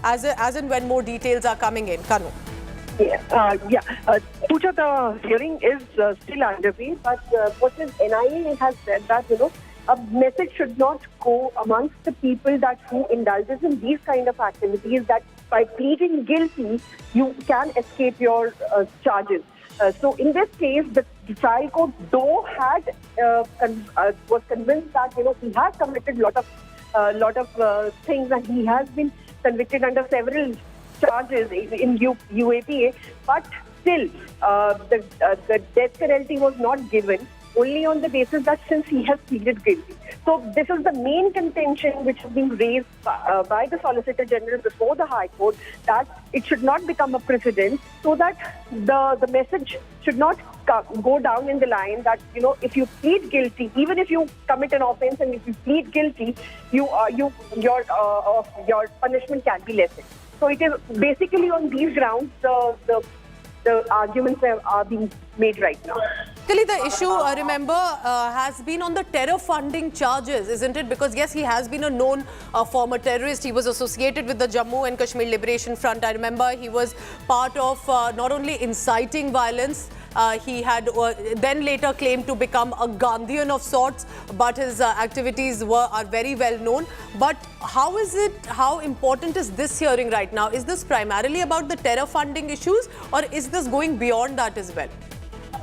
as and when more details are coming in. Kanu. Pooja, the hearing is still underway, but what is NIA has said that, a message should not go amongst the people that who indulges in these kind of activities, that by pleading guilty, you can escape your charges. So in this case, the trial court, though had was convinced that he has committed lot of things, and he has been convicted under several charges in UAPA, but still the death penalty was not given, only on the basis that since he has pleaded guilty. So this is the main contention which has been raised by the Solicitor General before the High Court, that it should not become a precedent, so that the message should not go down in the line that, if you plead guilty, even if you commit an offence and if you plead guilty, your punishment can be lessened. So it is basically on these grounds the arguments are being made right now. Actually, the issue, remember, has been on the terror funding charges, isn't it? Because yes, he has been a known former terrorist. He was associated with the Jammu and Kashmir Liberation Front. I remember he was part of not only inciting violence, he had then later claimed to become a Gandhian of sorts, but his activities are very well known. But how important is this hearing right now? Is this primarily about the terror funding issues, or is this going beyond that as well?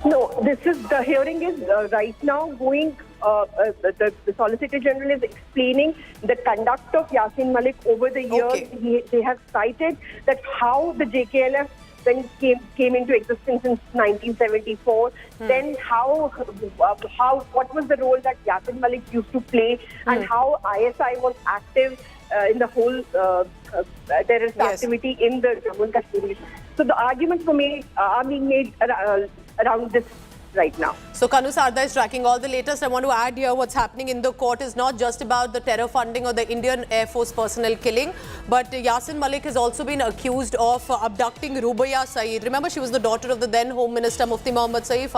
No, the hearing is right now going. The Solicitor General is explaining the conduct of Yasin Malik over the years. Okay. They have cited that how the JKLF then came into existence in 1974. Then what was the role that Yasin Malik used to play, and how ISI was active in the whole terrorist activity in the Jammu and Kashmir. So the arguments are being made around this right now. So Kanu Sarda is tracking all the latest. I want to add here, what's happening in the court is not just about the terror funding or the Indian Air Force personnel killing, but Yasin Malik has also been accused of abducting Rubaya Saeed. Remember, she was the daughter of the then Home Minister Mufti Mohammad Saeed,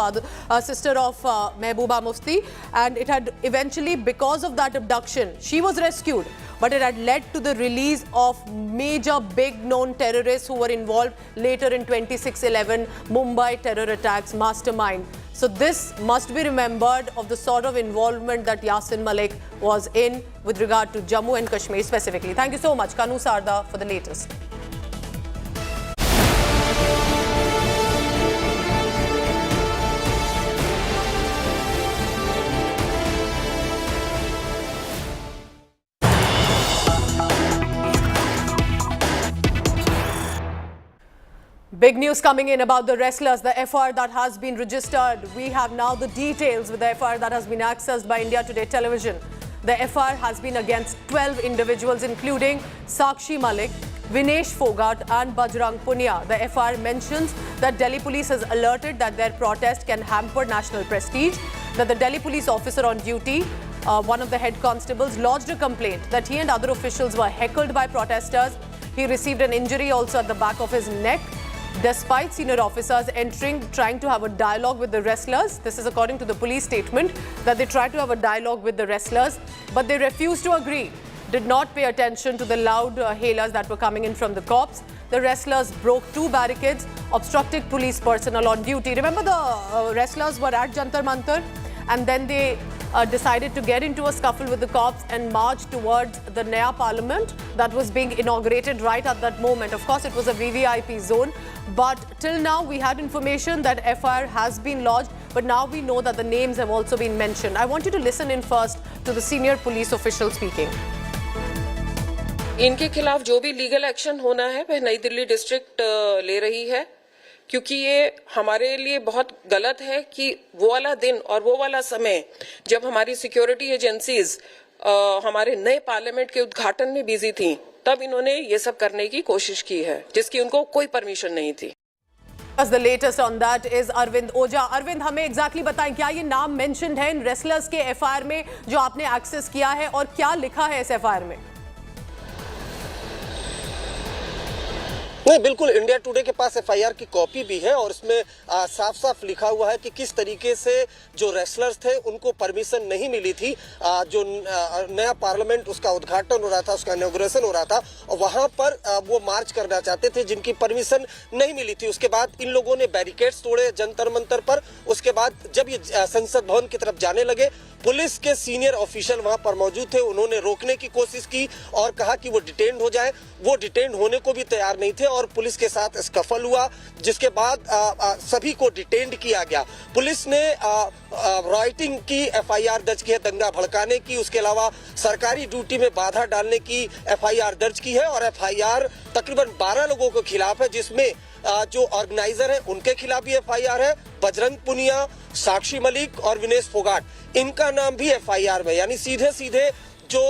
sister of Mehbooba Mufti, and it had eventually, because of that abduction, she was rescued, but it had led to the release of major big known terrorists who were involved later in 26/11 Mumbai terror attacks mastermind. So this must be remembered of the sort of involvement that Yasin Malik was in with regard to Jammu and Kashmir specifically. Thank you so much, Kanu Sarda, for the latest. Big news coming in about the wrestlers, the FIR that has been registered. We have now the details with the FIR that has been accessed by India Today Television. The FIR has been against 12 individuals, including Sakshi Malik, Vinesh Fogart and Bajrang Punia. The FIR mentions that Delhi police has alerted that their protest can hamper national prestige, that the Delhi police officer on duty, one of the head constables, lodged a complaint that he and other officials were heckled by protesters. He received an injury also at the back of his neck, despite senior officers trying to have a dialogue with the wrestlers. This is according to the police statement, that they tried to have a dialogue with the wrestlers, but they refused to agree, did not pay attention to the loud hailers that were coming in from the cops. The wrestlers broke 2 barricades, obstructed police personnel on duty. Remember, the wrestlers were at Jantar Mantar, and then they decided to get into a scuffle with the cops and march towards the NIA Parliament that was being inaugurated right at that moment. Of course, it was a VVIP zone, but till now we had information that FIR has been lodged, but now we know that the names have also been mentioned. I want you to listen in first to the senior police official speaking. इनके खिलाफ जो भी legal action होना है वह नई Delhi district ले रही है, क्योंकि ये हमारे लिए बहुत गलत है कि वो वाला दिन और वो वाला समय जब हमारी सिक्योरिटी एजेंसीज हमारे नए पार्लियामेंट के उद्घाटन में बिजी थी, तब इन्होंने ये सब करने की कोशिश की है, जिसकी उनको कोई परमिशन नहीं थी. The latest on that is Arvind Oja. Arvind, हमें exactly बताएं, क्या ये नाम mentioned है इन wrestlers के FIR में जो आपने access किया है, और क्या लिखा है इस FIR में? नहीं, बिल्कुल इंडिया टुडे के पास एफआईआर की कॉपी भी है और इसमें साफ साफ लिखा हुआ है कि किस तरीके से जो रेसलर्स थे उनको परमिशन नहीं मिली थी। जो नया पार्लियामेंट उसका उद्घाटन हो रहा था, उसका इनॉग्रेशन हो रहा था और वहां पर वो मार्च करना चाहते थे जिनकी परमिशन नहीं मिली थी। उसके बाद इन लोगों ने बैरिकेड्स तोड़े जंतर मंतर पर। उसके बाद जब ये संसद भवन की तरफ जाने लगे, पुलिस के सीनियर ऑफिशियल वहां पर मौजूद थे, उन्होंने रोकने की कोशिश की और कहा कि वो डिटेन्ड हो जाए। वो डिटेन्ड होने को भी तैयार नहीं थे और पुलिस के साथ स्कफल हुआ, जिसके बाद सभी को डिटेन्ड किया गया। पुलिस ने राइटिंग की एफआईआर दर्ज की है, दंगा भड़काने की, उसके अलावा सरकारी ड्यूटी में बाधा डालने की एफआईआर दर्ज की है और एफआईआर तकरीबन 12 लोगों के खिलाफ है, जिसमें जो ऑर्गेनाइजर है उनके खिलाफ भी एफआईआर है। बजरंग पुनिया, साक्षी मलिक और विनेश फोगाट, इनका नाम भी एफआईआर में, यानी सीधे सीधे जो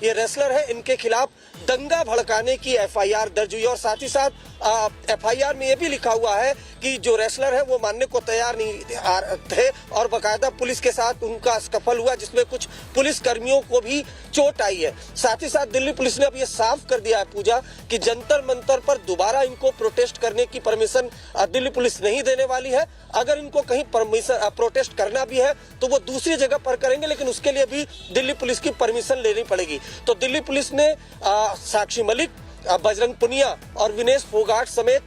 ये रेसलर है इनके खिलाफ दंगा भड़काने की एफआईआर दर्ज हुई। और साथ ही साथ एफआईआर में ये भी लिखा हुआ है कि जो रेसलर है वो मानने को तैयार नहीं थे और बकायदा पुलिस के साथ उनका स्कफल हुआ, जिसमें कुछ पुलिस कर्मियों को भी चोट आई है। साथ ही साथ दिल्ली पुलिस ने अब ये साफ कर दिया है पूजा कि जंतर मंतर पर दोबारा इनको प्रोटेस्ट करने की परमिशन दिल्ली पुलिस नहीं देने वाली है। अगर इनको कहीं परमिशन प्रोटेस्ट करना भी है तो वो दूसरी जगह पर करेंगे, लेकिन उसके लिए भी दिल्ली पुलिस की परमिशन लेनी पड़ेगी। तो दिल्ली पुलिस ने साक्षी मलिक, बजरंग पुनिया और विनेश फोगाट समेत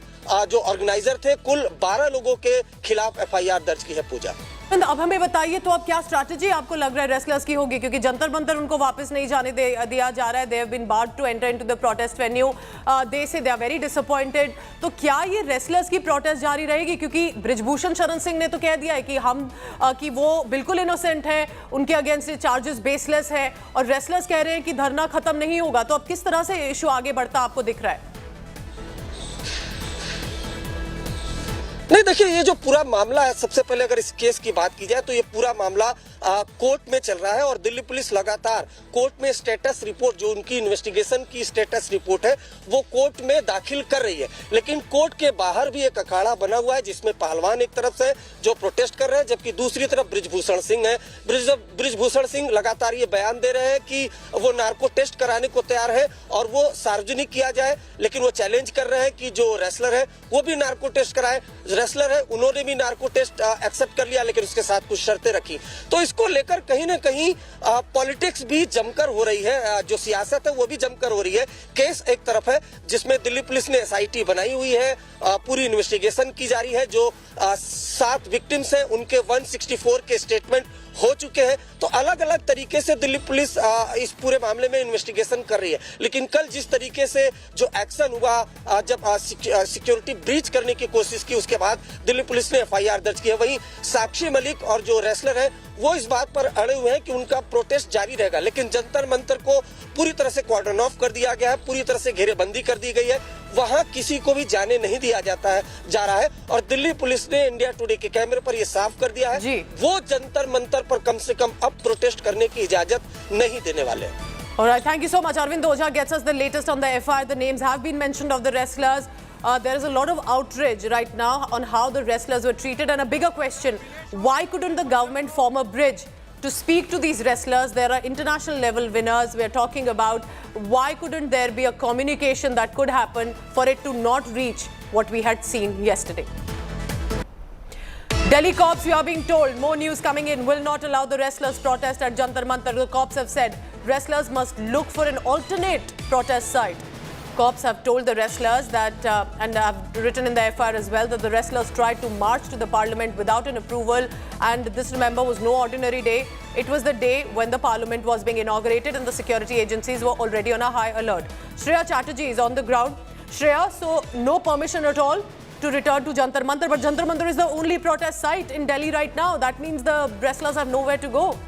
जो ऑर्गेनाइजर थे कुल 12 लोगों के खिलाफ एफआईआर दर्ज की है पूजा। अब हमें बताइए तो अब क्या स्ट्रैटेजी आपको लग रहा है रेसलर्स की होगी, क्योंकि जंतर मंतर उनको वापस नहीं जाने दिया जा रहा है। They have been barred to enter into the protest venue. They say they are very disappointed. तो क्या ये रेसलर्स की प्रोटेस्ट जारी रहेगी? क्योंकि बृजभूषण शरण सिंह ने तो कह दिया है कि वो बिल्कुल इनोसेंट है, उनके अगेंस्ट चार्जेस बेसलेस है और रेसलर्स कह रहे हैं कि धरना खत्म नहीं होगा। तो अब किस तरह से इशू आगे बढ़ता आपको दिख रहा है? नहीं, देखिए ये जो पूरा मामला है, सबसे पहले अगर इस केस की बात की जाए तो ये पूरा मामला कोर्ट में चल रहा है और दिल्ली पुलिस लगातार कोर्ट में स्टेटस रिपोर्ट, जो उनकी इन्वेस्टिगेशन की स्टेटस रिपोर्ट है, वो कोर्ट में दाखिल कर रही है। लेकिन कोर्ट के बाहर भी एक अखाड़ा बना हुआ है जिसमें पहलवान एक तरफ से जो प्रोटेस्ट कर रहे हैं, जबकि दूसरी तरफ बृजभूषण सिंह है। बृजभूषण सिंह लगातार ये बयान दे रहे हैं कि वो नार्को टेस्ट कराने को तैयार है और वो सार्वजनिक किया जाए, लेकिन वो चैलेंज कर रहे हैं कि जो रेसलर है वो भी नार्को टेस्ट कराए। रेसलर है उन्होंने भी नार्को टेस्ट एक्सेप्ट कर लिया, लेकिन उसके साथ कुछ शर्तें रखी। तो इसको लेकर कहीं ना कहीं पॉलिटिक्स भी जमकर हो रही है, जो सियासत है वो भी जमकर हो रही है। केस एक तरफ है जिसमें दिल्ली पुलिस ने एसआईटी बनाई हुई है, पूरी इन्वेस्टिगेशन की जा रही है। जो 7 विक्टिम्स हैं उनके 164 के स्टेटमेंट हो चुके हैं। तो अलग अलग तरीके से दिल्ली पुलिस इस पूरे मामले में इन्वेस्टिगेशन कर रही है। लेकिन कल जिस तरीके से जो एक्शन हुआ, जब सिक्योरिटी ब्रीच करने की कोशिश की, उसके बाद दिल्ली पुलिस ने एफआईआर दर्ज की है। वहीं साक्षी मलिक और जो रेसलर है वो इस बात पर अड़े हुए हैं कि उनका प्रोटेस्ट जारी रहेगा, लेकिन जंतर मंतर को पूरी तरह से कॉर्डन ऑफ कर दिया गया है, पूरी तरह से घेरेबंदी कर दी गई है। वहां किसी को भी जाने नहीं दिया जा रहा है और दिल्ली पुलिस ने इंडिया टुडे के कैमरे पर यह साफ कर दिया है वो जंतर मंतर पर कम से कम अब प्रोटेस्ट करने की इजाजत नहीं देने वाले हैं। Alright, thank you so much. Arvind Oja gets us the latest on the FIR. The names have been mentioned of the wrestlers. There is a lot of outrage right now on how the wrestlers were treated, and a bigger question: why couldn't the government form a bridge to speak to these wrestlers? There are international level winners we are talking about. Why couldn't there be a communication that could happen for it to not reach what we had seen yesterday? Delhi cops, you are being told, more news coming in, will not allow the wrestlers protest at Jantar Mantar. The cops have said wrestlers must look for an alternate protest site. Cops have told the wrestlers that, and have written in the FIR as well, that the wrestlers tried to march to the parliament without an approval. And this, remember, was no ordinary day. It was the day when the parliament was being inaugurated and the security agencies were already on a high alert. Shreya Chatterjee is on the ground. Shreya, so no permission at all to return to Jantar Mantar, but Jantar Mantar is the only protest site in Delhi right now. That means the wrestlers have nowhere to go.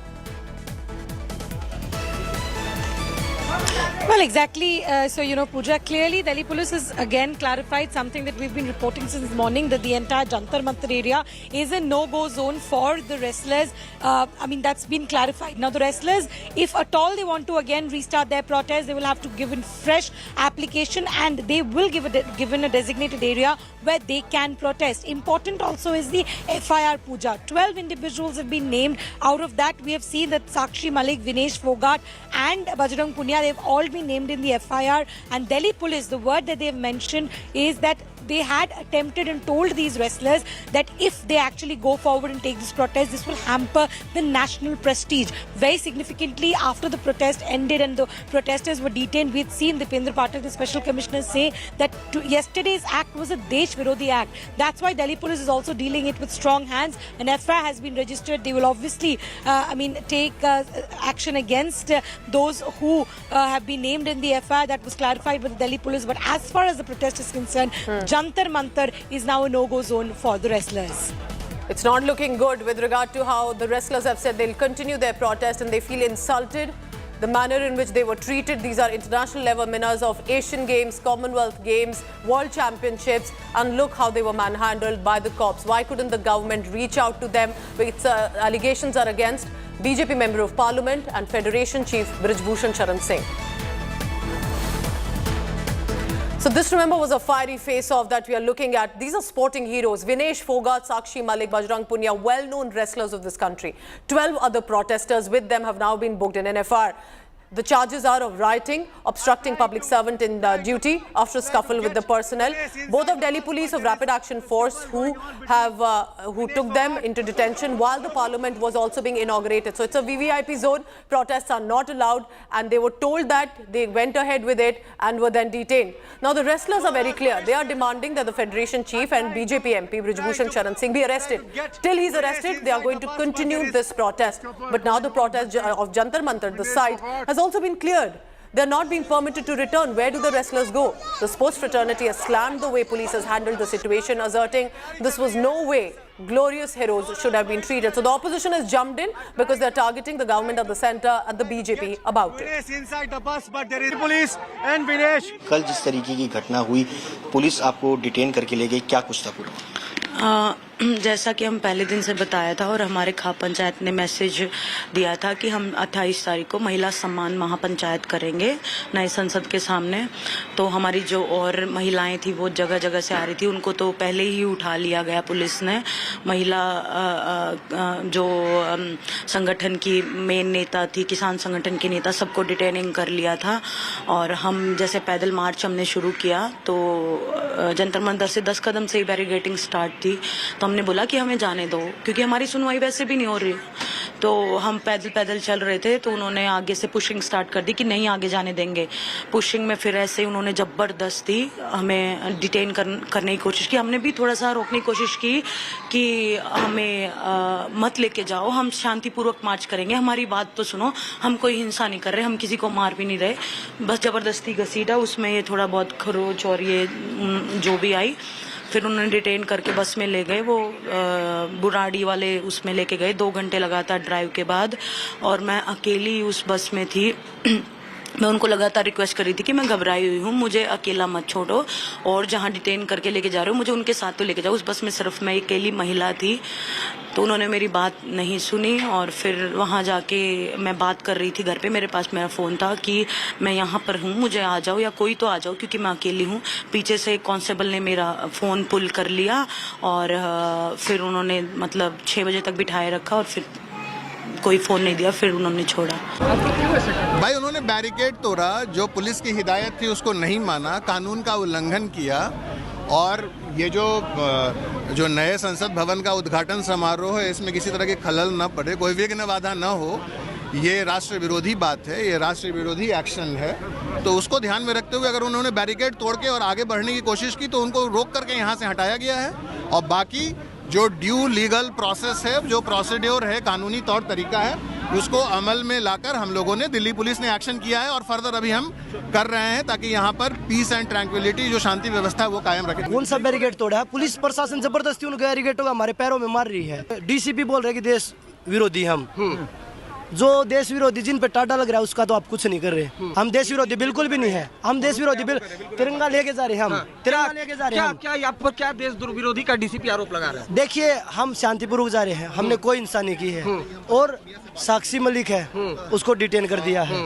Well, exactly. So, Pooja, clearly Delhi police has again clarified something that we've been reporting since morning, that the entire Jantar Mantar area is a no-go zone for the wrestlers. That's been clarified. Now, the wrestlers, if at all they want to again restart their protest, they will have to give in fresh application and they will given a designated area where they can protest. Important also is the FIR, Pooja. 12 individuals have been named. Out of that, we have seen that Sakshi Malik, Vinesh Fogat and Bajrang Punia, they've all been named in the FIR. And Delhi police, the word that they've mentioned is that they had attempted and told these wrestlers that if they actually go forward and take this protest, this will hamper the national prestige. Very significantly, after the protest ended and the protesters were detained, we had seen Dipendra Pathak, the special commissioner, say that yesterday's act was a Desh Virodhi act. That's why Delhi police is also dealing it with strong hands. An FIR has been registered. They will obviously, take action against those who have been named in the FIR. That was clarified by the Delhi police. But as far as the protest is concerned, Jantar Mantar is now a no-go zone for the wrestlers. It's not looking good with regard to how the wrestlers have said they'll continue their protest and they feel insulted. The manner in which they were treated. These are international level winners of Asian Games, Commonwealth Games, World Championships, and look how they were manhandled by the cops. Why couldn't the government reach out to them? Its allegations are against BJP Member of Parliament and Federation Chief Brij Bhushan Sharan Singh. So this, remember, was a fiery face-off that we are looking at. These are sporting heroes. Vinesh Fogart, Sakshi Malik, Bajrang Punia, well-known wrestlers of this country. 12 other protesters with them have now been booked in NFR. The charges are of rioting, obstructing public servant in duty after a scuffle with the personnel. Both of Delhi Police of Rapid Action Force who took them into detention while the parliament was also being inaugurated. So it's a VVIP zone. Protests are not allowed, and they were told that. They went ahead with it and were then detained. Now the wrestlers are very clear. They are demanding that the Federation Chief and BJP MP Brij Bhushan Sharan Singh be arrested. Till he's arrested, they are going to continue this protest. But now the protest of Jantar Mantar, the site, has also been cleared. They're not being permitted to return. Where do the wrestlers go? The sports fraternity has slammed the way police has handled the situation, asserting this was no way glorious heroes should have been treated. So the opposition has jumped in because they're targeting the government of the centre and the BJP about it. Police and Vinesh कल जिस तरीके की घटना हुई, police आपको detain करके ले गई, क्या कुछ था पूरा? जैसा कि हम पहले दिन से बताया था और हमारे खाप पंचायत ने मैसेज दिया था कि हम 28 तारीख को महिला सम्मान महापंचायत करेंगे नए संसद के सामने। तो हमारी जो और महिलाएं थी वो जगह जगह से आ रही थी, उनको तो पहले ही उठा लिया गया पुलिस ने। महिला जो संगठन की मेन नेता थी, किसान संगठन की नेता, सबको डिटेनिंग कर लिया था। और हम जैसे पैदल मार्च हमने शुरू किया तो जंतर मंतर से 10 कदम से ही बैरिकेडिंग स्टार्ट थी। तो हमने बोला कि हमें जाने दो, क्योंकि हमारी सुनवाई वैसे भी नहीं हो रही। तो हम पैदल पैदल चल रहे थे, तो उन्होंने आगे से पुशिंग स्टार्ट कर दी कि नहीं आगे जाने देंगे। पुशिंग में फिर ऐसे उन्होंने जबरदस्ती हमें डिटेन करने की कोशिश की। हमने भी थोड़ा सा रोकने की कोशिश की कि हमें मत लेके जाओ, हम शांतिपूर्वक मार्च करेंगे, हमारी बात तो सुनो, हम कोई हिंसा नहीं कर रहे, हम किसी को मार भी नहीं रहे, बस जबरदस्ती घसीटा। उसमें ये थोड़ा बहुत खरोच और ये जो भी आई, फिर उन्होंने डिटेन करके बस में ले गए। वो बुराड़ी वाले उसमें लेके गए 2 घंटे लगातार ड्राइव के बाद। और मैं अकेली उस बस में थी। मैं उनको लगातार रिक्वेस्ट कर रही थी कि मैं घबराई हुई हूँ, मुझे अकेला मत छोड़ो, और जहाँ डिटेन करके लेके जा रहे हो मुझे उनके साथ तो लेके जाओ। उस बस में सिर्फ मैं अकेली महिला थी, तो उन्होंने मेरी बात नहीं सुनी। और फिर वहाँ जाके मैं बात कर रही थी घर पे, मेरे पास मेरा फ़ोन था कि मैं यहाँ पर हूँ, मुझे आ जाओ या कोई तो आ जाओ, क्योंकि मैं अकेली हूँ। पीछे से कांस्टेबल ने मेरा फ़ोन पुल कर लिया और फिर उन्होंने मतलब 6 बजे तक बिठाए रखा और फिर कोई फोन नहीं दिया, फिर उन्होंने छोड़ा। भाई उन्होंने बैरिकेड तोड़ा, जो पुलिस की हिदायत थी उसको नहीं माना, कानून का उल्लंघन किया। और ये जो नए संसद भवन का उद्घाटन समारोह है, इसमें किसी तरह के खलल न पड़े, कोई विघ्न बाधा न हो, ये राष्ट्र विरोधी बात है, ये राष्ट्र विरोधी एक्शन है। तो उसको ध्यान में रखते हुए अगर उन्होंने बैरिकेड तोड़ के और आगे बढ़ने की कोशिश की तो उनको रोक करके यहाँ से हटाया गया है। और बाकी जो ड्यू लीगल प्रोसेस है, जो प्रोसीड्योर है, कानूनी तौर तरीका है, उसको अमल में लाकर हम लोगों ने, दिल्ली पुलिस ने एक्शन किया है और फर्दर अभी हम कर रहे हैं ताकि यहाँ पर पीस एंड ट्रैंक्विलिटी, जो शांति व्यवस्था है, वो कायम रखे। कौन सा बैरिकेड तोड़ा है? पुलिस प्रशासन जबरदस्ती उन बैरिकेडों को हमारे पैरों में मार रही है। डीसीपी बोल रहे कि देश विरोधी हम, जो देश विरोधी जिन पे टाटा लग रहा है उसका तो आप कुछ नहीं कर रहे। हम देश विरोधी बिल्कुल भी नहीं है, हम देश विरोधी तिरंगा लेके जा रहे हैं, हम तिरंगा लेके जा रहे हैं। क्या आप पर क्या देश विरोधी का डीसीपी आरोप लगा रहा है? देखिए, हम शांतिपूर्वक जा रहे हैं, हमने कोई हिंसा नहीं की है। और साक्षी मलिक है, उसको डिटेन कर दिया है।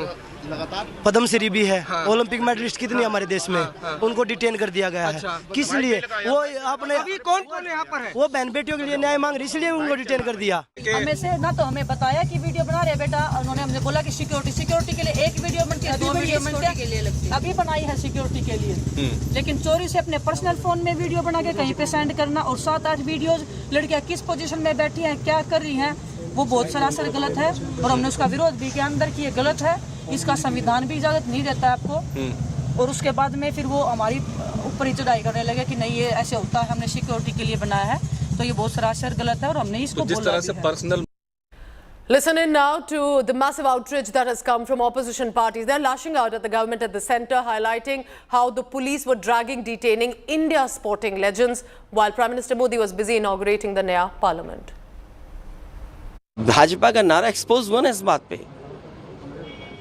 पद्मश्री भी है, ओलंपिक मेडलिस्ट कितनी हमारे देश में, उनको डिटेन कर दिया गया है। किस लिए? वो आपने कौन कौन यहाँ पर है? वो बहन बेटियों के लिए न्याय मांग रही, इसलिए उनको डिटेन कर दिया। हमें से ना तो हमें बताया कि वीडियो बना रहे बेटा, उन्होंने हमने बोला कि सिक्योरिटी के लिए एक वीडियो बनती है, 2 वीडियो बनती है, अभी बनाई है सिक्योरिटी के लिए। लेकिन चोरी से अपने पर्सनल फोन में वीडियो बना के कहीं पे सेंड करना और 7-8 वीडियोज लड़कियां किस पोजीशन में बैठी हैं, क्या कर रही हैं, वो बहुत सरासर गलत है और हमने उसका विरोध भी किया अंदर कि ये गलत है, इसका संविधान भी इजाजत नहीं देता है आपको। और उसके बाद में फिर वो हमारी ऊपर ही चढ़ाई करने लगे कि नहीं ये ऐसे होता है, हमने सिक्योरिटी के लिए बनाया है, तो ये बहुत सरासर गलत है और हमने इसको जिस तरह से personal. Listen in now to the massive outrage that has come from opposition parties. They're lashing out at the government at the centre, highlighting how the police were dragging, detaining India's sporting legends while Prime Minister Modi was busy inaugurating the NIA parliament. Bhajpa का नारा expose हुआ ना इस बात पे,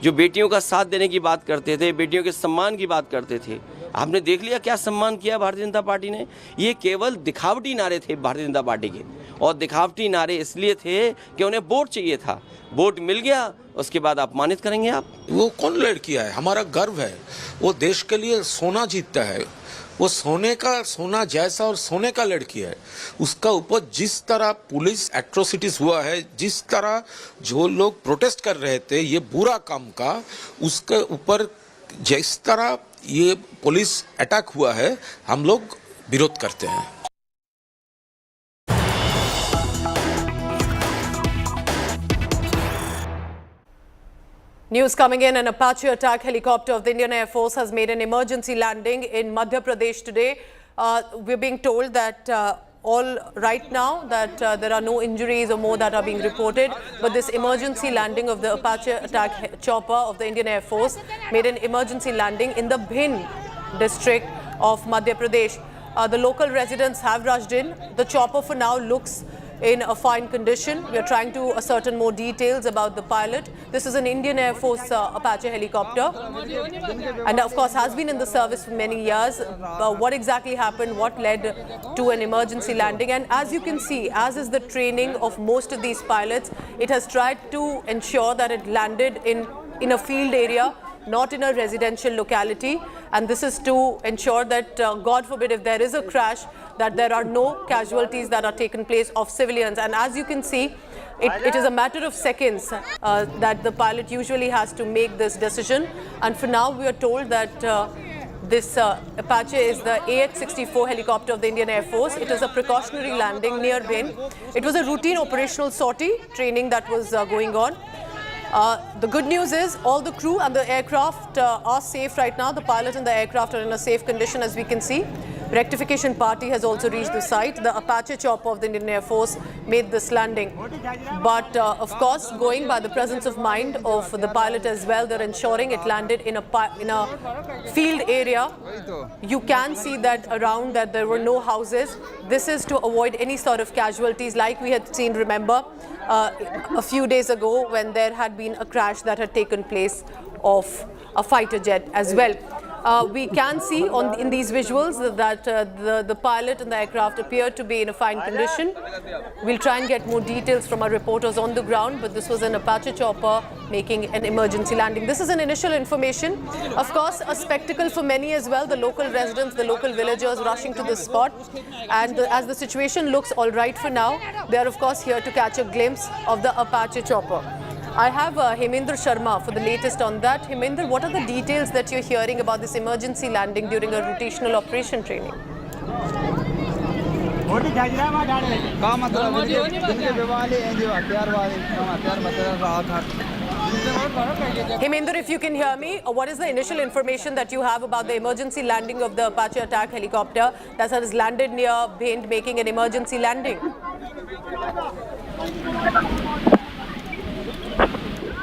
जो बेटियों का साथ देने की बात करते थे, बेटियों के सम्मान की बात करते थे, आपने देख लिया क्या सम्मान किया भारतीय जनता पार्टी ने। ये केवल दिखावटी नारे थे भारतीय जनता पार्टी के, और दिखावटी नारे इसलिए थे कि उन्हें वोट चाहिए था, वोट मिल गया उसके बाद अपमानित करेंगे आप। वो कौन लड़की है, हमारा गर्व है, वो देश के लिए सोना जीतता है, वो सोना जैसा और सोने का लड़की है। उसका ऊपर जिस तरह पुलिस एट्रोसिटीज हुआ है, जिस तरह जो लोग प्रोटेस्ट कर रहे थे ये बुरा काम का, उसके ऊपर जिस तरह ये पुलिस अटैक हुआ है, हम लोग विरोध करते हैं। News coming in, an Apache attack helicopter of the Indian Air Force has made an emergency landing in Madhya Pradesh today. We're being told that all right now that there are no injuries or more that are being reported, but this emergency landing of the Apache attack chopper of the Indian Air Force made an emergency landing in the Bhind district of Madhya Pradesh. The local residents have rushed in. The chopper for now looks in a fine condition. We are trying to ascertain more details about the pilot. This is an Indian Air Force Apache helicopter and of course has been in the service for many years. What exactly happened, what led to an emergency landing, and as you can see, as is the training of most of these pilots, it has tried to ensure that it landed in a field area, not in a residential locality, and this is to ensure that God forbid if there is a crash, that there are no casualties that are taken place of civilians. And as you can see, it is a matter of seconds that the pilot usually has to make this decision, and for now we are told that this Apache is the AH-64 helicopter of the Indian Air Force. It is a precautionary landing near Bhind. It was a routine operational sortie training that was going on. The good news is all the crew and the aircraft are safe right now. The pilot and the aircraft are in a safe condition, as we can see. Rectification party has also reached the site. The Apache chopper of the Indian Air Force made this landing. But of course, going by the presence of mind of the pilot as well, they're ensuring it landed in a field area. You can see that around that there were no houses. This is to avoid any sort of casualties like we had seen, remember, a few days ago when there had been a crash that had taken place of a fighter jet as well. We can see in these visuals that the pilot and the aircraft appear to be in a fine condition. We'll try and get more details from our reporters on the ground, but this was an Apache chopper making an emergency landing. This is an initial information. Of course, a spectacle for many as well. The local residents, the local villagers rushing to the spot. And as the situation looks all right for now, they are of course here to catch a glimpse of the Apache chopper. I have Hemendra Sharma for the latest on that. Hemendra, what are the details that you're hearing about this emergency landing during a rotational operation training? Hemendra, if you can hear me, what is the initial information that you have about the emergency landing of the Apache attack helicopter that has landed near Bhind, making an emergency landing?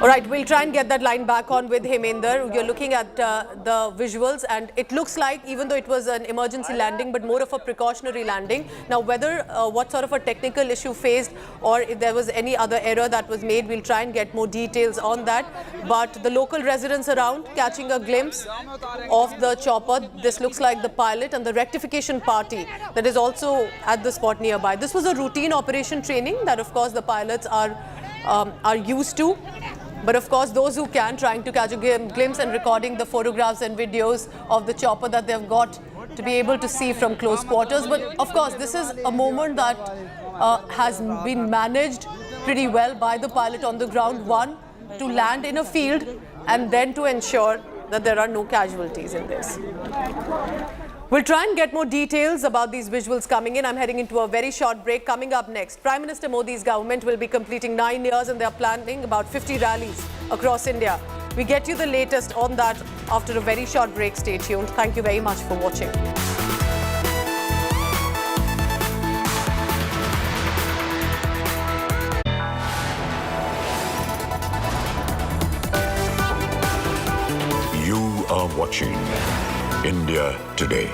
All right, we'll try and get that line back on with Hemendra. You're looking at the visuals and it looks like, even though it was an emergency landing, but more of a precautionary landing. Now, whether what sort of a technical issue faced or if there was any other error that was made, we'll try and get more details on that. But the local residents around catching a glimpse of the chopper. This looks like the pilot and the rectification party that is also at the spot nearby. This was a routine operation training that, of course, the pilots are used to. But of course, those who can, trying to catch a glimpse and recording the photographs and videos of the chopper that they've got to be able to see from close quarters. But of course, this is a moment that has been managed pretty well by the pilot on the ground. One, to land in a field, and then to ensure that there are no casualties in this. We'll try and get more details about these visuals coming in. I'm heading into a very short break. Coming up next, Prime Minister Modi's government will be completing 9 years and they are planning about 50 rallies across India. We get you the latest on that after a very short break. Stay tuned. Thank you very much for watching. You are watching India Today.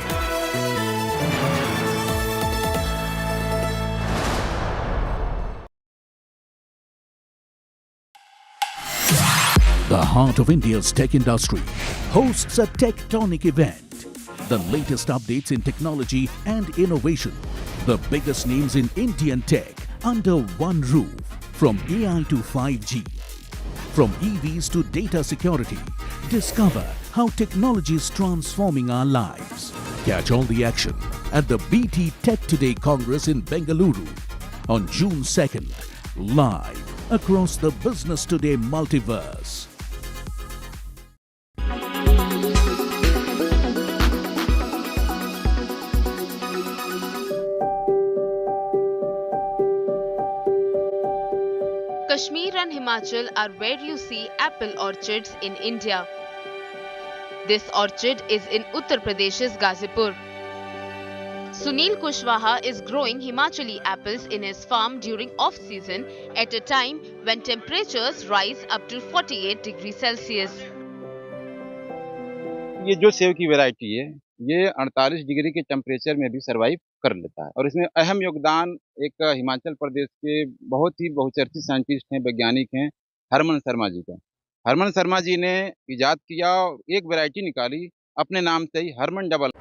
The heart of India's tech industry hosts a tectonic event. The latest updates in technology and innovation. The biggest names in Indian tech under one roof. From AI to 5G. From EVs to data security. Discover how technology is transforming our lives. Catch all the action at the BT Tech Today Congress in Bengaluru on June 2nd, live across the Business Today multiverse. Kashmir and Himachal are where you see apple orchards in India. This orchard is in Uttar Pradesh's Gazipur. Sunil Kushwaha is growing Himachali apples in his farm during off-season at a time when temperatures rise up to 48 degrees Celsius. ये जो सेब की variety है, ये 48 degree के temperature में भी survive कर लेता है और इसमें अहम योगदान एक हिमाचल प्रदेश के बहुत ही बहुचर्चित साइंटिस्ट हैं, वैज्ञानिक हैं, हरमन शर्मा जी का। हरमन शर्मा जी ने इजाद किया और एक वैरायटी निकाली अपने नाम से ही, Harman double.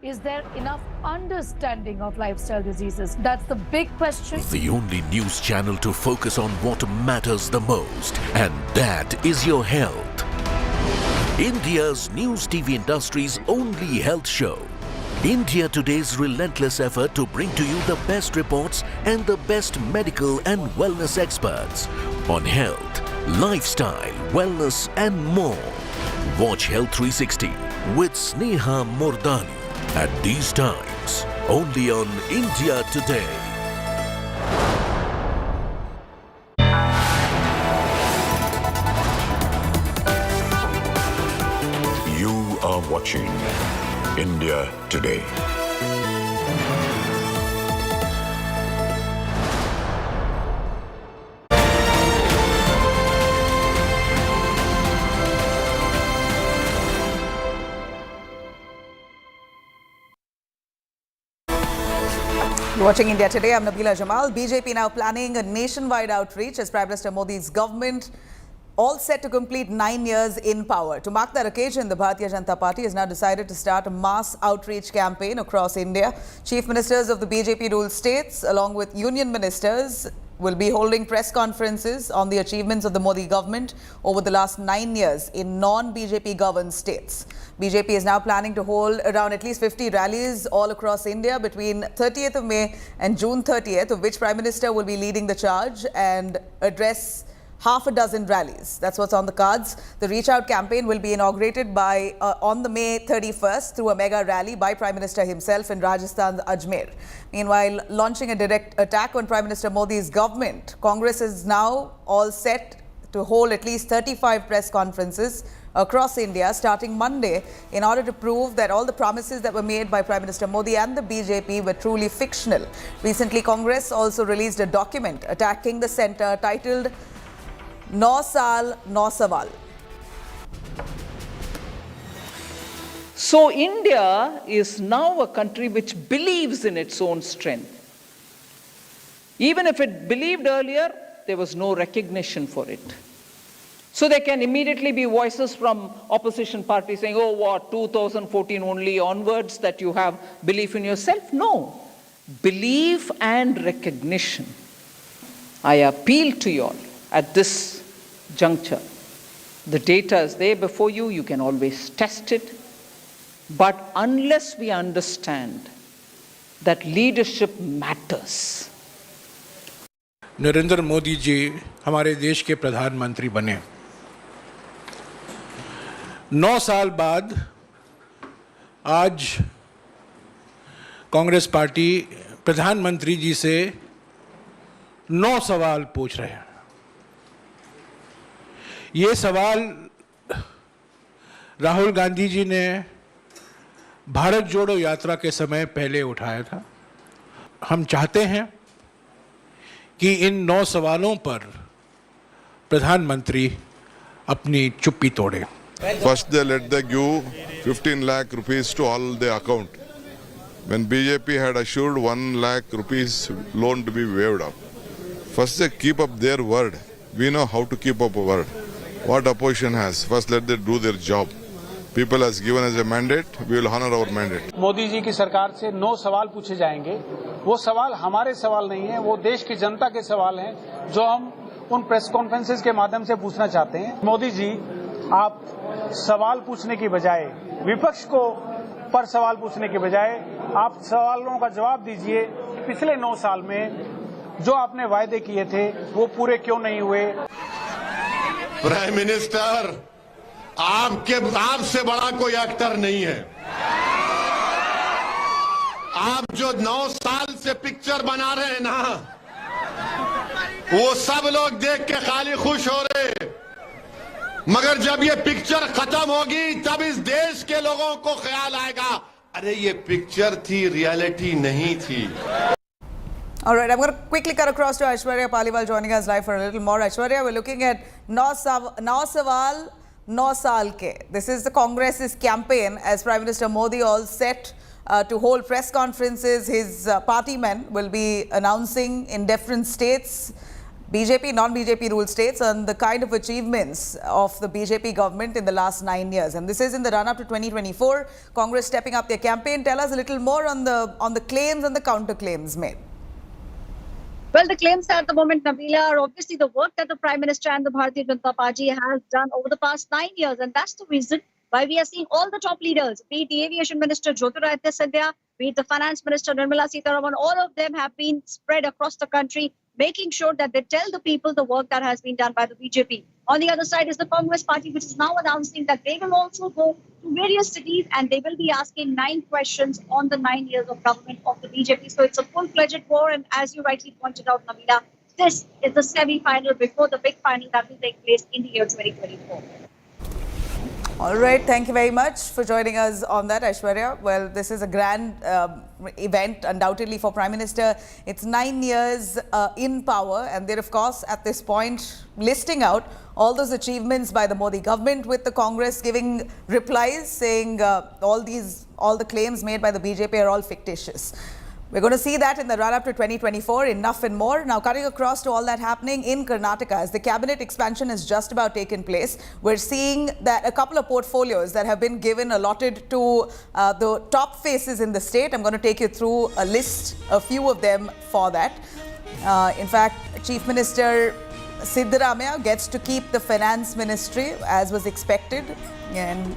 Is there enough understanding of lifestyle diseases? That's the big question. The only news channel to focus on what matters the most, and that is your health. India's news TV industry's only health show. India Today's relentless effort to bring to you the best reports and the best medical and wellness experts on health, lifestyle, wellness and more. Watch Health 360 with Sneha Mordani at these times only on India Today. You are watching India Today. You're watching India Today. I'm Nabila Jamal. BJP now planning a nationwide outreach as Prime Minister Modi's government all set to complete 9 years in power. To mark that occasion, the Bharatiya Janata Party has now decided to start a mass outreach campaign across India. Chief ministers of the BJP-ruled states, along with union ministers, will be holding press conferences on the achievements of the Modi government over the last 9 years in non-BJP governed states. BJP is now planning to hold around at least 50 rallies all across India between 30th of May and June 30th, of which Prime Minister will be leading the charge and address half a dozen rallies. That's what's on the cards. The Reach Out campaign will be inaugurated by on the May 31st through a mega rally by Prime Minister himself in Rajasthan's Ajmer. Meanwhile, launching a direct attack on Prime Minister Modi's government, Congress is now all set to hold at least 35 press conferences across India starting Monday in order to prove that all the promises that were made by Prime Minister Modi and the BJP were truly fictional. Recently, Congress also released a document attacking the centre titled 9 Saal 9 Sawal. So India is now a country which believes in its own strength. Even if it believed earlier, there was no recognition for it. So there can immediately be voices from opposition parties saying, oh, what, 2014 only onwards that you have belief in yourself? No. Belief and recognition. I appeal to you all at this juncture. The data is there before you. You can always test it. But unless we understand that leadership matters. Narendra Modi ji हमारे देश के प्रधानमंत्री बने 9 साल बाद आज Congress party प्रधानमंत्री जी से 9 सवाल पूछ रहे हैं। ये सवाल राहुल गांधी जी ने भारत जोड़ो यात्रा के समय पहले उठाया था। हम चाहते हैं कि इन 9 सवालों पर प्रधानमंत्री अपनी चुप्पी तोड़े। First they let them give 15 lakh rupees to all the account. When BJP had assured 1 lakh rupees loan to be waived off. First they keep up their word. We know how to keep up a word. What opposition has. First let them do their job. People has given us a mandate. We will honor our mandate. Modi ji की सरकार से 9 सवाल पूछे जाएंगे। वो सवाल हमारे सवाल नहीं है, वो देश की जनता के सवाल हैं जो हम उन प्रेस कॉन्फ्रेंसेस के माध्यम से पूछना चाहते हैं। मोदी जी, आप सवाल पूछने की बजाय विपक्ष को पर सवाल पूछने की बजाय आप सवालों का जवाब दीजिए। पिछले 9 साल में जो आपने वायदे किए थे वो पूरे क्यों नहीं हुए? प्राइम मिनिस्टर, आपसे बड़ा कोई एक्टर नहीं है। आप जो 9 साल से पिक्चर बना रहे हैं ना, वो सब लोग देख के खाली खुश हो रहे, मगर जब ये पिक्चर खत्म होगी तब इस देश के लोगों को ख्याल आएगा, अरे ये पिक्चर थी, रियलिटी नहीं थी। All right, I'm going to quickly cut across to Aishwarya Paliwal joining us live for a little more. Aishwarya, we're looking at 9 Sawal 9 Saal Ke. This is the Congress's campaign as Prime Minister Modi all set to hold press conferences. His party men will be announcing in different states, BJP, non-BJP ruled states, and the kind of achievements of the BJP government in the last 9 years. And this is in the run-up to 2024. Congress stepping up their campaign. Tell us a little more on the claims and the counter-claims made. Well, the claims at the moment, Nabila, are obviously the work that the Prime Minister and the Bharatiya Janata Party has done over the past 9 years. And that's the reason why we are seeing all the top leaders, be it the Aviation Minister Jyotiradittya Scindia, be it the Finance Minister Nirmala Sitharaman, all of them have been spread across the country making sure that they tell the people the work that has been done by the BJP. On the other side is the Congress party, which is now announcing that they will also go to various cities and they will be asking 9 questions on the 9 years of government of the BJP. So it's a full-fledged war, and as you rightly pointed out, Nabila, this is the semi-final before the big final that will take place in the year 2024. All right, thank you very much for joining us on that, Aishwarya. Well, this is a grand event, undoubtedly, for Prime Minister. It's 9 years in power, and they're, of course, at this point, listing out all those achievements by the Modi government, with the Congress giving replies saying all the claims made by the BJP are all fictitious. We're going to see that in the run-up to 2024, enough and more. Now, cutting across to all that happening in Karnataka, as the cabinet expansion has just about taken place, we're seeing that a couple of portfolios that have been given, allotted to the top faces in the state. I'm going to take you through a list, a few of them for that. In fact, Chief Minister Siddaramaiah gets to keep the finance ministry, as was expected. And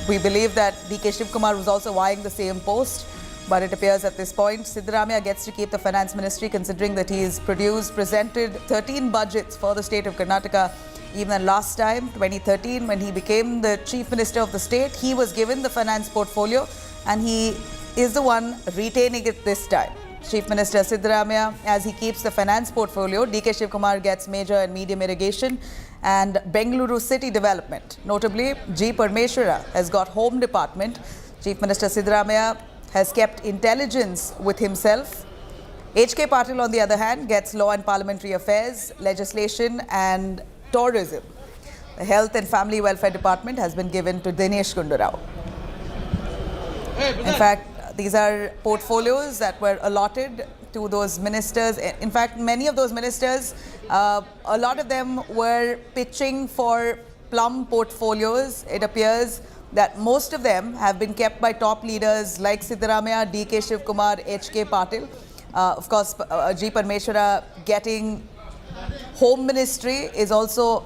we believe that DK Shivkumar was also vying the same post. But it appears at this point, Siddaramaiah gets to keep the finance ministry, considering that he's presented 13 budgets for the state of Karnataka. Even last time, 2013, when he became the chief minister of the state, he was given the finance portfolio, and he is the one retaining it this time. Chief Minister Siddaramaiah, as he keeps the finance portfolio, DK Shivkumar gets major and medium irrigation and Bengaluru city development. Notably, G. Parmeshwara has got home department. Chief Minister Siddaramaiah has kept intelligence with himself. H.K. Patil, on the other hand, gets law and parliamentary affairs, legislation and tourism. The health and family welfare department has been given to Dinesh Gundurao. In fact, these are portfolios that were allotted to those ministers. In fact, many of those ministers, a lot of them were pitching for plum portfolios. It appears that most of them have been kept by top leaders like Siddaramaiah, DK Shivkumar, H.K. Patil. Of course, G. Parmeshwara getting home ministry is also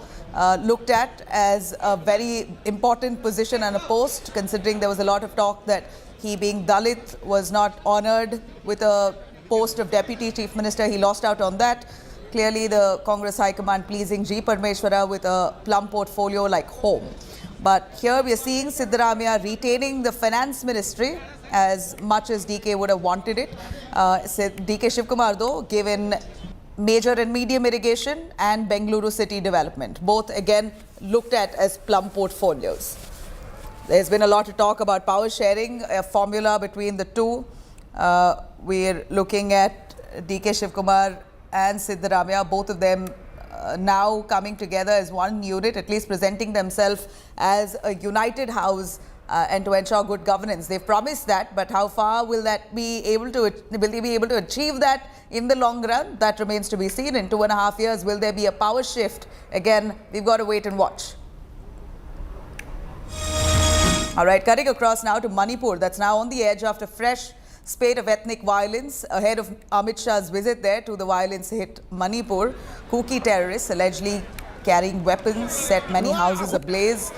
looked at as a very important position and a post, considering there was a lot of talk that he, being Dalit, was not honoured with a post of deputy chief minister. He lost out on that. Clearly, the Congress High Command pleasing G. Parmeshwara with a plum portfolio like home. But here we are seeing Siddaramaiah retaining the finance ministry as much as DK would have wanted it. DK Shivkumar, though, given major and medium irrigation and Bengaluru city development, both again looked at as plum portfolios. There's been a lot of talk about power sharing, a formula between the two. We're looking at DK Shivkumar and Siddaramaiah, both of them now coming together as one unit, at least presenting themselves as a united house and to ensure good governance. They've promised that, but how far will that be able to, will they be able to achieve that in the long run? That remains to be seen. In 2.5 years, will there be a power shift? Again, we've got to wait and watch. All right, cutting across now to Manipur, that's now on the edge after fresh spate of ethnic violence ahead of Amit Shah's visit there to the violence-hit Manipur. Kuki terrorists allegedly carrying weapons set many houses ablaze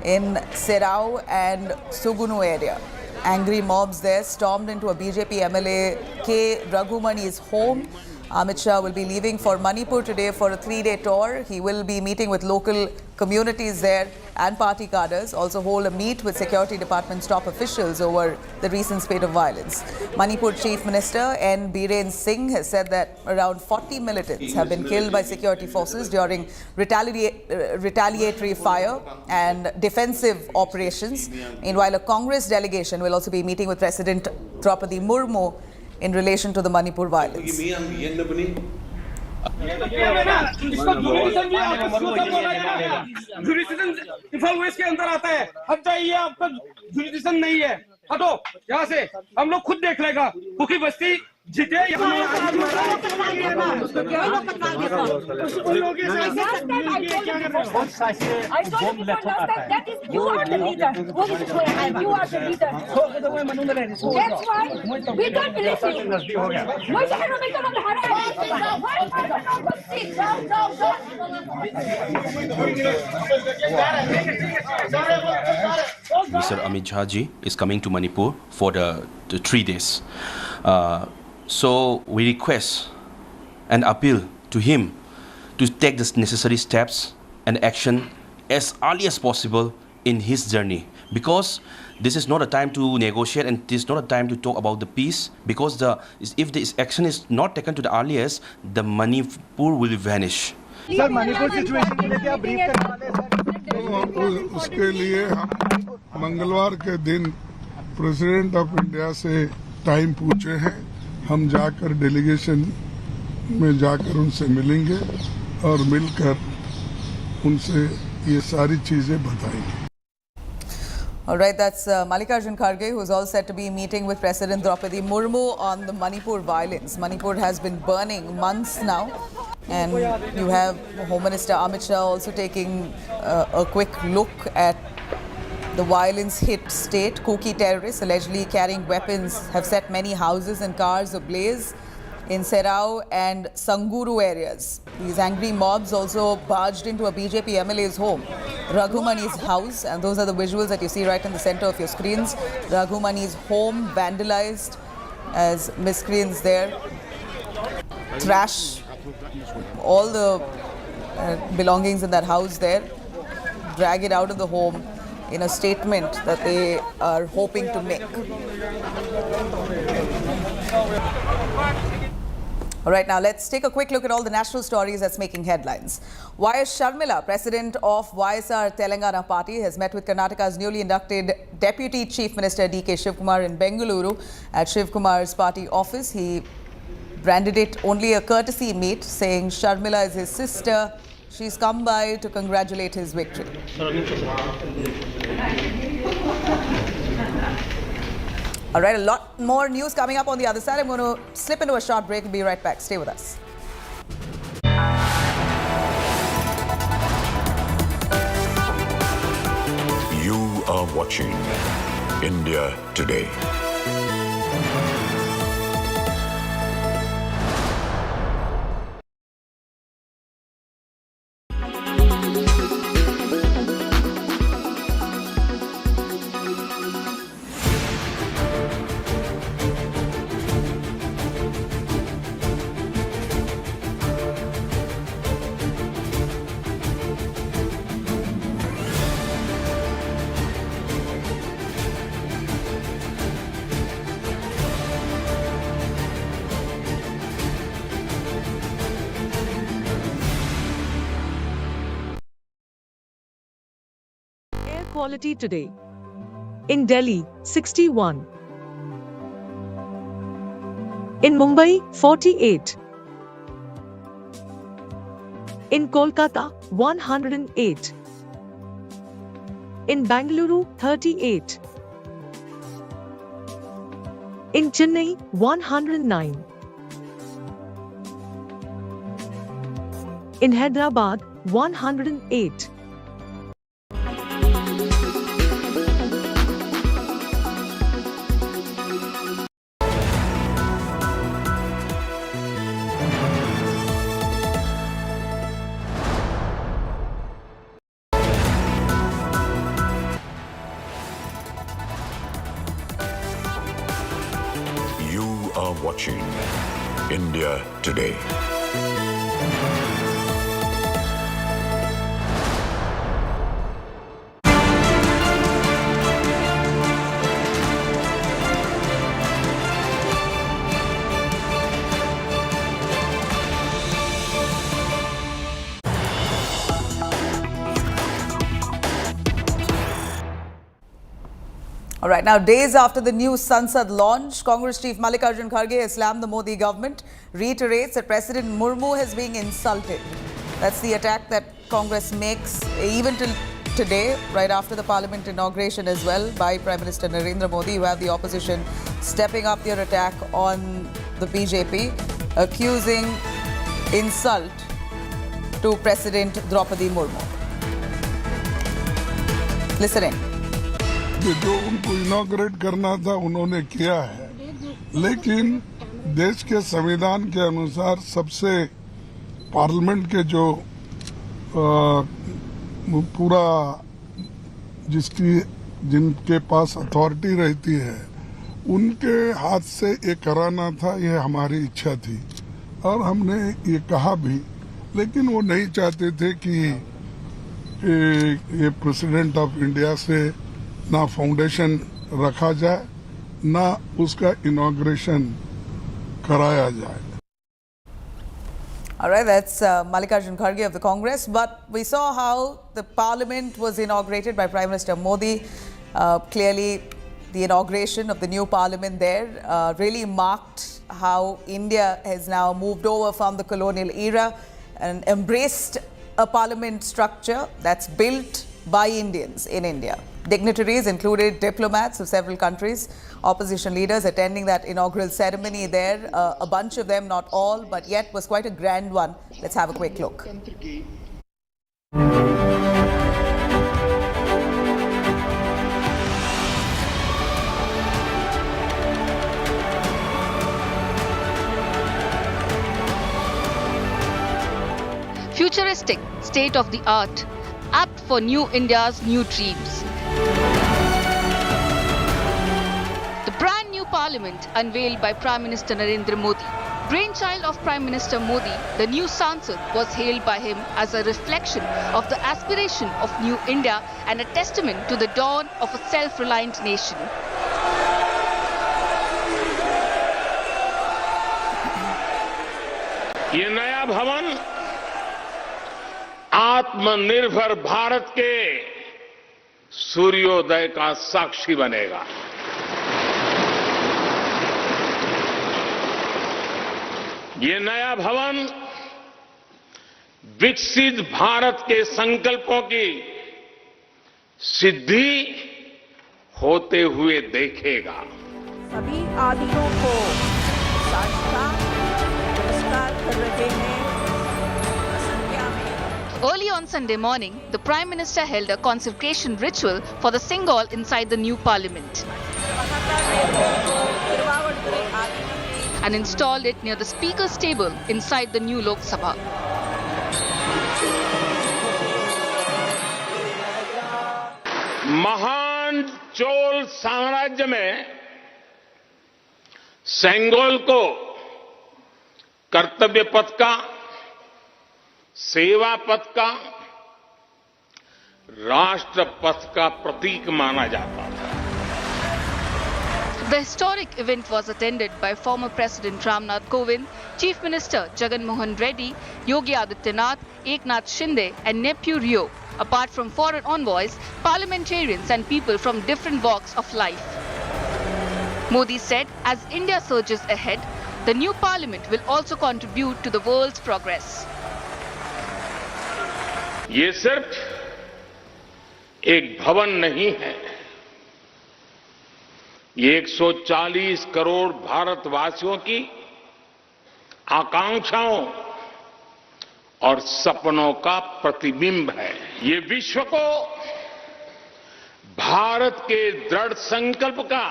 in Serau and Sugunu area. Angry mobs there stormed into a BJP MLA K. Raghumani's home. Amit Shah will be leaving for Manipur today for a 3-day tour. He will be meeting with local communities there and party cadres, also hold a meet with Security Department's top officials over the recent spate of violence. Manipur Chief Minister N. Biren Singh has said that around 40 militants have been killed by security forces during retaliatory fire and defensive operations. Meanwhile, a Congress delegation will also be meeting with President Draupadi Murmu in relation to the Manipur violence. हटो यहाँ से हम लोग खुद देख लेगा भूखी बस्ती जीते Mr. Amit Shah ji is coming to Manipur for the 3 days. So we request and appeal to him to take the necessary steps and action as early as possible in his journey, because this is not a time to negotiate and this is not a time to talk about the peace, because if this action is not taken to the earliest, the Manipur will vanish. Sir Manipur situation के लिए क्या brief करने वाले हैं sir? उसके लिए हम मंगलवार के दिन प्रेसिडेंट ऑफ इंडिया से टाइम पूछे हैं। हम जाकर डेलीगेशन में जाकर उनसे मिलेंगे और मिलकर उनसे ये सारी चीजें बताएंगे। All right, that's Mallikarjun Kharge, who is all set to be meeting with President Draupadi Murmu on the Manipur violence. Manipur has been burning months now, and you have Home Minister Amit Shah also taking a quick look at the violence-hit state. Kuki terrorists allegedly carrying weapons have set many houses and cars ablaze in Serao and Sanguru areas. These angry mobs also barged into a BJP MLA's home, Raghumani's house, and those are the visuals that you see right in the center of your screens. Raghumani's home vandalized as miscreants there trash all the belongings in that house there, drag it out of the home in a statement that they are hoping to make. All right, now let's take a quick look at all the national stories that's making headlines. YS Sharmila, president of YSR Telangana party, has met with Karnataka's newly inducted Deputy Chief Minister DK Shivkumar in Bengaluru. At Shivkumar's party office, he branded it only a courtesy meet, saying Sharmila is his sister. She's come by to congratulate his victory. All right, a lot more news coming up on the other side. I'm going to slip into a short break and be right back. Stay with us. You are watching India Today. Quality today. In Delhi, 61. In Mumbai, 48. In Kolkata, 108. In Bengaluru, 38. In Chennai, 109. In Hyderabad, 108. Watching India Today. All right, now days after the new Sansad launch, Congress Chief Mallikarjun Kharge has slammed the Modi government, reiterates that President Murmu is being insulted. That's the attack that Congress makes even till today, right after the Parliament inauguration as well by Prime Minister Narendra Modi. You have the opposition stepping up their attack on the BJP, accusing insult to President Draupadi Murmu. Listen in. जो उनको inaugurate करना था उन्होंने किया है, लेकिन देश के संविधान के अनुसार सबसे पार्लियामेंट के जो पूरा जिनके पास अथॉरिटी रहती है उनके हाथ से ये कराना था, ये हमारी इच्छा थी। और हमने ये कहा भी, लेकिन वो नहीं चाहते थे कि ये प्रेसिडेंट ऑफ इंडिया से ना फाउंडेशन रखा जाए ना उसका इनॉग्रेशन कराया जाए. All right, that's Mallikarjun Kharge of the Congress. But we saw how the parliament was inaugurated by Prime Minister Modi. Clearly, the inauguration of the new parliament there really marked how India has now moved over from the colonial era and embraced a parliament structure that's built by Indians in India. Dignitaries included diplomats of several countries, opposition leaders attending that inaugural ceremony there. A bunch of them, not all, but yet was quite a grand one. Let's have a quick look. Futuristic, state-of-the-art, apt for new India's new dreams. The brand new parliament unveiled by Prime Minister Narendra Modi. Brainchild of Prime Minister Modi, the new Sansad was hailed by him as a reflection of the aspiration of new India and a testament to the dawn of a self-reliant nation. ये नया भवन आत्मनिर्भर भारत के सूर्योदय का साक्षी बनेगा. ये नया भवन विकसित भारत के संकल्पों की सिद्धि होते हुए देखेगा. सभी आदियों को साष्टांग नमस्कार कर रहे हैं. Early on Sunday morning, the Prime Minister held a consecration ritual for the Singhal inside the new parliament and installed it near the Speaker's table inside the new Lok Sabha. महान चोल साम्राज्य में सेंगोल को कर्तव्य पथ का, सेवा पथ का, राष्ट्र पथ का प्रतीक माना जाता था. The historic event was attended by former President Ramnath Kovind, Chief Minister Jagan Mohan Reddy, Yogi Adityanath, Eknath Shinde and nephew Rio, apart from foreign envoys, parliamentarians and people from different walks of life. Modi said, as India surges ahead, the new parliament will also contribute to the world's progress. ये सिर्फ एक भवन नहीं है, ये 140 करोड़ भारतवासियों की आकांक्षाओं और सपनों का प्रतिबिंब है. ये विश्व को भारत के दृढ़ संकल्प का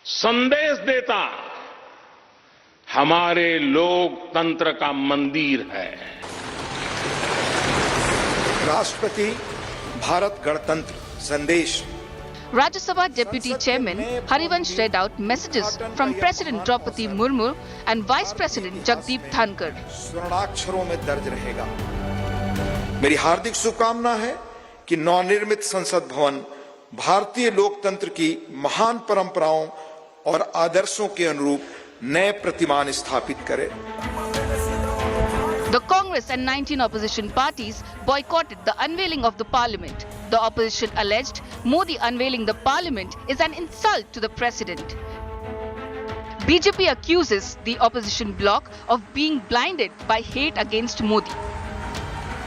संदेश देता हमारे लोकतंत्र का मंदिर है. राष्ट्रपति भारत गणतंत्र संदेश. Rajya Sabha Deputy Chairman Harivansh read out messages from President Draupadi Murmu and Vice President Jagdeep Dhankar. स्वर्णाक्षरों में दर्ज रहेगा. मेरी हार्दिक शुभकामना है कि नवनिर्मित संसद भवन भारतीय लोकतंत्र की महान परंपराओं और आदर्शों के अनुरूप नए प्रतिमान स्थापित करे. The Congress and 19 opposition parties boycotted the unveiling of the parliament. The opposition alleged Modi unveiling the parliament is an insult to the president. BJP accuses the opposition bloc of being blinded by hate against Modi.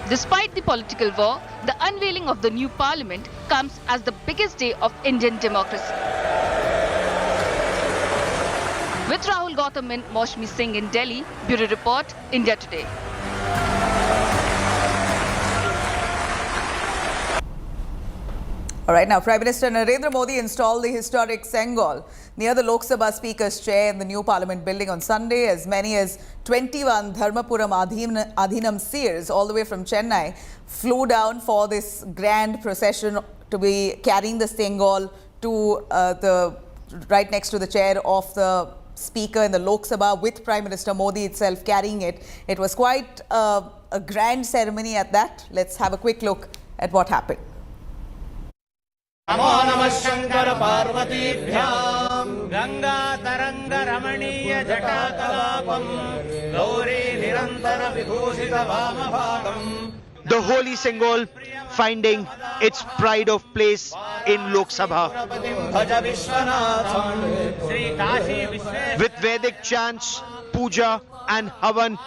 Despite the political war, the unveiling of the new parliament comes as the biggest day of Indian democracy. With Rahul Gautam and Maushmi Singh in Delhi, Bureau Report, India Today. All right, now Prime Minister Narendra Modi installed the historic Sengal near the Lok Sabha Speaker's chair in the new Parliament building on Sunday. As many as 21 Dharmapuram Adhinam Seers all the way from Chennai flew down for this grand procession to be carrying the Sengal to right next to the chair of the speaker in the Lok Sabha with Prime Minister Modi itself carrying it. It was quite a grand ceremony at that. Let's have a quick look at what happened. नमो नमः शंकर पार्वतीभ्यां गंगा तरंग रमणीय जटाकलापं गौरी निरंतर विभूषित वामभागं. The holy Sengol finding its pride of place in Lok Sabha. With Vedic chants, puja and havan,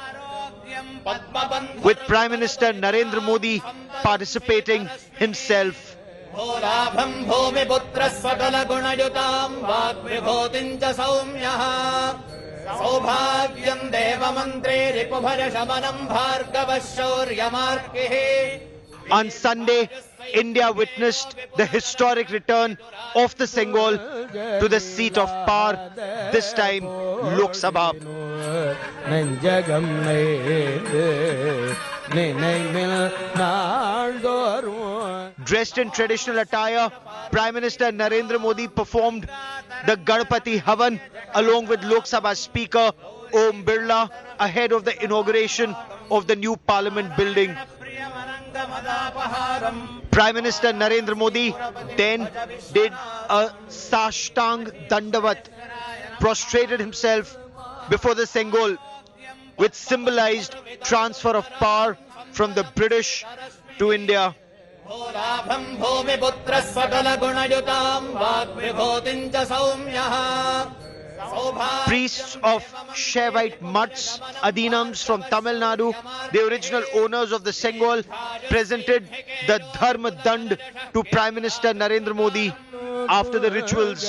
with Prime Minister Narendra Modi participating himself. भोलाभं भूमिपुत्रः सकलगुणयुतां वाग्विभूतिं च सौम्यः सौभाग्यं देवमन्त्रे रिपुभयशमनं भार्गवः शौर्यमार्गिः. On Sunday, India witnessed the historic return of the Sengol to the seat of power, this time Lok Sabha. Dressed in traditional attire, Prime Minister Narendra Modi performed the Ganpati Havan along with Lok Sabha Speaker Om Birla ahead of the inauguration of the new Parliament building. Prime Minister Narendra Modi then did a Sashtang Dandavat, prostrated himself before the Sengol, which symbolized transfer of power from the British to India. Priests of Shaivite mutts, Adinams from Tamil Nadu, the original owners of the Sengol, presented the Dharma Dand to Prime Minister Narendra Modi after the rituals.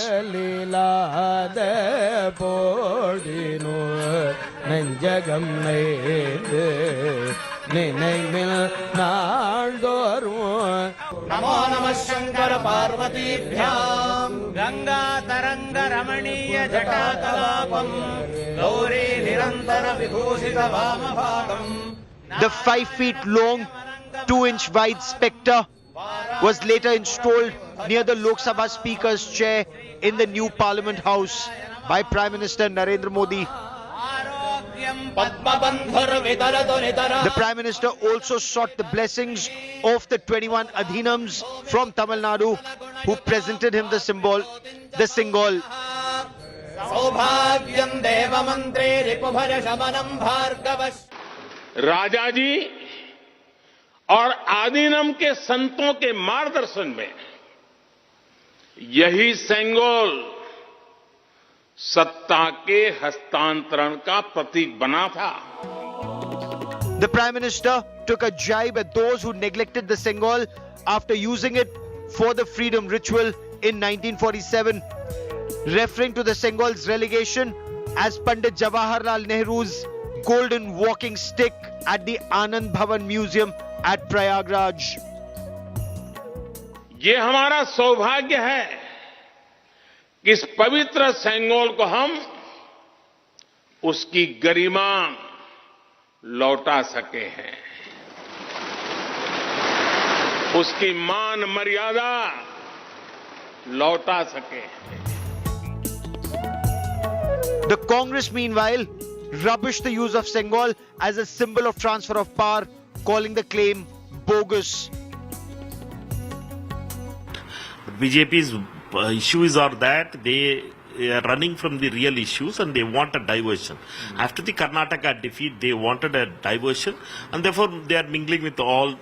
नमो नमः शंकर पार्वतीभ्यां गंगा तरंग रमणीय जटाकलापं गौरी निरंतर विभूषित वामभागं. The 5 feet long, 2-inch wide spectre was later installed near the Lok Sabha Speaker's chair in the new Parliament House by Prime Minister Narendra Modi. The Prime Minister also sought the blessings of the 21 Adhinams from Tamil Nadu who presented him the Sengol. राजा जी और आदिनम के संतों के मार्गदर्शन में यही सेंगोल सत्ता के हस्तांतरण का प्रतीक बना था. The Prime Minister took a jibe at those who neglected the Sengol after using it for the freedom ritual in 1947, referring to the Sengol's relegation as Pandit Jawaharlal Nehru's golden walking stick at the Anand Bhavan Museum at Prayagraj. ये हमारा सौभाग्य है कि इस पवित्र सेंगोल को हम उसकी गरिमा लौटा सके हैं, उसकी मान मर्यादा लौटा सके हैं. The Congress, meanwhile, rubbished the use of Sengol as a symbol of transfer of power, calling the claim bogus. BJP's issues are that they are running from the real issues and they want a diversion. After the Karnataka defeat, they wanted a diversion and therefore they are mingling with all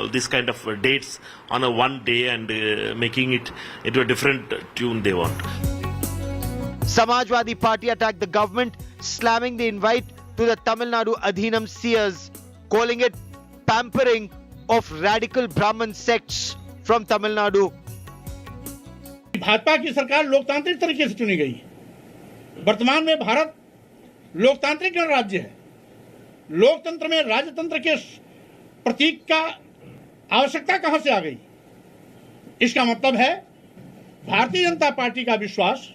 this kind of dates on a one day and making it into a different tune they want. Samajwadi Party attacked the government, slamming the invite to the Tamil Nadu Adhinam seers, calling it pampering of radical Brahmin sects from Tamil Nadu. Bhajpa की सरकार लोकतांत्रिक तरीके से चुनी गई. वर्तमान में भारत लोकतांत्रिक गणराज्य है. लोकतंत्र में राजतंत्र के प्रतीक का आवश्यकता कहां से आ गई? इसका मतलब है भारतीय जनता पार्टी का विश्वास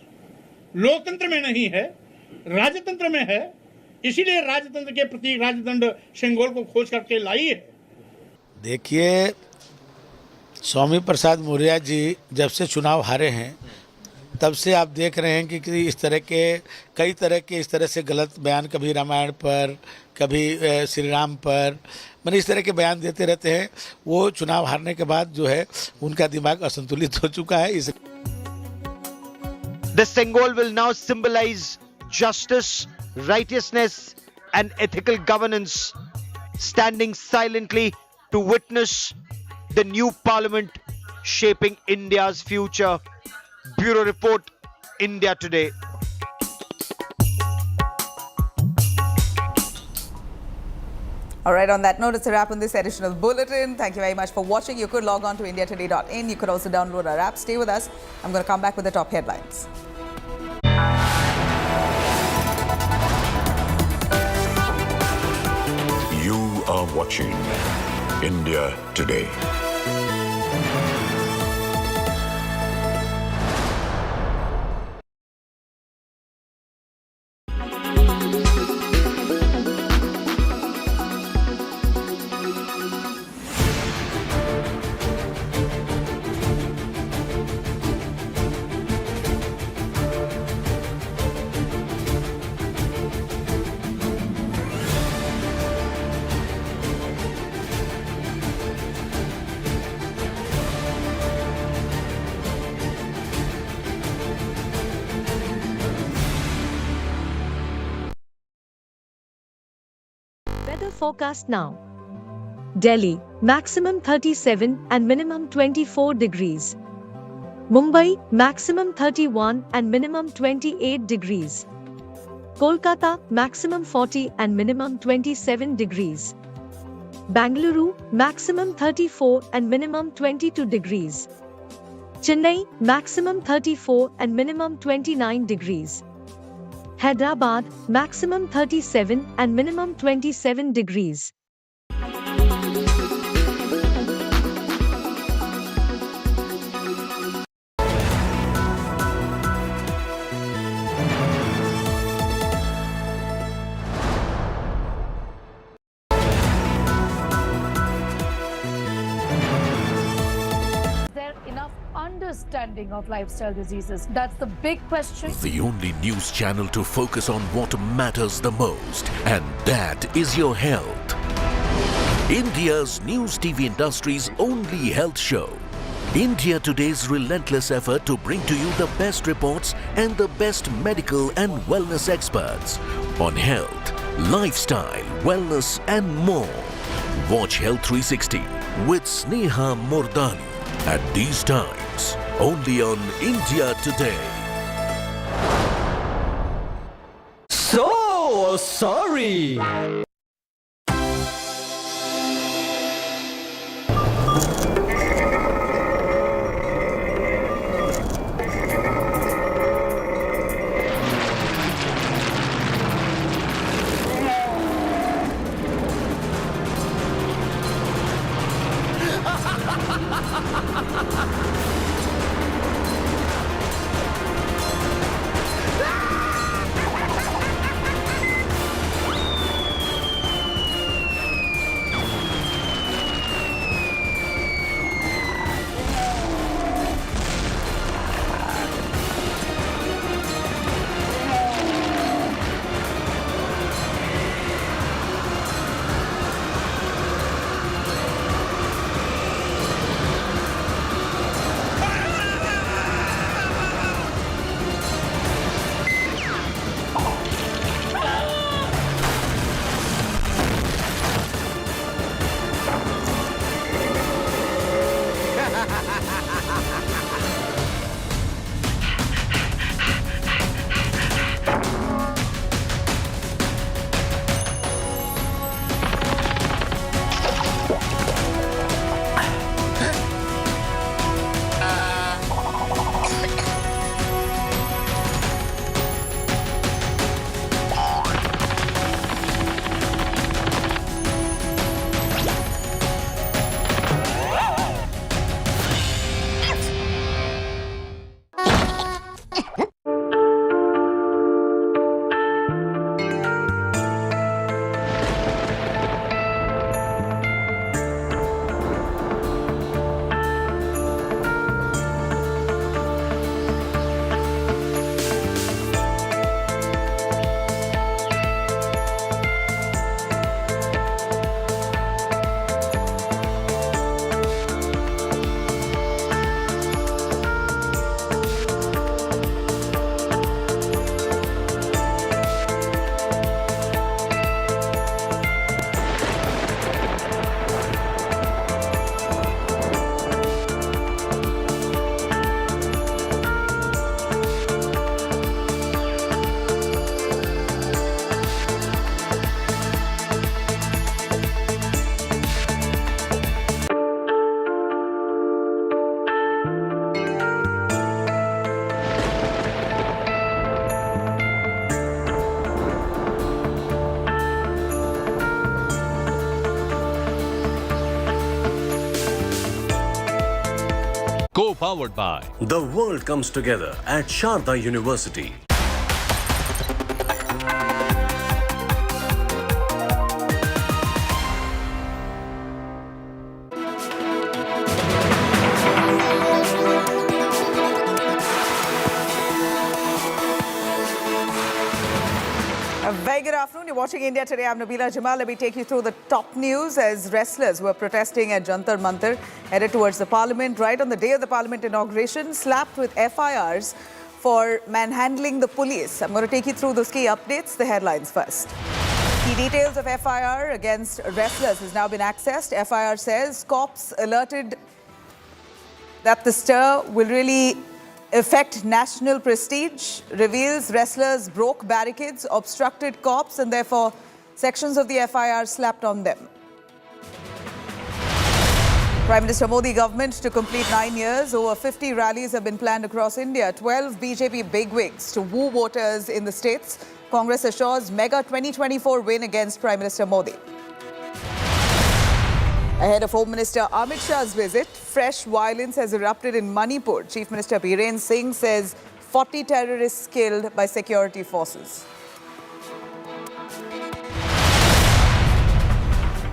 लोकतंत्र में नहीं है, राजतंत्र में है. इसीलिए राजतंत्र के प्रतीक राजदंड सेंगोल को खोज करके लाई है. देखिए, स्वामी प्रसाद मौर्य जी जब से चुनाव हारे हैं, तब से आप देख रहे हैं कि इस तरह के कई तरह के इस तरह से गलत बयान, कभी रामायण पर, कभी श्री राम पर, मैंने इस तरह के बयान देते रहते हैं। वो चुनाव हारने के बाद जो है उनका दिमाग असंतुलित हो चुका है। इस The symbol will now symbolize justice, righteousness and ethical governance, standing silently to witness the new parliament shaping India's future. Bureau Report, India Today. All right, on that note, it's a wrap on this edition of Bulletin. Thank you very much for watching. You could log on to indiatoday.in. You could also download our app. Stay with us. I'm going to come back with the top headlines. You are watching India Today. Weather forecast now. Delhi, maximum 37 and minimum 24 degrees. Mumbai, maximum 31 and minimum 28 degrees. Kolkata, maximum 40 and minimum 27 degrees. Bengaluru, maximum 34 and minimum 22 degrees. Chennai, maximum 34 and minimum 29 degrees. Hyderabad, maximum 37 and minimum 27 degrees. Understanding of lifestyle diseases? That's the big question. The only news channel to focus on what matters the most, and that is your health. India's news TV industry's only health show. India Today's relentless effort to bring to you the best reports and the best medical and wellness experts on health, lifestyle, wellness and more. Watch Health 360 with Sneha Murdani at these times, only on India Today. So sorry. Co-powered by The world comes together at Sharda University. A very good afternoon. You're watching India Today. I'm Nabila Jamal. Let me take you through the top news as wrestlers who are protesting at Jantar Mantar headed towards the parliament right on the day of the parliament inauguration, slapped with FIRs for manhandling the police. I'm going to take you through those key updates. The headlines first. Key details of FIR against wrestlers has now been accessed. FIR says cops alerted that the stir will really affect national prestige, reveals wrestlers broke barricades, obstructed cops, and therefore sections of the FIR slapped on them. Prime Minister Modi government to complete 9 years. Over 50 rallies have been planned across India. 12 BJP bigwigs to woo voters in the states. Congress assures mega 2024 win against Prime Minister Modi. Ahead of Home Minister Amit Shah's visit, fresh violence has erupted in Manipur. Chief Minister Biren Singh says 40 terrorists killed by security forces.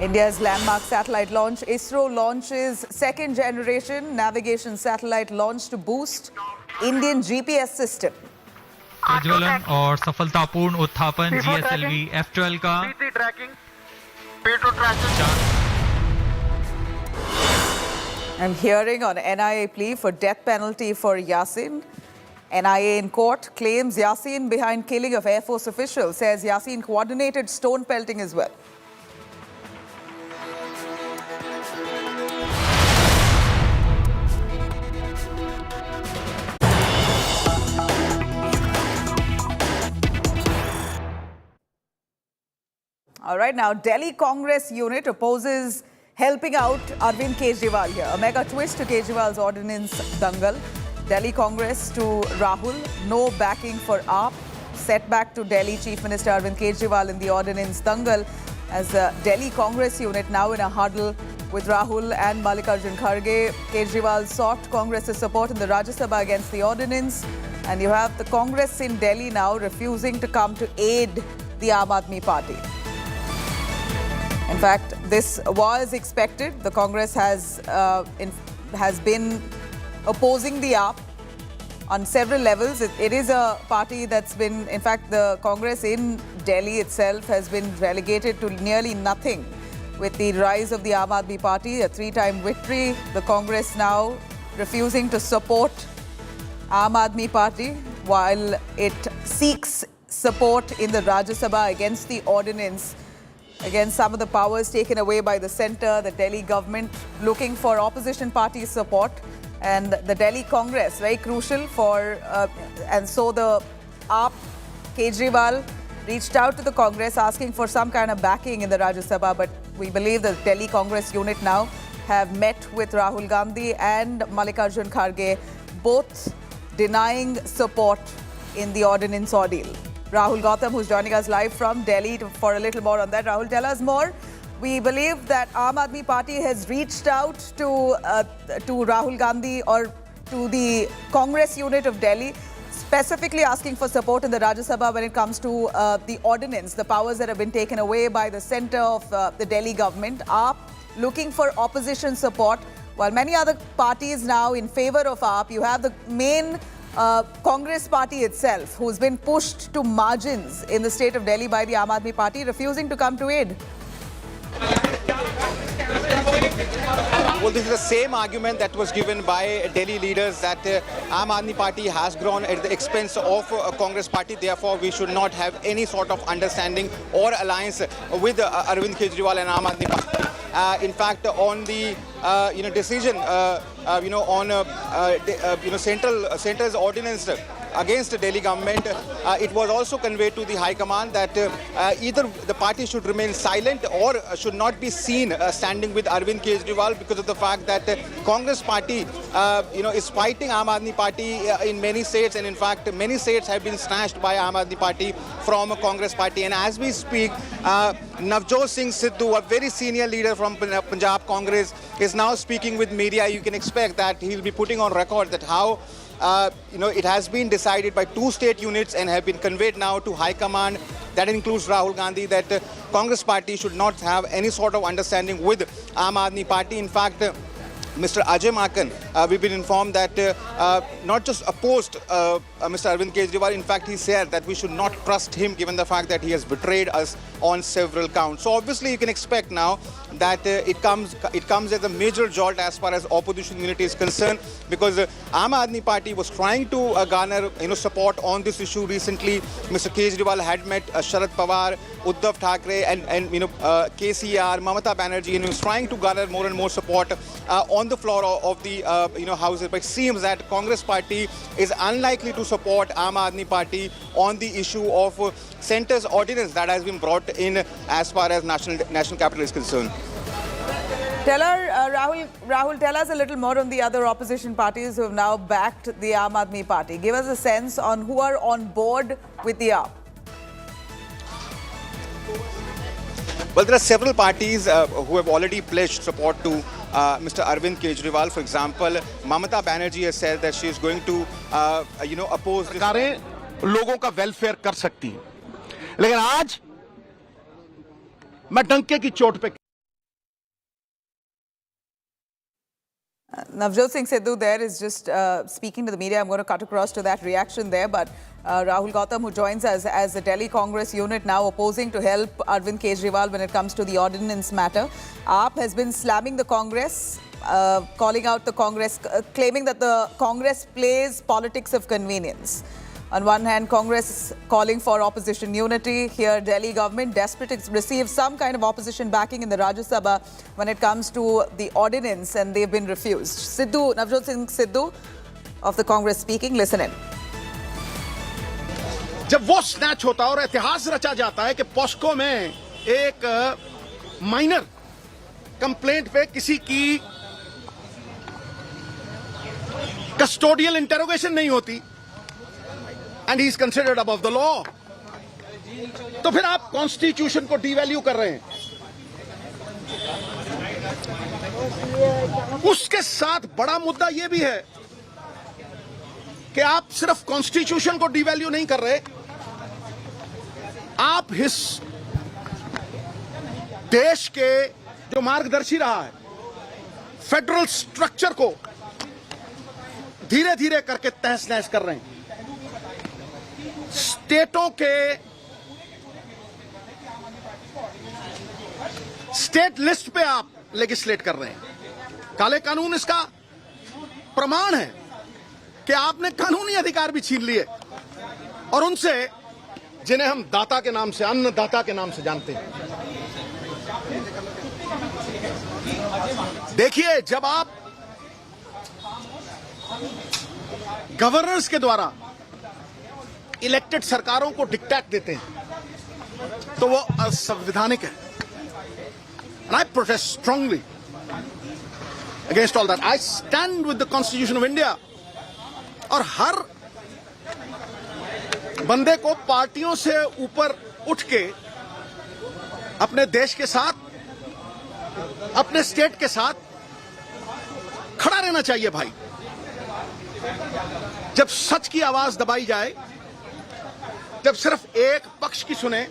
India's landmark satellite launch. ISRO launches second-generation navigation satellite launch to boost Indian GPS system. प्रज्वलन और सफलतापूर्ण उत्थापन GSLV F12 का I'm hearing on NIA plea for death penalty for Yasin. NIA in court claims Yasin behind killing of Air Force official, says Yasin coordinated stone pelting as well. All right, now Delhi Congress unit opposes helping out Arvind Kejriwal here. A mega twist to Kejriwal's Ordinance dangal. Delhi Congress to Rahul, no backing for AAP. Setback to Delhi Chief Minister Arvind Kejriwal in the Ordinance dangal as the Delhi Congress unit now in a huddle with Rahul and Mallikarjun Kharge. Kejriwal sought Congress's support in the Rajya Sabha against the Ordinance. And you have the Congress in Delhi now refusing to come to aid the Aam Aadmi Party. In fact, this was expected. The Congress has been opposing the AAP on several levels. It is a party that's been, in fact, the Congress in Delhi itself has been relegated to nearly nothing with the rise of the Aam Aadmi Party, a three-time victory. The Congress now refusing to support Aam Aadmi Party while it seeks support in the Rajya Sabha against the Ordinance. Again, some of the powers taken away by the centre, the Delhi government looking for opposition party support, and the Delhi Congress, very crucial for, and so the AAP, Kejriwal reached out to the Congress asking for some kind of backing in the Rajya Sabha, but we believe the Delhi Congress unit now have met with Rahul Gandhi and Mallikarjun Kharge, both denying support in the Ordinance ordeal. Rahul Gautam, who's joining us live from Delhi for a little more on that. Rahul, tell us more. We believe that Aam Aadmi Party has reached out to Rahul Gandhi or to the Congress unit of Delhi, specifically asking for support in the Rajya Sabha when it comes to the Ordinance, the powers that have been taken away by the centre of the Delhi government. AAP looking for opposition support, while many other parties now in favour of AAP. You have the main Congress party itself, who's been pushed to margins in the state of Delhi by the Aam Aadmi Party, refusing to come to aid. Well, this is the same argument that was given by Delhi leaders that Aam Aadmi Party has grown at the expense of Congress Party. Therefore, we should not have any sort of understanding or alliance with Arvind Kejriwal and Aam Aadmi Party. In fact, on the decision, on central's ordinance against the Delhi government. It was also conveyed to the High Command that either the party should remain silent or should not be seen standing with Arvind Kejriwal because of the fact that Congress party is fighting Aam Aadmi Party in many states, and in fact many states have been snatched by Aam Aadmi Party from Congress party. And as we speak, Navjot Singh Sidhu, a very senior leader from Punjab Congress, is now speaking with media. You can expect that he'll be putting on record that how it has been decided by 2 state units and have been conveyed now to High Command. That includes Rahul Gandhi, that Congress party should not have any sort of understanding with Aam Aadmi Party. In fact, Mr. Ajay Makan, we've been informed that not just opposed Mr. Arvind Kejriwal, in fact he said that we should not trust him given the fact that he has betrayed us on several counts. So obviously you can expect now that it comes as a major jolt as far as opposition unity is concerned, because Aam Aadmi Party was trying to garner support on this issue recently. Mr. Kejriwal had met Sharad Pawar, Uddhav Thackeray and KCR, Mamata Banerjee, and he was trying to garner more and more support on the floor of the houses. But it seems that Congress party is unlikely to support Aam Aadmi Party on the issue of centre's ordinance that has been brought in as far as national capital is concerned. Rahul, tell us a little more on the other opposition parties who have now backed the Aam Aadmi Party. Give us a sense on who are on board with the AAP. Well, there are several parties who have already pledged support to Mr. Arvind Kejriwal. For example, Mamata Banerjee has said that she is going to, oppose this. लोगों का welfare कर सकती है, लेकिन आज मैं डंके की चोट पे Navjot Singh Sidhu there is just speaking to the media. I'm going to cut across to that reaction there. But Rahul Gautam, who joins us as the Delhi Congress unit, now opposing to help Arvind Kejriwal when it comes to the ordinance matter. AAP has been slamming the Congress, calling out the Congress, claiming that the Congress plays politics of convenience. On one hand, Congress calling for opposition unity. Here, Delhi government desperate to receive some kind of opposition backing in the Rajya Sabha when it comes to the ordinance, and they've been refused. Navjot Singh Sidhu of the Congress speaking. Listen in. जब वो snatch होता है और इतिहास रचा जाता है कि पॉस्को में एक माइनर कंप्लेंट पे किसी की कस्टोडियल इंटरोगेशन नहीं होती, and he is considered above the law, तो फिर आप कॉन्स्टिट्यूशन को डिवैल्यू कर रहे हैं। उसके साथ बड़ा मुद्दा यह भी है कि आप सिर्फ कॉन्स्टिट्यूशन को डिवैल्यू नहीं कर रहे, आप इस देश के जो मार्गदर्शी रहा है फेडरल स्ट्रक्चर को धीरे धीरे करके तहस नहस कर रहे हैं। स्टेटों के स्टेट लिस्ट पे आप लेजिस्लेट कर रहे हैं। काले कानून इसका प्रमाण है कि आपने कानूनी अधिकार भी छीन लिए और उनसे जिन्हें हम दाता के नाम से, अन्नदाता के नाम से जानते हैं। देखिए, जब आप गवर्नर्स के द्वारा इलेक्टेड सरकारों को डिक्टेट देते हैं तो वो असंवैधानिक है। And I protest strongly against all that. I stand with the Constitution of India. और हर बंदे को पार्टियों से ऊपर उठ के अपने देश के साथ, अपने स्टेट के साथ खड़ा रहना चाहिए भाई। जब सच की आवाज दबाई जाए, जब सिर्फ एक पक्ष की सुने,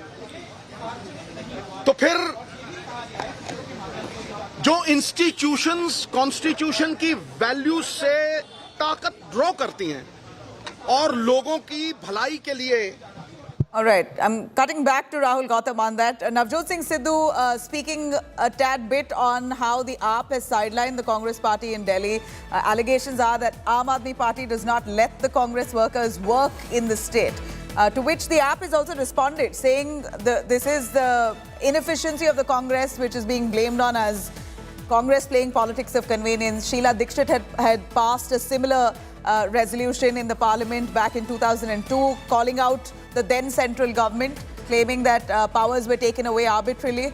तो फिर जो इंस्टीट्यूशंस कॉन्स्टिट्यूशन की वैल्यूज से ताकत ड्रॉ करती हैं और लोगों की भलाई के लिए। All right, I'm cutting back to Rahul Gautam on that. Navjot Singh Sidhu speaking a tad bit on how the AAP has sidelined the Congress party in Delhi. Allegations are that Aam Aadmi Party does not let the Congress workers work in the state. To which the AAP has also responded, saying this is the inefficiency of the Congress which is being blamed on as Congress playing politics of convenience. Sheila Dikshit had passed a similar resolution in the parliament back in 2002, calling out the then central government, claiming that powers were taken away arbitrarily.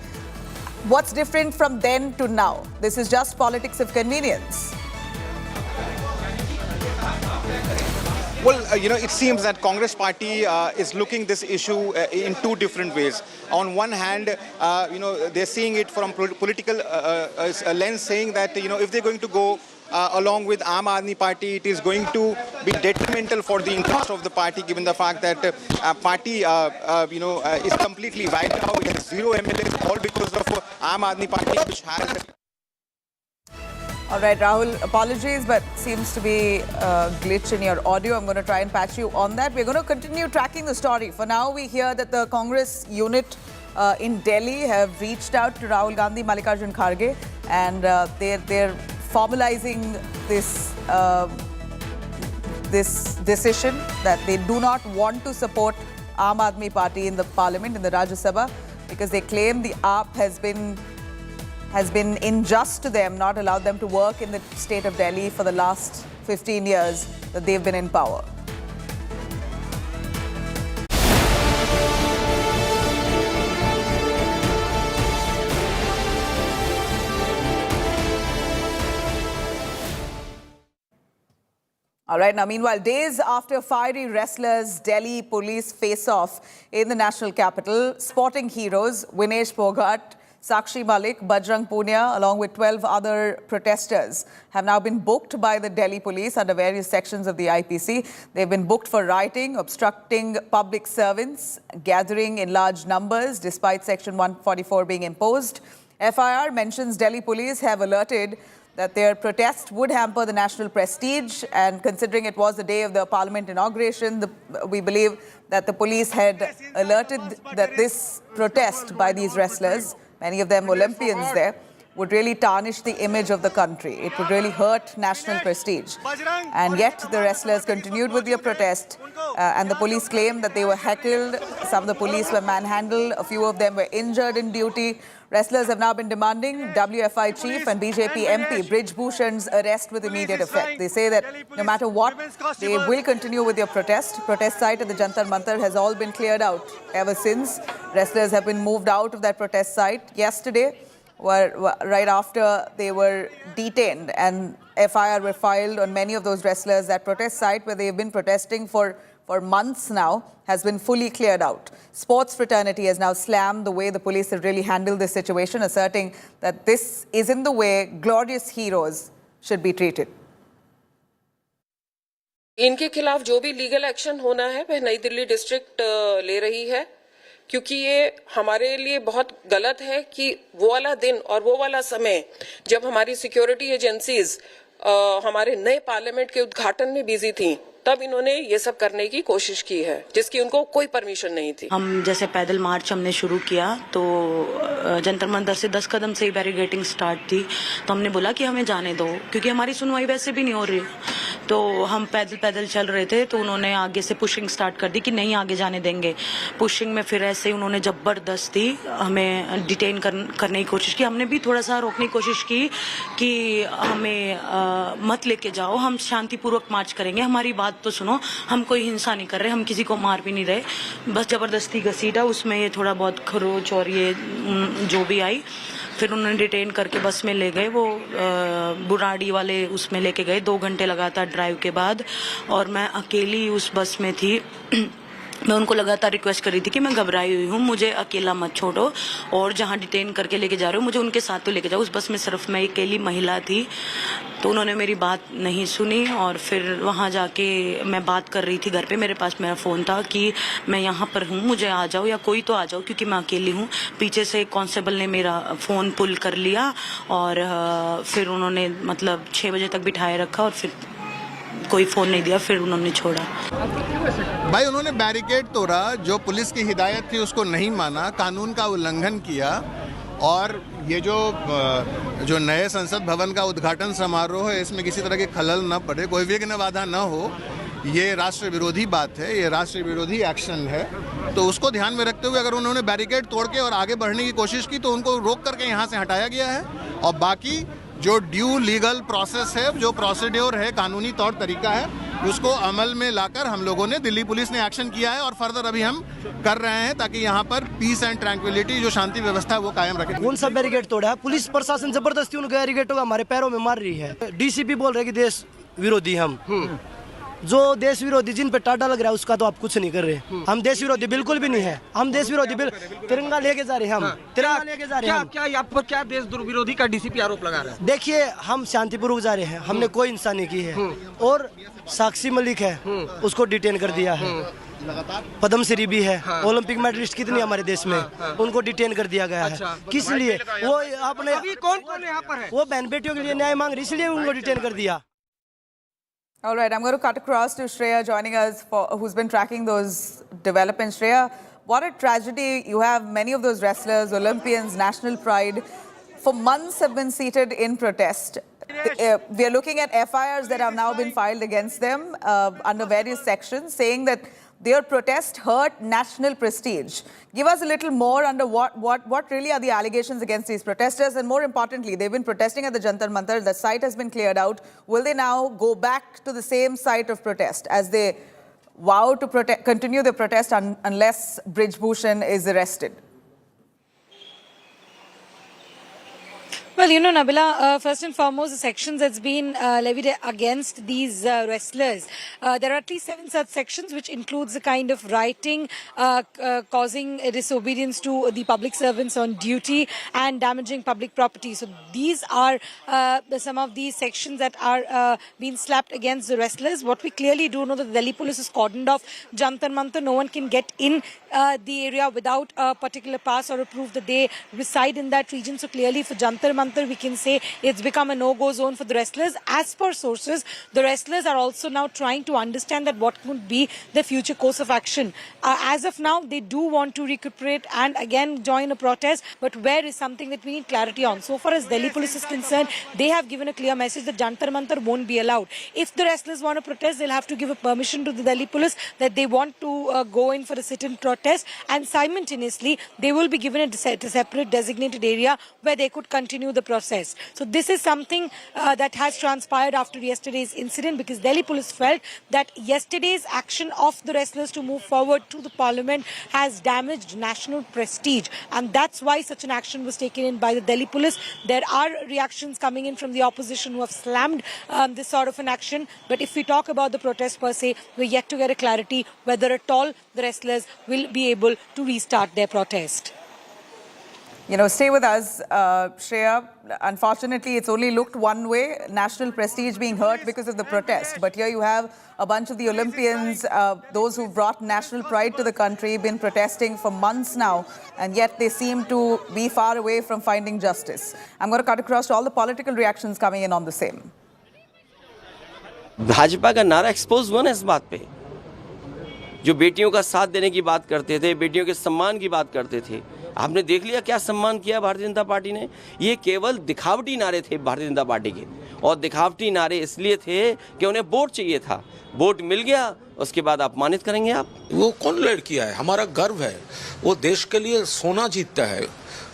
What's different from then to now? This is just politics of convenience. Well, it seems that Congress party is looking this issue in two different ways. On one hand, they're seeing it from political lens, saying that, if they're going to go along with Aam Aadmi Party, it is going to be detrimental for the interest of the party, given the fact that party, is completely wiped out. It has 0 MLAs, all because of Aam Aadmi Party, which has... All right, Rahul, apologies, but seems to be a glitch in your audio. I'm going to try and patch you on that. We're going to continue tracking the story. For now, we hear that the Congress unit in Delhi have reached out to Rahul Gandhi, Mallikarjun Kharge, and they're formalizing this this decision that they do not want to support Aam Aadmi Party in the parliament, in the Rajya Sabha, because they claim the AAP has been unjust to them, not allowed them to work in the state of Delhi for the last 15 years that they've been in power. All right, now meanwhile, days after fiery wrestlers' Delhi police face-off in the national capital, sporting heroes Vinesh Phogat, Sakshi Malik, Bajrang Punia, along with 12 other protesters, have now been booked by the Delhi police under various sections of the IPC. They've been booked for rioting, obstructing public servants, gathering in large numbers, despite Section 144 being imposed. FIR mentions Delhi police have alerted that their protest would hamper the national prestige, and considering it was the day of the parliament inauguration, we believe that the police had alerted that this protest by these wrestlers, many of them Olympians there, would really tarnish the image of the country. It would really hurt national prestige. And yet the wrestlers continued with their protest, and the police claimed that they were heckled. Some of the police were manhandled. A few of them were injured in duty. Wrestlers have now been demanding WFI chief and BJP MP Brij Bhushan's arrest with immediate effect. They say that no matter what, they will continue with their protest. Protest site at the Jantar Mantar has all been cleared out ever since. Wrestlers have been moved out of that protest site yesterday, right after they were detained, and FIR were filed on many of those wrestlers. That protest site where they have been protesting for months now has been fully cleared out. Sports fraternity has now slammed the way the police have really handled this situation, asserting that this isn't the way glorious heroes should be treated. इनके खिलाफ जो भी legal action होना है वह नई Delhi district ले रही है, क्योंकि ये हमारे लिए बहुत गलत है कि वो वाला दिन और वो वाला समय जब हमारी सिक्योरिटी एजेंसीज हमारे नए पार्लियामेंट के उद्घाटन में बिजी थी, तब इन्होंने ये सब करने की कोशिश की है, जिसकी उनको कोई परमिशन नहीं थी। हम जैसे पैदल मार्च हमने शुरू किया तो जंतर मंतर से 10 कदम से ही बैरिकेडिंग स्टार्ट थी, तो हमने बोला कि हमें जाने दो, क्योंकि हमारी सुनवाई वैसे भी नहीं हो रही। तो हम पैदल चल रहे थे, तो उन्होंने आगे से पुशिंग स्टार्ट कर दी कि नहीं आगे जाने देंगे। पुशिंग में फिर ऐसे ही उन्होंने जबरदस्ती हमें डिटेन करने की कोशिश की। हमने भी थोड़ा सा रोकने की कोशिश की कि हमें मत लेके जाओ, हम शांतिपूर्वक मार्च करेंगे, हमारी बात तो सुनो, हम कोई हिंसा नहीं कर रहे, हम किसी को मार भी नहीं रहे, बस जबरदस्ती घसीटा। उसमें ये थोड़ा बहुत खरोच और ये जो भी आई, फिर उन्होंने डिटेन करके बस में ले गए, वो बुराड़ी वाले उसमें लेके गए 2 घंटे लगातार ड्राइव के बाद, और मैं अकेली उस बस में थी। मैं उनको लगातार रिक्वेस्ट कर रही थी कि मैं घबराई हुई हूँ, मुझे अकेला मत छोड़ो, और जहाँ डिटेन करके लेके जा रहे हो मुझे उनके साथ तो लेके जाओ। उस बस में सिर्फ मैं अकेली महिला थी, तो उन्होंने मेरी बात नहीं सुनी, और फिर वहाँ जाके मैं बात कर रही थी घर पे, मेरे पास मेरा फ़ोन था कि मैं यहाँ पर हूँ, मुझे आ जाओ या कोई तो आ जाओ, क्योंकि मैं अकेली हूँ। पीछे से एक कांस्टेबल ने मेरा फ़ोन पुल कर लिया, और फिर उन्होंने मतलब 6 बजे तक बिठाए रखा, और फिर कोई फ़ोन नहीं दिया, फिर उन्होंने छोड़ा। भाई उन्होंने बैरिकेड तोड़ा, जो पुलिस की हिदायत थी उसको नहीं माना, कानून का उल्लंघन किया, और ये जो नए संसद भवन का उद्घाटन समारोह है इसमें किसी तरह की खलल न पड़े, कोई विघ्न बाधा न हो, ये राष्ट्र विरोधी बात है, ये राष्ट्र विरोधी एक्शन है। तो उसको ध्यान में रखते हुए अगर उन्होंने बैरिकेड तोड़ के और आगे बढ़ने की कोशिश की तो उनको रोक करके यहाँ से हटाया गया है। और बाकी जो ड्यू लीगल प्रोसेस है, जो प्रोसीड्योर है, कानूनी तौर तरीका है, उसको अमल में लाकर हम लोगों ने, दिल्ली पुलिस ने एक्शन किया है और फर्दर अभी हम कर रहे हैं ताकि यहाँ पर पीस एंड ट्रैंक्विलिटी, जो शांति व्यवस्था है, वो कायम रखे। कौन सा बैरिकेड तोड़ा है? पुलिस प्रशासन जबरदस्ती उन बैरिकेडों को हमारे पैरों में मार रही है। डीसीपी बोल रहे कि देश विरोधी हम, जो देश विरोधी जिन पे टाटा लग रहा है उसका तो आप कुछ नहीं कर रहे। हम देश विरोधी बिल्कुल भी नहीं है। हम देश विरोधी तिरंगा लेके जा रहे हैं। हम तिरंगा लेके जा रहे हैं। क्या आप पर क्या देश विरोधी का डीसीपी आरोप लगा रहा है? देखिए, हम शांतिपूर्वक जा रहे हैं, हमने कोई हिंसा नहीं की है। और यासीन मलिक है, उसको डिटेन कर दिया है। पद्मश्री भी है, ओलंपिक मेडलिस्ट कितने हमारे देश में, उनको डिटेन कर दिया गया है। किस लिए? वो अपने कौन यहाँ पर है? वो बहन बेटियों के लिए न्याय मांग रही, इसलिए उनको डिटेन कर दिया। All right, I'm going to cut across to Shreya joining us, who's been tracking those developments. Shreya, what a tragedy. You have many of those wrestlers, Olympians, national pride, for months have been seated in protest. We are looking at FIRs that have now been filed against them under various sections, saying that their protest hurt national prestige. Give us a little more under what really are the allegations against these protesters, and more importantly, they've been protesting at the Jantar Mantar. The site has been cleared out. Will they now go back to the same site of protest as they vow to continue the protest unless Brij Bhushan is arrested? Well, you know, Nabila, first and foremost, the sections that's been levied against these wrestlers. There are at least 7 such sections, which includes the kind of rioting, causing disobedience to the public servants on duty and damaging public property. So these are some of these sections that are being slapped against the wrestlers. What we clearly do know that the Delhi police is cordoned off Jantar Mantar. No one can get in the area without a particular pass or a proof that they reside in that region. So clearly for Jantar Mantar, we can say it's become a no-go zone for the wrestlers. As per sources, the wrestlers are also now trying to understand that what could be the future course of action. As of now, they do want to recuperate and again join a protest, but where is something that we need clarity on. So far as Delhi police is concerned, they have given a clear message that Jantar Mantar won't be allowed. If the wrestlers want to protest, they'll have to give a permission to the Delhi police that they want to go in for a sit-in protest, and simultaneously they will be given a separate designated area where they could continue the process. So this is something that has transpired after yesterday's incident, because Delhi police felt that yesterday's action of the wrestlers to move forward to the parliament has damaged national prestige, and that's why such an action was taken in by the Delhi police. There are reactions coming in from the opposition who have slammed this sort of an action, but if we talk about the protest per se, we're yet to get a clarity whether at all the wrestlers will be able to restart their protest. You know, stay with us, Shreya. Unfortunately, it's only looked one way, national prestige being hurt because of the protest. But here you have a bunch of the Olympians, those who brought national pride to the country, been protesting for months now, and yet they seem to be far away from finding justice. I'm going to cut across to all the political reactions coming in on the same. Bhajpa का नारा expose हुआ ना इस बात पे, जो बेटियों का साथ देने की बात करते थे, बेटियों के सम्मान की बात करते थे, आपने देख लिया क्या सम्मान किया भारतीय जनता पार्टी ने। ये केवल दिखावटी नारे थे भारतीय जनता पार्टी के, और दिखावटी नारे इसलिए थे कि उन्हें वोट चाहिए था। वोट मिल गया, उसके बाद अपमानित करेंगे आप। वो कौन लड़की है? हमारा गर्व है, वो देश के लिए सोना जीतता है,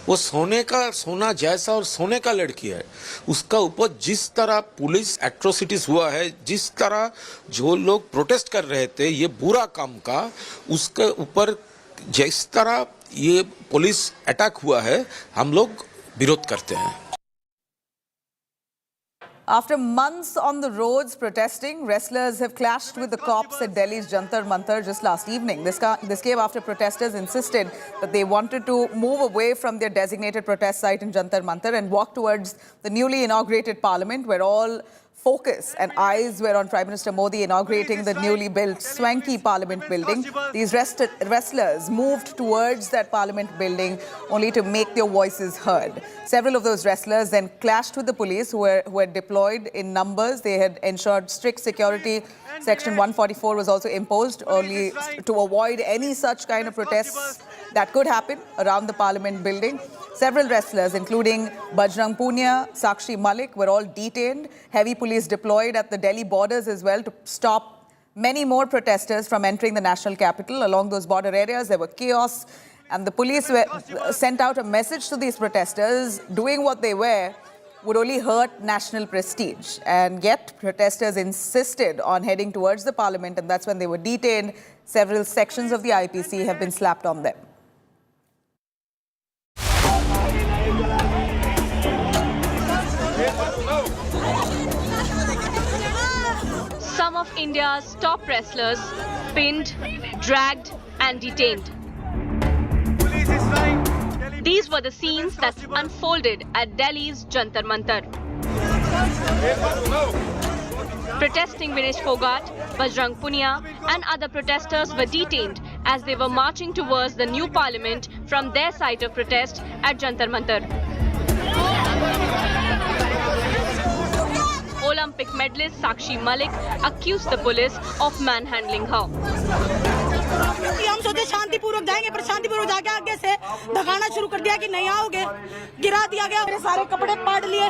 वो सोना जैसा और सोने का लड़की है। उसका ऊपर जिस तरह पुलिस एट्रोसिटीज हुआ है, जिस तरह जो लोग प्रोटेस्ट कर रहे थे ये बुरा काम का, उसके ऊपर जिस तरह ये पुलिस अटैक हुआ है, हम लोग विरोध करते हैं। After months on the roads protesting, wrestlers have clashed with the cops at Delhi's Jantar Mantar just last evening. This came after protesters insisted that they wanted to move away from their designated protest site in Jantar Mantar and walk towards the newly inaugurated parliament, where all focus and eyes were on Prime Minister Modi inaugurating the newly built swanky parliament building. These wrestlers moved towards that parliament building only to make their voices heard. Several of those wrestlers then clashed with the police who were deployed in numbers. They had ensured strict security. Section 144 was also imposed only to avoid any such kind of protests that could happen around the parliament building. Several wrestlers, including Bajrang Punia, Yasin Malik, were all detained. Heavy police deployed at the Delhi borders as well to stop many more protesters from entering the national capital. Along those border areas, there were chaos, and the police sent out a message to these protesters: doing what they were would only hurt national prestige. And yet, protesters insisted on heading towards the parliament, and that's when they were detained. Several sections of the IPC have been slapped on them. Some of India's top wrestlers pinned, dragged and detained. These were the scenes that unfolded at Delhi's Jantar Mantar. Protesting Vinesh Fogart, Bajrang Punia and other protesters were detained as they were marching towards the new parliament from their site of protest at Jantar Mantar. Olympic medalist Yasin Malik accused the police of manhandling her. हम सोचे शांतिपूर्वक जाएंगे, पर शांतिपूर्वक जाके आगे से धकाना शुरू कर दिया कि नहीं आओगे, गिरा दिया गया, मेरे सारे कपड़े पाड़ लिए,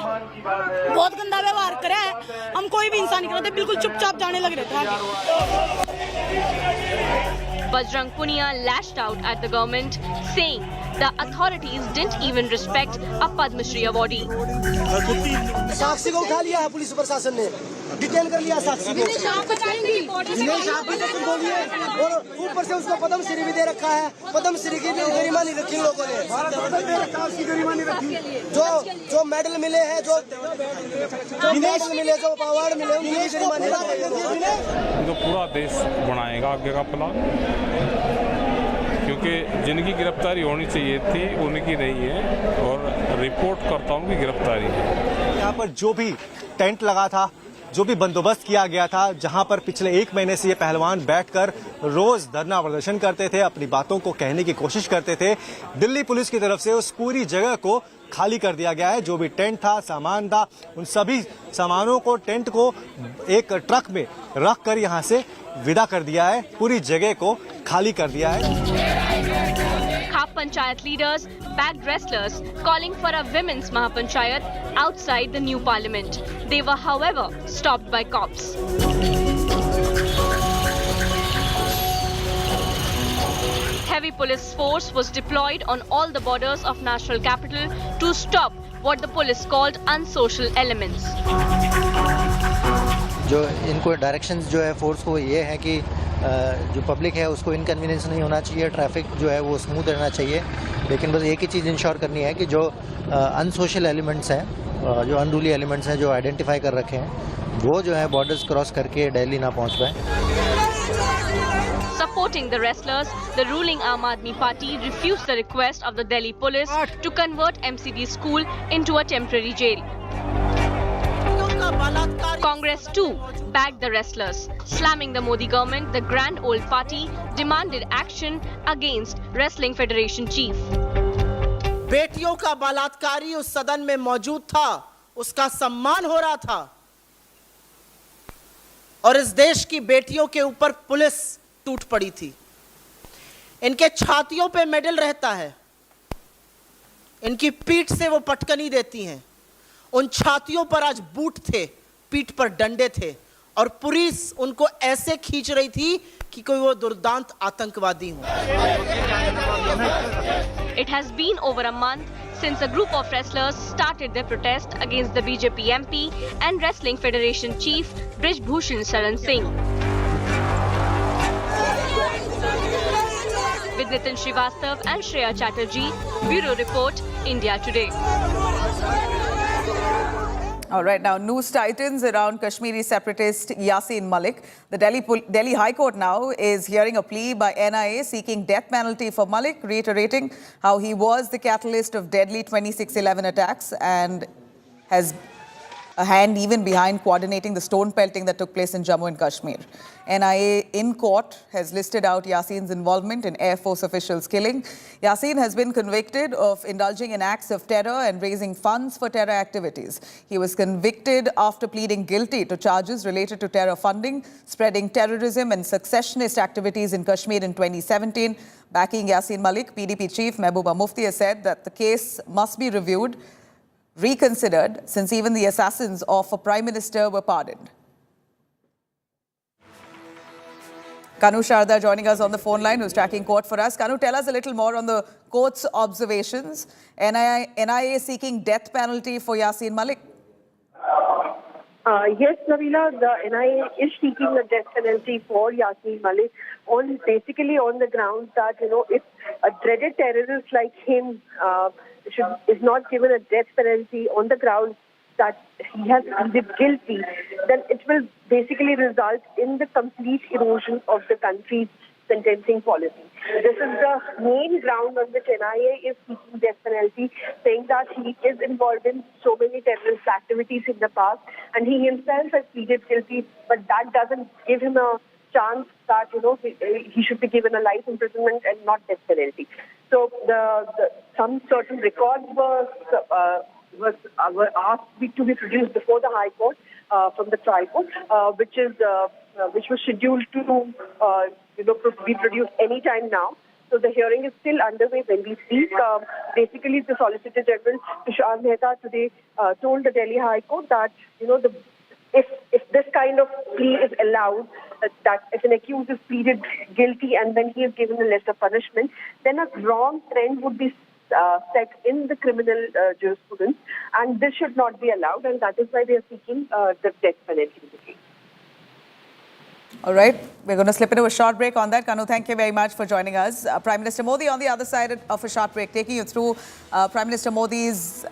बहुत गंदा व्यवहार करा है। हम कोई भी इंसान नहीं करते, बिल्कुल चुपचाप जाने लग रहे थे आगे। Bajrang Punia lashed out at the government, saying the authorities didn't even respect a Padma Shri awardee. साक्षी को उठा लिया है पुलिस प्रशासन ने, डिटेन कर लिया साक्षी को। दिनेश आप भी तो तुम बोलिए, और ऊपर से उसको पद्म श्री भी दे रखा है। पद्म श्री की गरिमा नहीं रखी लोगों ने। जो मेडल मिले हैं, जो मेडल मिले, जो अवार्ड मिले, उनकी गरिमा नहीं रखी। जो पूरा देश बनाएगा आगे का प्लान, क्योंकि जिनकी गिरफ्तारी होनी चाहिए थी उनकी नहीं है, और रिपोर्ट करता हूँ कि गिरफ्तारी है। यहाँ पर जो भी टेंट लगा था, जो भी बंदोबस्त किया गया था, जहां पर पिछले 1 महीने से ये पहलवान बैठकर रोज धरना प्रदर्शन करते थे, अपनी बातों को कहने की कोशिश करते थे, दिल्ली पुलिस की तरफ से उस पूरी जगह को खाली कर दिया गया है। जो भी टेंट था, सामान था, उन सभी सामानों को, टेंट को एक ट्रक में रख कर यहाँ से विदा कर दिया है, पूरी जगह को खाली कर दिया है। Khap Panchayat leaders backed wrestlers calling for a women's Mahapanchayat outside the new parliament. They were, however, stopped by cops. Heavy police force was deployed on all the borders of national capital to stop what the police called unsocial elements. जो इनको directions जो है force को ये है कि जो public है उसको इनकन्वीनियंस नहीं होना चाहिए, ट्रैफिक जो है वो स्मूथ रहना चाहिए, लेकिन बस एक ही चीज़ इंश्योर करनी है कि जो अनसोशल एलिमेंट्स हैं, जो अनरूली एलिमेंट्स हैं, जो आइडेंटिफाई कर रखे हैं, वो जो है बॉर्डर्स क्रॉस करके दिल्ली ना पहुंच पाए। Supporting the wrestlers, the ruling Aam Aadmi Party refused the request of the Delhi police to convert MCD school into a temporary jail. Congress too backed the wrestlers, slamming the Modi government. The Grand Old Party demanded action against Wrestling Federation chief. बेटियों का बलात्कारी उस सदन में मौजूद था, उसका सम्मान हो रहा था, और इस देश की बेटियों के ऊपर पुलिस टूट पड़ी थी। इनके छातियों पे मेडल रहता है, इनकी पीठ से वो पटकनी देती हैं, उन छातियों पर आज बूट थे, पीठ पर डंडे थे, और पुलिस उनको ऐसे खींच रही थी कि कोई वो दुर्दांत आतंकवादी हो। It has been over a month since a group of wrestlers started their protest against the BJP MP and Wrestling Federation chief Brij Bhushan Saran Singh. With Nitin Srivastav and Shreya Chatterjee, Bureau Report, India Today. All right, now news tightens around Kashmiri separatist Yasin Malik. The Delhi High Court now is hearing a plea by NIA seeking death penalty for Malik, reiterating how he was the catalyst of deadly 26/11 attacks and has a hand even behind coordinating the stone pelting that took place in Jammu and Kashmir. NIA in court has listed out Yasin's involvement in Air Force officials' killing. Yasin has been convicted of indulging in acts of terror and raising funds for terror activities. He was convicted after pleading guilty to charges related to terror funding, spreading terrorism and successionist activities in Kashmir in 2017. Backing Yasin Malik, PDP chief Mehbooba Mufti has said that the case must be reconsidered, since even the assassins of a prime minister were pardoned. Kanu Sharda joining us on the phone line, who's tracking court for us. Kanu, tell us a little more on the court's observations. NIA seeking death penalty for Yasin Malik. Yes, Nabila, the NIA is seeking a death penalty for Yasin Malik basically on the grounds that, if a dreaded terrorist like him is not given a death penalty on the grounds that he has pleaded guilty, then it will basically result in the complete erosion of the country's sentencing policy. This is the main ground on which NIA is seeking death penalty, saying that he is involved in so many terrorist activities in the past, and he himself has pleaded guilty, but that doesn't give him a chance that, he should be given a life imprisonment and not death penalty. So some certain records were asked to be produced before the High Court from the trial court, which was scheduled to be produced any time now. So the hearing is still underway when we speak. Basically, the Solicitor General Tushar Mehta today told the Delhi High Court that if this kind of plea is allowed, that if an accused is pleaded guilty and then he is given a lesser punishment, then a wrong trend would be set in the criminal jurisprudence, and this should not be allowed, and that is why they are seeking the death penalty. All right, we're going to slip into a short break on that. Kanu, thank you very much for joining us. Prime Minister Modi on the other side of a short break, taking you through Prime Minister Modi's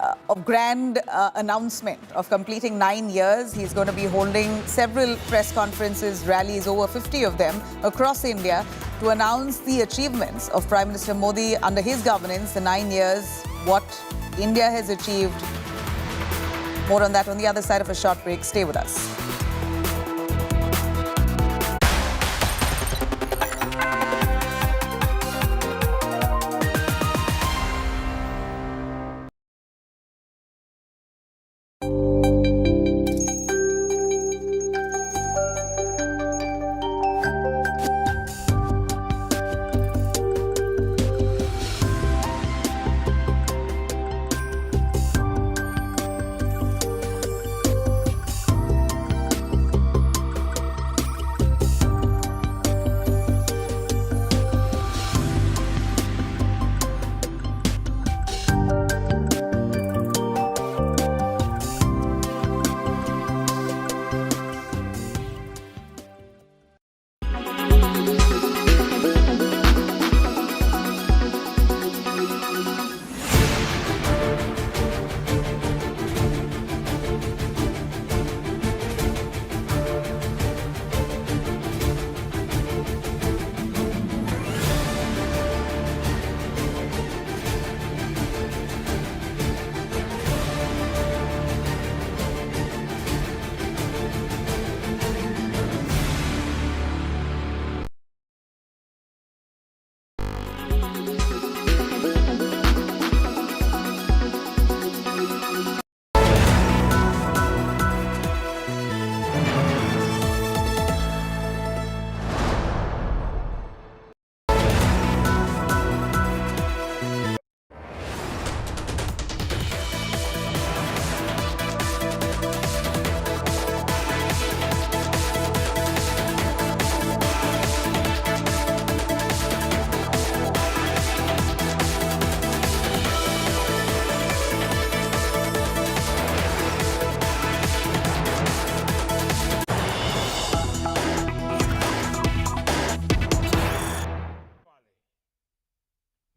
grand announcement of completing 9 years. He's going to be holding several press conferences, rallies, over 50 of them across India, to announce the achievements of Prime Minister Modi under his governance, the 9 years, what India has achieved. More on that on the other side of a short break. Stay with us.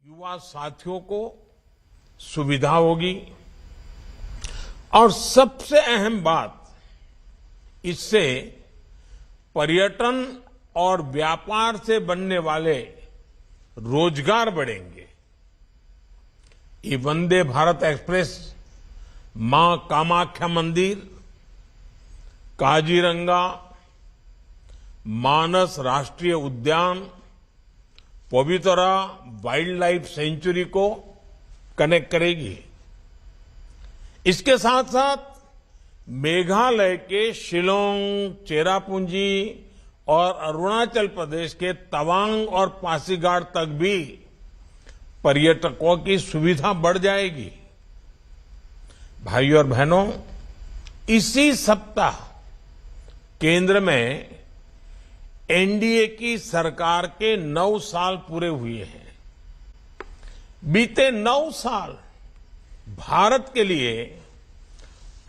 युवा साथियों को सुविधा होगी और सबसे अहम बात, इससे पर्यटन और व्यापार से बनने वाले रोजगार बढ़ेंगे। ये वंदे भारत एक्सप्रेस मां कामाख्या मंदिर, काजीरंगा, मानस राष्ट्रीय उद्यान, पवित्रा वाइल्ड लाइफ सेंचुरी को कनेक्ट करेगी। इसके साथ साथ मेघालय के शिलोंग, चेरापूंजी और अरुणाचल प्रदेश के तवांग और पासीघाट तक भी पर्यटकों की सुविधा बढ़ जाएगी। भाइयों और बहनों, इसी सप्ताह केंद्र में एनडीए की सरकार के 9 साल पूरे हुए हैं। बीते 9 साल भारत के लिए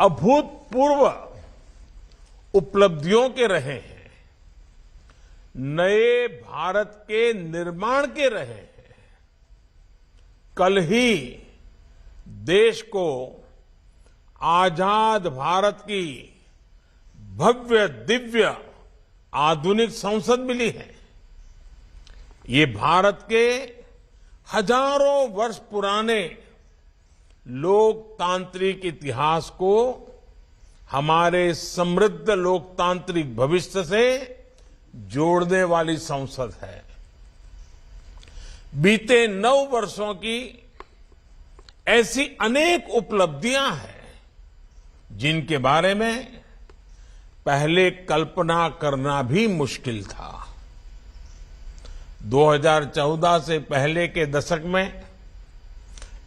अभूतपूर्व उपलब्धियों के रहे हैं, नए भारत के निर्माण के रहे हैं। कल ही देश को आजाद भारत की भव्य दिव्य आधुनिक संसद मिली है। ये भारत के हजारों वर्ष पुराने लोकतांत्रिक इतिहास को हमारे समृद्ध लोकतांत्रिक भविष्य से जोड़ने वाली संसद है। बीते 9 वर्षों की ऐसी अनेक उपलब्धियां हैं जिनके बारे में पहले कल्पना करना भी मुश्किल था। 2014 से पहले के दशक में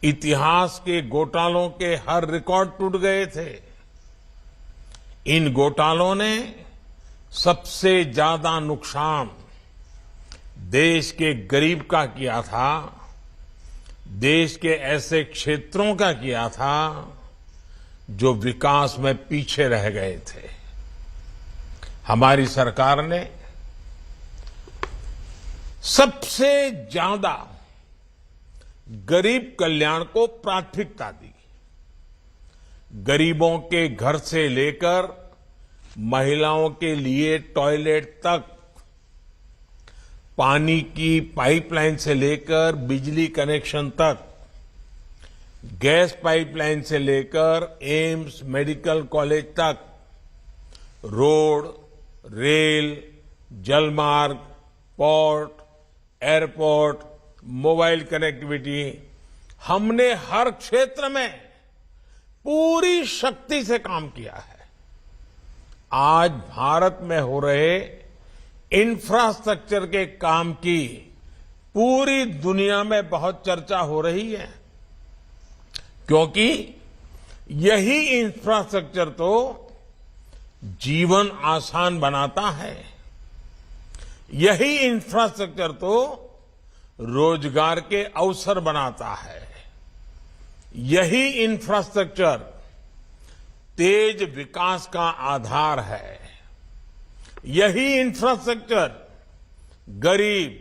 इतिहास के घोटालों के हर रिकॉर्ड टूट गए थे। इन घोटालों ने सबसे ज्यादा नुकसान देश के गरीब का किया था, देश के ऐसे क्षेत्रों का किया था जो विकास में पीछे रह गए थे। हमारी सरकार ने सबसे ज्यादा गरीब कल्याण को प्राथमिकता दी। गरीबों के घर से लेकर महिलाओं के लिए टॉयलेट तक, पानी की पाइपलाइन से लेकर बिजली कनेक्शन तक, गैस पाइपलाइन से लेकर एम्स मेडिकल कॉलेज तक, रोड, रेल, जलमार्ग, पोर्ट, एयरपोर्ट, मोबाइल कनेक्टिविटी, हमने हर क्षेत्र में पूरी शक्ति से काम किया है। आज भारत में हो रहे इंफ्रास्ट्रक्चर के काम की पूरी दुनिया में बहुत चर्चा हो रही है, क्योंकि यही इंफ्रास्ट्रक्चर तो जीवन आसान बनाता है। यही इंफ्रास्ट्रक्चर तो रोजगार के अवसर बनाता है। यही इंफ्रास्ट्रक्चर तेज विकास का आधार है। यही इंफ्रास्ट्रक्चर गरीब,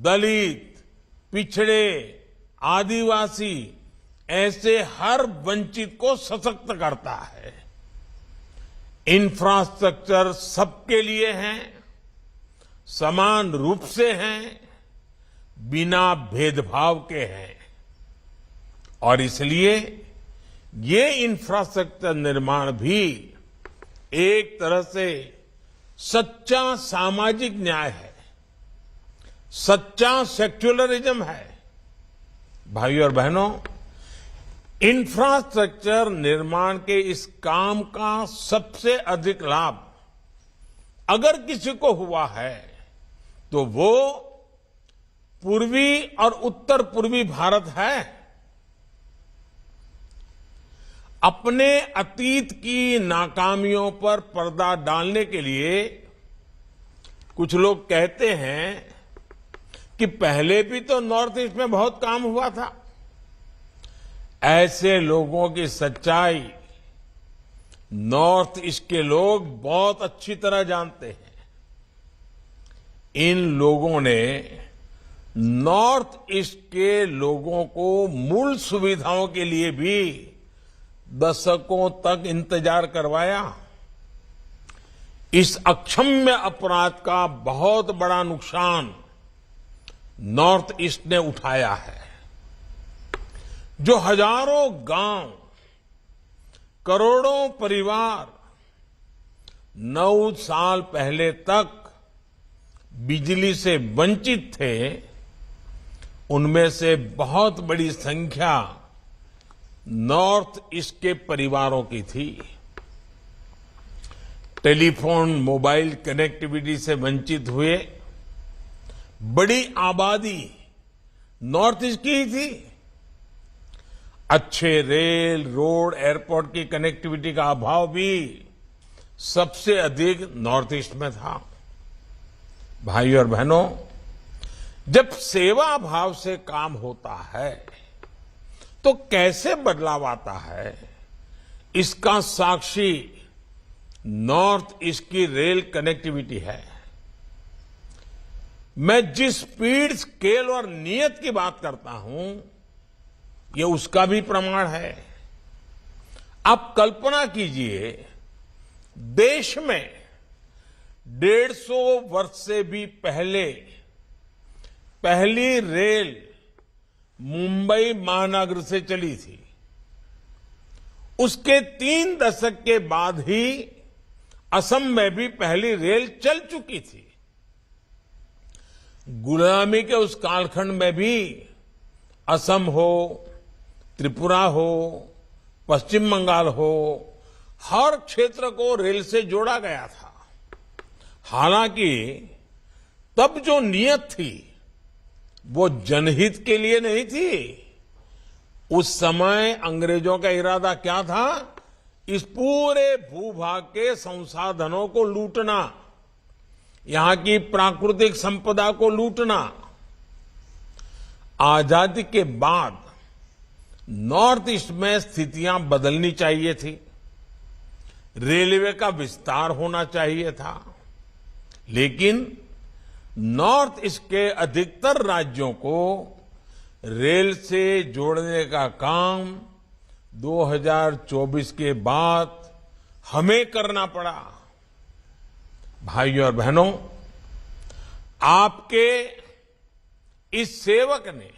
दलित, पिछड़े, आदिवासी ऐसे हर वंचित को सशक्त करता है। इंफ्रास्ट्रक्चर सबके लिए है, समान रूप से हैं, बिना भेदभाव के हैं। और इसलिए ये इंफ्रास्ट्रक्चर निर्माण भी एक तरह से सच्चा सामाजिक न्याय है, सच्चा सेक्युलरिज्म है। भाइयों और बहनों, इंफ्रास्ट्रक्चर निर्माण के इस काम का सबसे अधिक लाभ अगर किसी को हुआ है तो वो पूर्वी और उत्तर पूर्वी भारत है। अपने अतीत की नाकामियों पर पर्दा डालने के लिए कुछ लोग कहते हैं कि पहले भी तो नॉर्थ ईस्ट में बहुत काम हुआ था। ऐसे लोगों की सच्चाई नॉर्थ ईस्ट के लोग बहुत अच्छी तरह जानते हैं। इन लोगों ने नॉर्थ ईस्ट के लोगों को मूल सुविधाओं के लिए भी दशकों तक इंतजार करवाया। इस अक्षम्य अपराध का बहुत बड़ा नुकसान नॉर्थ ईस्ट ने उठाया है। जो हजारों गांव, करोड़ों परिवार 9 साल पहले तक बिजली से वंचित थे, उनमें से बहुत बड़ी संख्या नॉर्थ ईस्ट के परिवारों की थी। टेलीफोन, मोबाइल कनेक्टिविटी से वंचित हुए बड़ी आबादी नॉर्थ ईस्ट की ही थी। अच्छे रेल, रोड, एयरपोर्ट की कनेक्टिविटी का अभाव भी सबसे अधिक नॉर्थ ईस्ट में था। भाइयों और बहनों, जब सेवा भाव से काम होता है तो कैसे बदलाव आता है, इसका साक्षी नॉर्थ ईस्ट की रेल कनेक्टिविटी है। मैं जिस स्पीड, स्केल और नियत की बात करता हूं, ये उसका भी प्रमाण है। आप कल्पना कीजिए, देश में 150 वर्ष से भी पहले पहली रेल मुंबई महानगर से चली थी। उसके 3 दशक के बाद ही असम में भी पहली रेल चल चुकी थी। गुलामी के उस कालखंड में भी असम हो, त्रिपुरा हो, पश्चिम बंगाल हो, हर क्षेत्र को रेल से जोड़ा गया था। हालांकि तब जो नियत थी वो जनहित के लिए नहीं थी। उस समय अंग्रेजों का इरादा क्या था? इस पूरे भूभाग के संसाधनों को लूटना, यहां की प्राकृतिक संपदा को लूटना। आजादी के बाद नॉर्थ ईस्ट में स्थितियां बदलनी चाहिए थी। रेलवे का विस्तार होना चाहिए था, लेकिन नॉर्थ ईस्ट के अधिकतर राज्यों को रेल से जोड़ने का काम 2024 के बाद हमें करना पड़ा। भाइयों और बहनों, आपके इस सेवक ने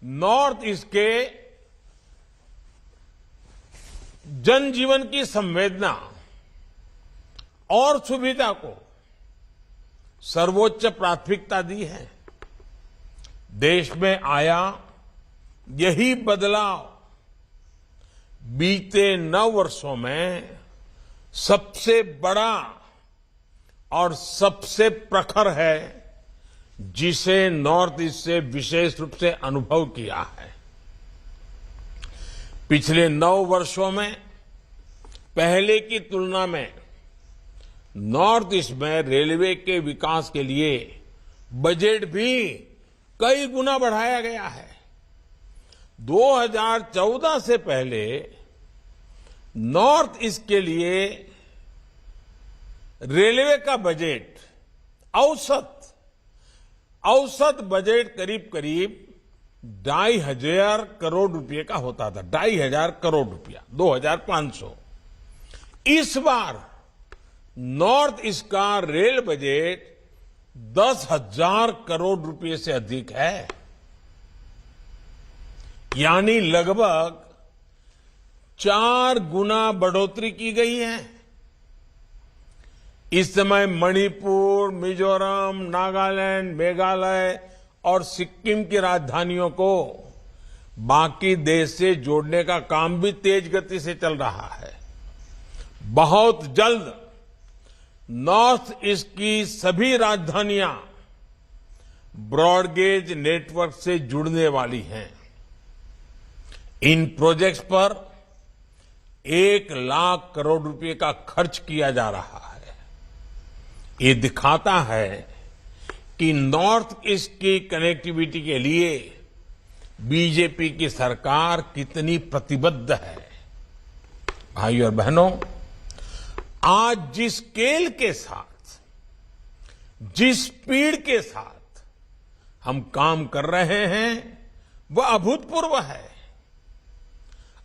नॉर्थ ईस्ट के जनजीवन की संवेदना और सुविधा को सर्वोच्च प्राथमिकता दी है। देश में आया यही बदलाव बीते 9 वर्षों में सबसे बड़ा और सबसे प्रखर है, जिसे नॉर्थ ईस्ट से विशेष रूप से अनुभव किया है। पिछले 9 वर्षों में पहले की तुलना में नॉर्थ ईस्ट में रेलवे के विकास के लिए बजट भी कई गुना बढ़ाया गया है। 2014 से पहले नॉर्थ ईस्ट के लिए रेलवे का बजट औसत बजट करीब 2,500 करोड़ रुपए का होता था। 2,500 करोड़ रुपया, 2,500। इस बार नॉर्थ ईस्ट का रेल बजट 10,000 करोड़ रुपए से अधिक है, यानी लगभग 4 गुना बढ़ोतरी की गई है। इस समय मणिपुर, मिजोरम, नागालैंड, मेघालय और सिक्किम की राजधानियों को बाकी देश से जोड़ने का काम भी तेज गति से चल रहा है। बहुत जल्द नॉर्थ ईस्ट की सभी राजधानियां ब्रॉडगेज नेटवर्क से जुड़ने वाली हैं। इन प्रोजेक्ट्स पर 1 लाख करोड़ रुपए का खर्च किया जा रहा है। ये दिखाता है कि नॉर्थ ईस्ट की कनेक्टिविटी के लिए बीजेपी की सरकार कितनी प्रतिबद्ध है। भाइयों और बहनों, आज जिस स्केल के साथ, जिस स्पीड के साथ हम काम कर रहे हैं, वह अभूतपूर्व है।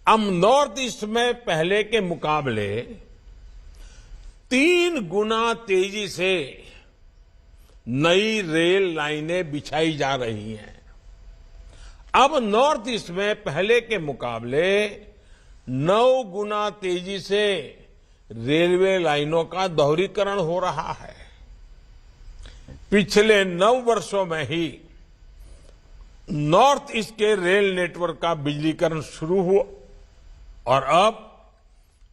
हम नॉर्थ ईस्ट में पहले के मुकाबले 3 गुना तेजी से नई रेल लाइनें बिछाई जा रही हैं। अब नॉर्थ ईस्ट में पहले के मुकाबले 9 गुना तेजी से रेलवे लाइनों का दोहरीकरण हो रहा है। पिछले 9 वर्षों में ही नॉर्थ ईस्ट के रेल नेटवर्क का बिजलीकरण शुरू हुआ और अब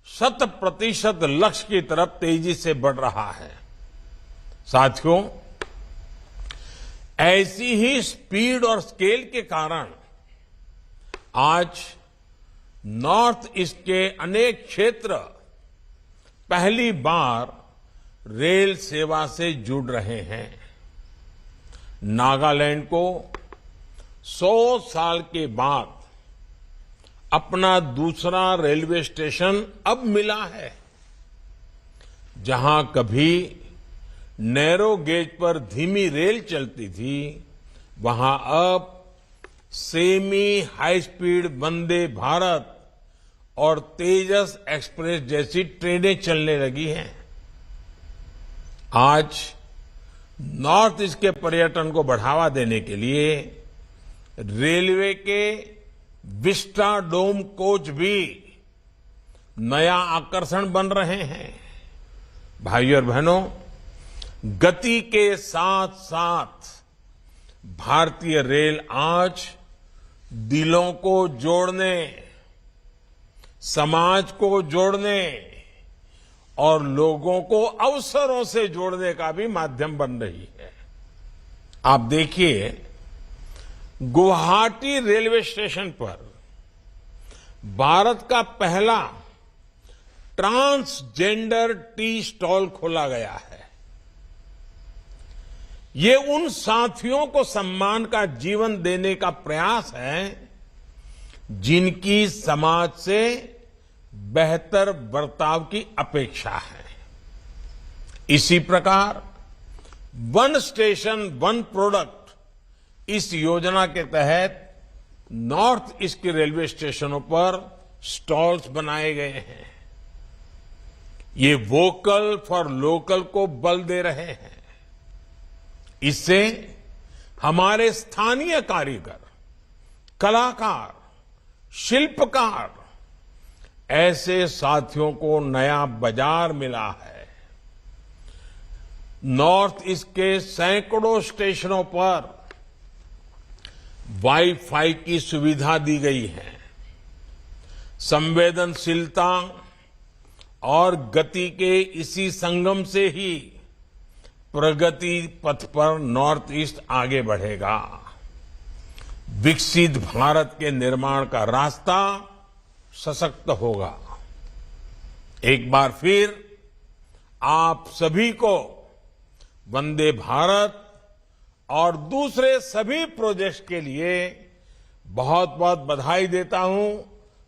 100% लक्ष्य की तरफ तेजी से बढ़ रहा है। साथियों, ऐसी ही स्पीड और स्केल के कारण आज नॉर्थ ईस्ट के अनेक क्षेत्र पहली बार रेल सेवा से जुड़ रहे हैं। नागालैंड को 100 साल के बाद अपना दूसरा रेलवे स्टेशन अब मिला है, जहां कभी नैरो गेज पर धीमी रेल चलती थी, वहां अब semi high speed Vande Bharat और तेजस एक्सप्रेस जैसी ट्रेनें चलने लगी हैं। आज नॉर्थ ईस्ट के पर्यटन को बढ़ावा देने के लिए रेलवे के विस्टा डोम कोच भी नया आकर्षण बन रहे हैं। भाइयों और बहनों, गति के साथ साथ भारतीय रेल आज दिलों को जोड़ने, समाज को जोड़ने और लोगों को अवसरों से जोड़ने का भी माध्यम बन रही है। आप देखिए, गुवाहाटी रेलवे स्टेशन पर भारत का पहला ट्रांसजेंडर टी स्टॉल खोला गया है। ये उन साथियों को सम्मान का जीवन देने का प्रयास है जिनकी समाज से बेहतर बर्ताव की अपेक्षा है। इसी प्रकार वन स्टेशन वन प्रोडक्ट, इस योजना के तहत नॉर्थ ईस्ट के रेलवे स्टेशनों पर स्टॉल्स बनाए गए हैं। ये वोकल फॉर लोकल को बल दे रहे हैं। इससे हमारे स्थानीय कारीगर, कलाकार, शिल्पकार, ऐसे साथियों को नया बाजार मिला है। नॉर्थ ईस्ट के सैकड़ों स्टेशनों पर वाईफाई की सुविधा दी गई है। संवेदनशीलता और गति के इसी संगम से ही प्रगति पथ पर नॉर्थ ईस्ट आगे बढ़ेगा। विकसित भारत के निर्माण का रास्ता सशक्त होगा। एक बार फिर आप सभी को वंदे भारत और दूसरे सभी प्रोजेक्ट्स के लिए बहुत बहुत बधाई देता हूं,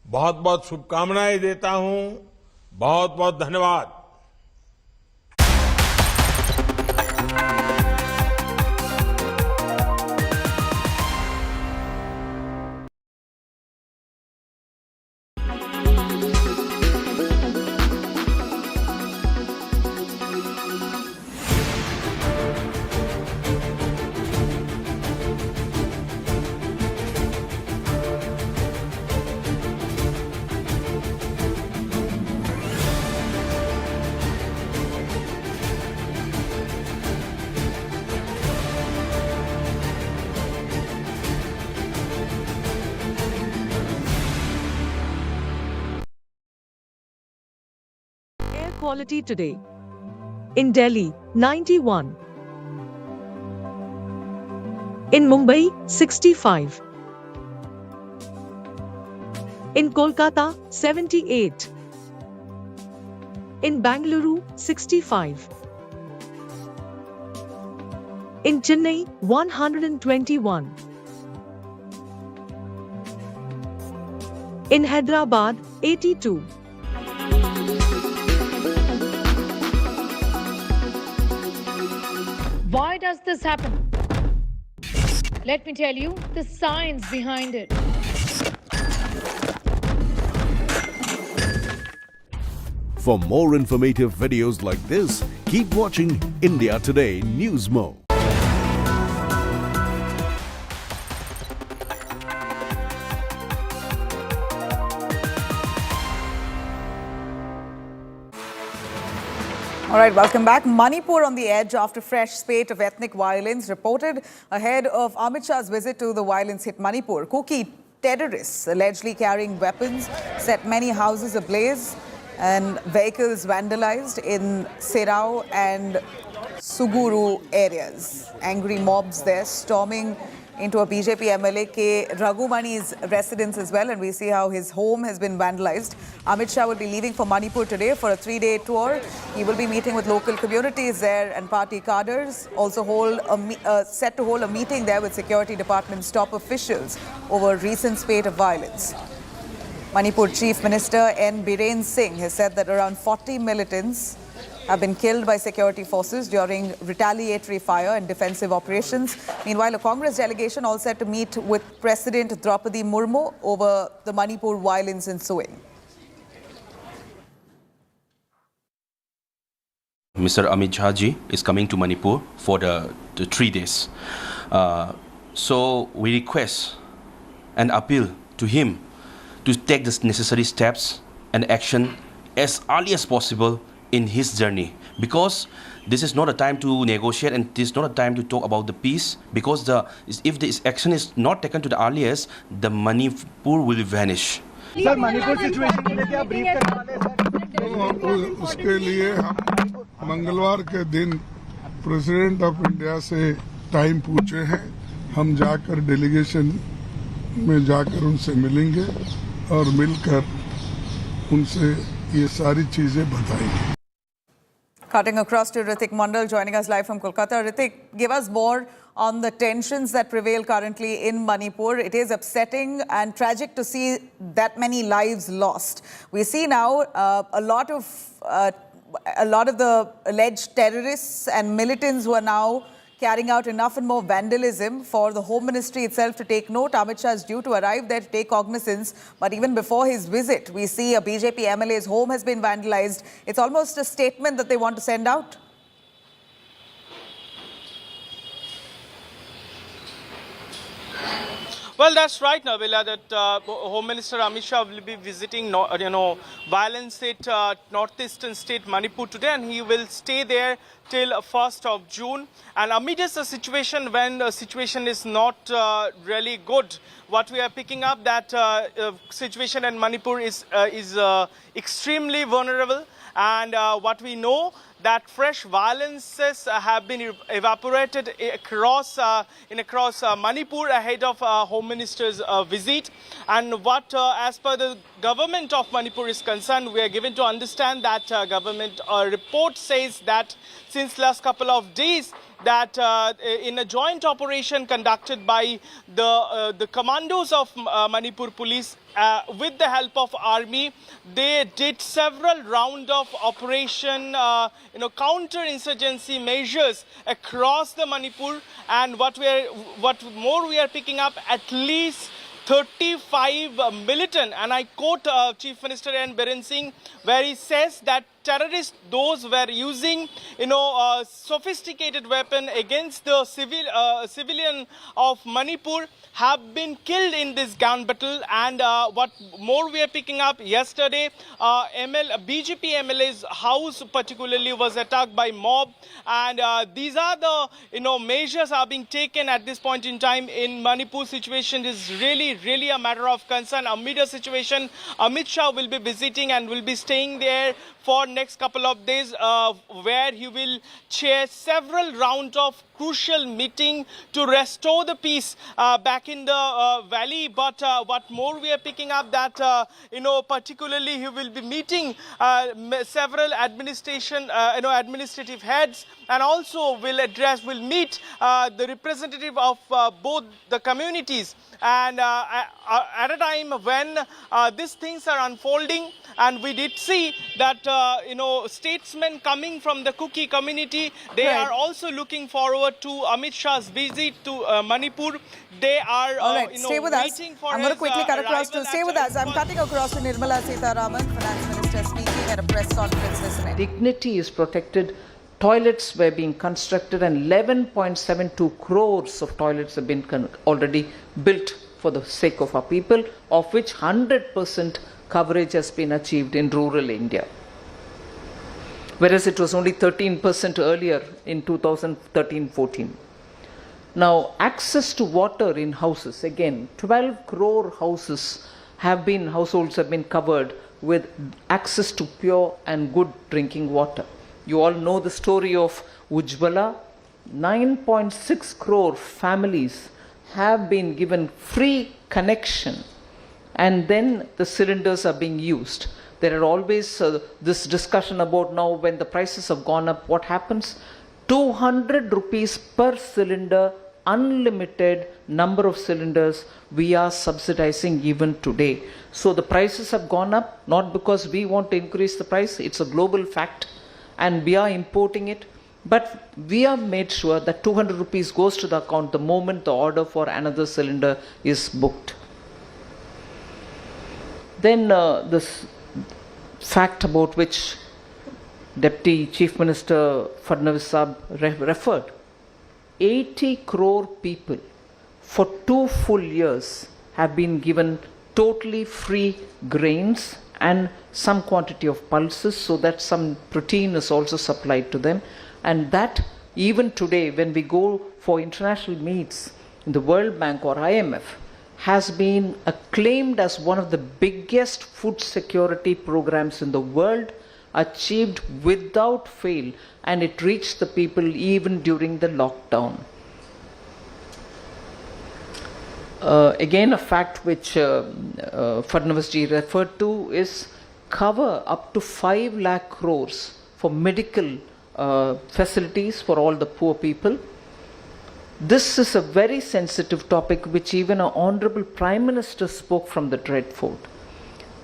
बहुत बहुत शुभकामनाएं देता हूं। बहुत बहुत धन्यवाद। Quality today. In Delhi, 91. In Mumbai, 65. In Kolkata, 78. In Bengaluru, 65. In Chennai, 121. In Hyderabad, 82. Why does this happen? Let me tell you the science behind it. For more informative videos like this, keep watching India Today News Mo. All right, welcome back. Manipur on the edge after fresh spate of ethnic violence reported ahead of Amit Shah's visit to the violence-hit Manipur. Kuki terrorists allegedly carrying weapons set many houses ablaze and vehicles vandalized in Serau and Suguru areas. Angry mobs there storming into a BJP MLA K. Raghumani's residence as well, and we see how his home has been vandalized. Amit Shah will be leaving for Manipur today for a 3-day tour. He will be meeting with local communities there and party cadres. Also set to hold a meeting there with Security Department's top officials over recent spate of violence. Manipur Chief Minister N. Biren Singh has said that around 40 militants have been killed by security forces during retaliatory fire and defensive operations. Meanwhile, a Congress delegation all set to meet with President Draupadi Murmu over the Manipur violence ensuing. Mr. Amit Shah ji is coming to Manipur for the 3 days. So we request and appeal to him to take the necessary steps and action as early as possible in his journey, because this is not a time to negotiate and this is not a time to talk about the peace, because if this action is not taken to the earliest, the Manipur will vanish. Sir, Manipur situation के लिए क्या brief करने वाले हैं sir? उसके लिए हम मंगलवार के दिन प्रेसिडेंट ऑफ इंडिया से टाइम पूछे हैं. हम जाकर डेलीगेशन में जाकर उनसे मिलेंगे और मिलकर उनसे ये सारी चीजें बताएंगे. Cutting across to Ritik Mandal, joining us live from Kolkata. Ritik, give us more on the tensions that prevail currently in Manipur. It is upsetting and tragic to see that many lives lost. We see now a lot of the alleged terrorists and militants who are now carrying out enough and more vandalism for the Home Ministry itself to take note. Amit Shah is due to arrive there to take cognizance. But even before his visit, we see a BJP MLA's home has been vandalized. It's almost a statement that they want to send out. Well, that's right, Nabila, that Home Minister Amit Shah will be visiting, violence-hit northeastern state Manipur today, and he will stay there till 1st of June. And amidst a situation when the situation is not really good, what we are picking up that situation in Manipur is extremely vulnerable. And what we know that fresh violences have been evaporated across Manipur ahead of Home Minister's visit. And what, as per the government of Manipur is concerned, we are given to understand that government report says that since last couple of days, that in a joint operation conducted by the commandos of Manipur police with the help of army, they did several rounds of operation, counter-insurgency measures across the Manipur. And what more we are picking up, at least 35 militant, and I quote Chief Minister N. Biren Singh, where he says that terrorists, those were using, sophisticated weapon against the civilian of Manipur, have been killed in this gun battle. And what more we are picking up, yesterday, BJP MLA's house particularly was attacked by mob. And these are the, measures are being taken at this point in time in Manipur. Situation is really a matter of concern. Amid a situation, Amit Shah will be visiting and will be staying there for next couple of days, where he will chair several rounds of crucial meeting to restore the peace back in the valley. But what more we are picking up that, particularly he will be meeting several administrative heads, and also will meet the representative of both the communities. And at a time when these things are unfolding, and we did see that, statesmen coming from the Kuki community, they are also looking forward to Amit Shah's visit to Manipur. They are, stay with us. I'm going to quickly cut across to stay with us. I'm cutting across to Nirmala Sitharaman, Finance Minister, speaking at a press conference. Listening. Dignity is protected. Toilets were being constructed, and 11.72 crores of toilets have been already built for the sake of our people, of which 100% coverage has been achieved in rural India. Whereas it was only 13% earlier in 2013-14. Now, access to water in houses, again, 12 crore households have been covered with access to pure and good drinking water. You all know the story of Ujjwala. 9.6 crore families have been given free connection and then the cylinders are being used. There are always this discussion about now when the prices have gone up, what happens? 200 rupees per cylinder, unlimited number of cylinders we are subsidizing even today. So the prices have gone up, not because we want to increase the price, it's a global fact and we are importing it. But we have made sure that 200 rupees goes to the account the moment the order for another cylinder is booked. Then this fact about which Deputy Chief Minister Fadnavis Saab referred, 80 crore people for 2 full years have been given totally free grains and some quantity of pulses so that some protein is also supplied to them. And that even today when we go for international meets in the World Bank or IMF has been acclaimed as one of the biggest food security programs in the world, achieved without fail, and it reached the people even during the lockdown. Again, a fact which Fadnavis ji referred to is cover up to 5 lakh crores for medical facilities for all the poor people. This is a very sensitive topic which even our Honorable Prime Minister spoke from the Dread Fort.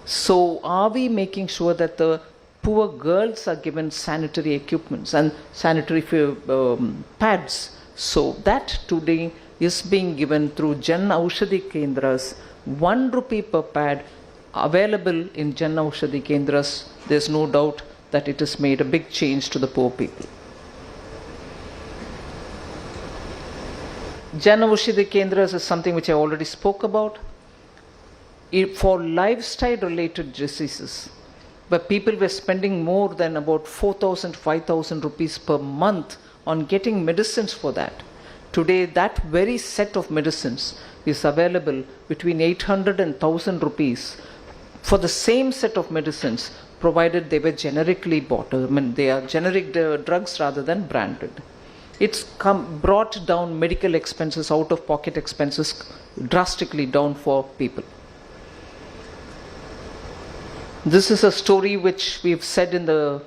So are we making sure that the poor girls are given sanitary equipments and sanitary pads? So that today is being given through Jan Aushadhi Kendras, 1 rupee per pad available in Jan Aushadhi Kendras. There's no doubt that it has made a big change to the poor people. Jan Aushadhi Kendras is something which I already spoke about. For lifestyle related diseases, where people were spending more than about 4,000, 5,000 rupees per month on getting medicines for that. Today, that very set of medicines is available between 800 and 1,000 rupees for the same set of medicines, provided they were generically bought. I mean, they are generic drugs rather than branded. It's brought down medical expenses, out-of-pocket expenses drastically down for people. This is a story which we've said in the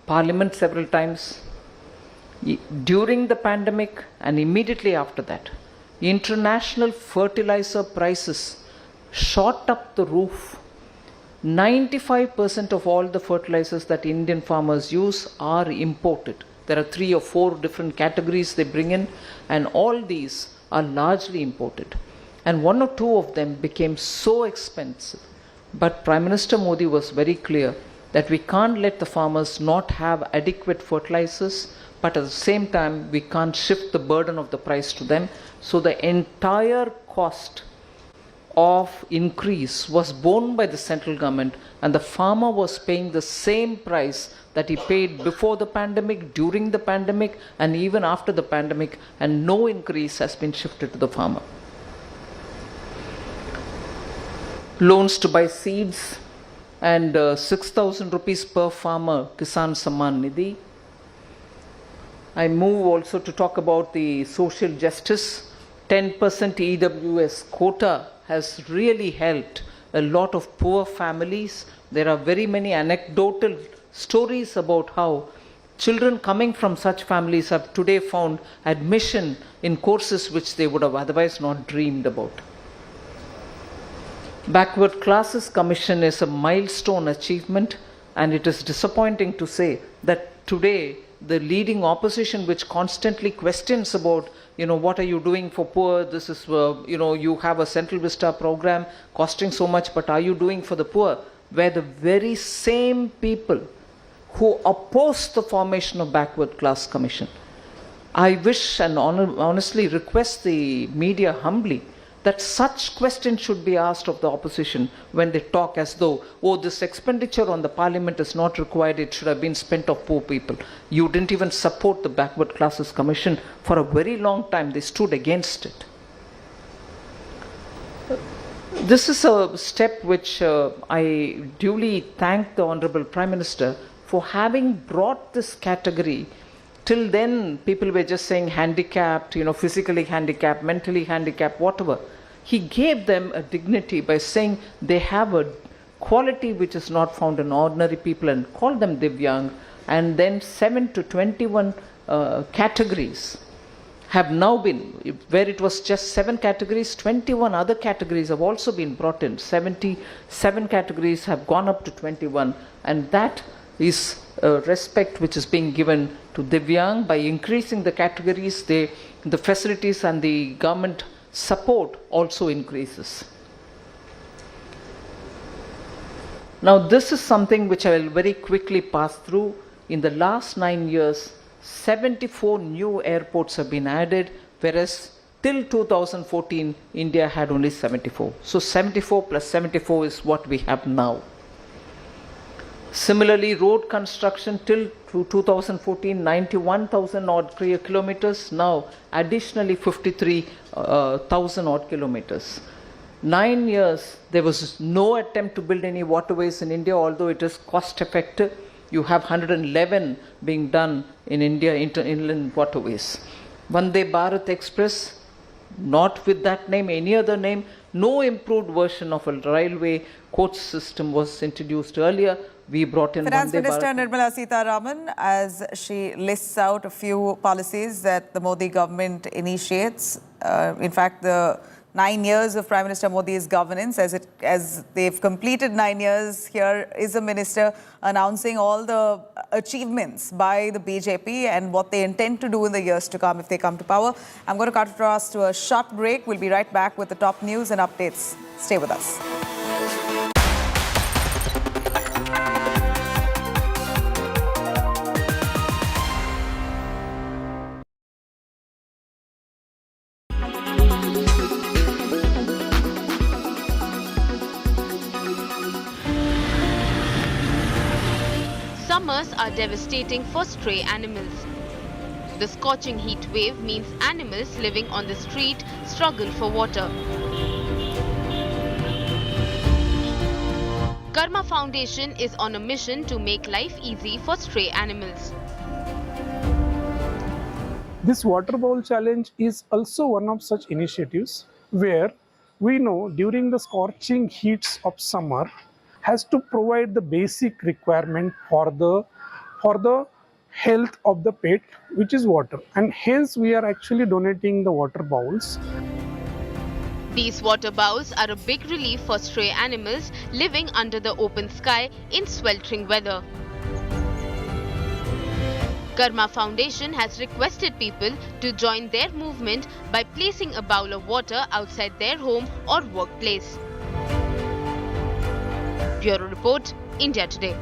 Parliament several times. During the pandemic and immediately after that, international fertilizer prices shot up the roof. 95% of all the fertilizers that Indian farmers use are imported. There are 3 or 4 different categories they bring in, and all these are largely imported. And 1 or 2 of them became so expensive. But Prime Minister Modi was very clear that we can't let the farmers not have adequate fertilizers, but at the same time we can't shift the burden of the price to them. So the entire cost of increase was borne by the central government, and the farmer was paying the same price that he paid before the pandemic, during the pandemic, and even after the pandemic, and no increase has been shifted to the farmer. Loans to buy seeds and 6,000 rupees per farmer, Kisan Samman Nidhi. I move also to talk about the social justice. 10% EWS quota has really helped a lot of poor families. There are very many anecdotal stories about how children coming from such families have today found admission in courses which they would have otherwise not dreamed about. Backward Classes Commission is a milestone achievement, and it is disappointing to say that today the leading opposition, which constantly questions about, what are you doing for poor? This is, you have a Central Vista program costing so much, but are you doing for the poor? Where the very same people who oppose the formation of Backward Class Commission, I wish and honestly request the media humbly that such questions should be asked of the opposition when they talk as though, this expenditure on the parliament is not required, it should have been spent on poor people. You didn't even support the Backward Classes Commission for a very long time. They stood against it. This is a step which I duly thank the Honorable Prime Minister for having brought this category Till then, people were just saying handicapped, physically handicapped, mentally handicapped, whatever. He gave them a dignity by saying they have a quality which is not found in ordinary people and called them Divyang. And then 7 to 21 categories have now been, where it was just 7 categories, 21 other categories have also been brought in. 77 categories have gone up to 21, and that is respect which is being given to Divyang. By increasing the categories, the facilities and the government support also increases. Now this is something which I will very quickly pass through. In the last 9 years, 74 new airports have been added, whereas till 2014, India had only 74. So 74 plus 74 is what we have now. Similarly, road construction till 2014, 91,000 odd kilometers. Now, additionally 53,000 odd kilometers. 9 years, there was no attempt to build any waterways in India, although it is cost effective. You have 111 being done in India, inland waterways. Vande Bharat Express, not with that name, any other name. No improved version of a railway coach system was introduced earlier. We brought in Finance Vande Minister Bharat. Nirmala Sitharaman, as she lists out a few policies that the Modi government initiates. In fact, the 9 years of Prime Minister Modi's governance, as they've completed 9 years, here is a minister announcing all the achievements by the BJP and what they intend to do in the years to come if they come to power. I'm going to cut across to a short break. We'll be right back with the top news and updates. Stay with us. Summers are devastating for stray animals. The scorching heat wave means animals living on the street struggle for water. Karma Foundation is on a mission to make life easy for stray animals. This water bowl challenge is also one of such initiatives where we know during the scorching heats of summer has to provide the basic requirement for the health of the pet, which is water, and hence we are actually donating the water bowls. These water bowls are a big relief for stray animals living under the open sky in sweltering weather. Karma Foundation has requested people to join their movement by placing a bowl of water outside their home or workplace. Bureau Report, India Today.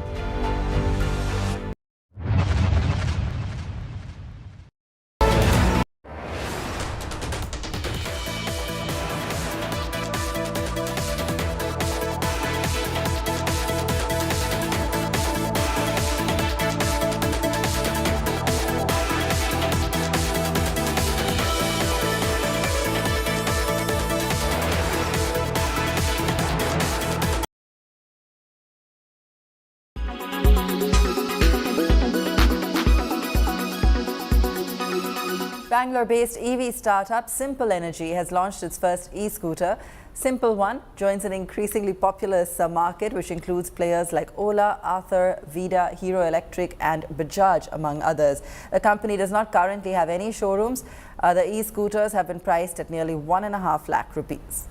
Bangalore-based EV startup Simple Energy has launched its first e-scooter. Simple One joins an increasingly popular market which includes players like Ola, Ather, Vida, Hero Electric and Bajaj among others. The company does not currently have any showrooms. The e-scooters have been priced at nearly 1.5 lakh rupees.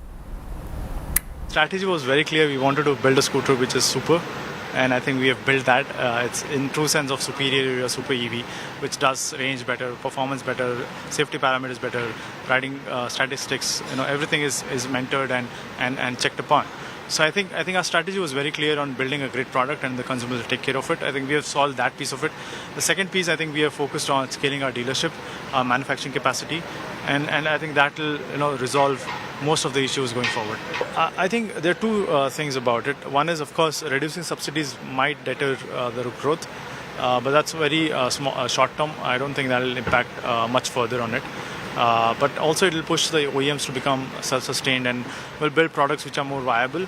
Strategy was very clear. We wanted to build a scooter which is super. And I think we have built that. It's in true sense of superior super EV, which does range better, performance better, safety parameters better, riding statistics. Everything is mentored and checked upon. So I think our strategy was very clear on building a great product, and the consumers will take care of it. I think we have solved that piece of it. The second piece, I think we are focused on scaling our dealership, our manufacturing capacity, and I think that will resolve most of the issues going forward. I think there are two things about it. One is, of course, reducing subsidies might deter the growth, but that's very short term. I don't think that will impact much further on it. But also it will push the OEMs to become self-sustained and will build products which are more viable.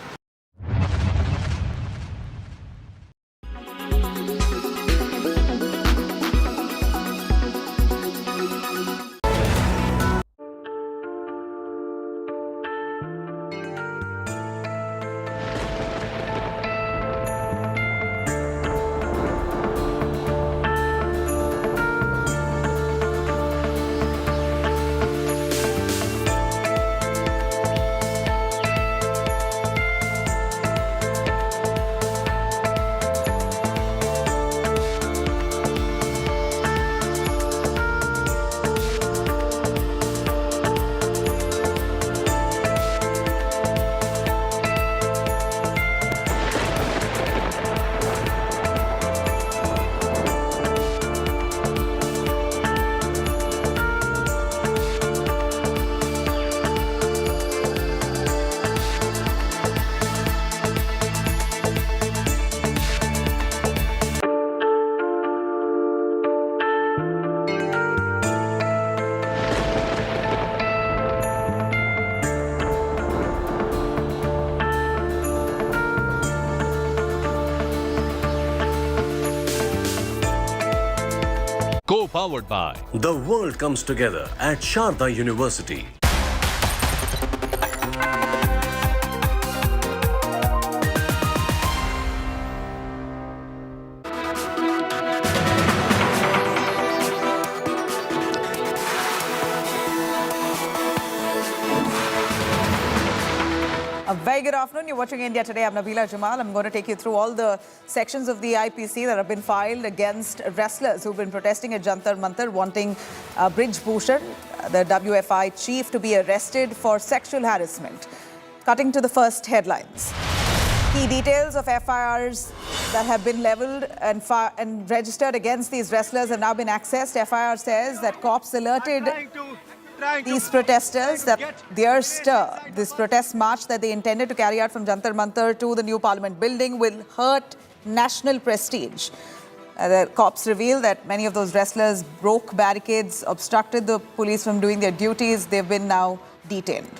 Co-powered by The world comes together at Sharda University. A very good afternoon. You're watching India Today. I'm Nabila Jamal. I'm going to take you through all the sections of the IPC that have been filed against wrestlers who've been protesting at Jantar Mantar, wanting Brij Bhushan, the WFI chief, to be arrested for sexual harassment. Cutting to the first headlines. Key details of FIRs that have been leveled and registered against these wrestlers have now been accessed. FIR says that cops alerted these protesters that their stir, this protest march that they intended to carry out from Jantar Mantar to the new Parliament building, will hurt national prestige. The cops reveal that many of those wrestlers broke barricades, obstructed the police from doing their duties. They've been now detained.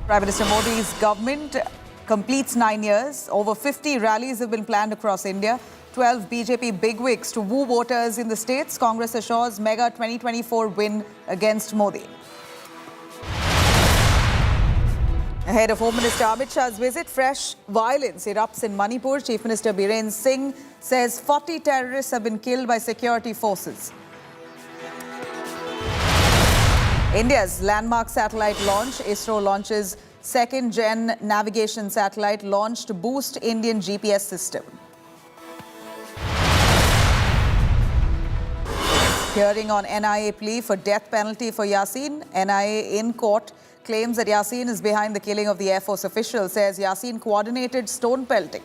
Prime Minister Modi's government completes 9 years. Over 50 rallies have been planned across India. 12 BJP bigwigs to woo voters in the states. Congress assures mega 2024 win against Modi. Ahead of Home Minister Amit Shah's visit, fresh violence erupts in Manipur. Chief Minister Biren Singh says 40 terrorists have been killed by security forces. India's landmark satellite launch. ISRO launches second-gen navigation satellite launched to boost Indian GPS system. Hearing on NIA plea for death penalty for Yasin. NIA in court claims that Yasin is behind the killing of the Air Force official, says Yasin coordinated stone pelting.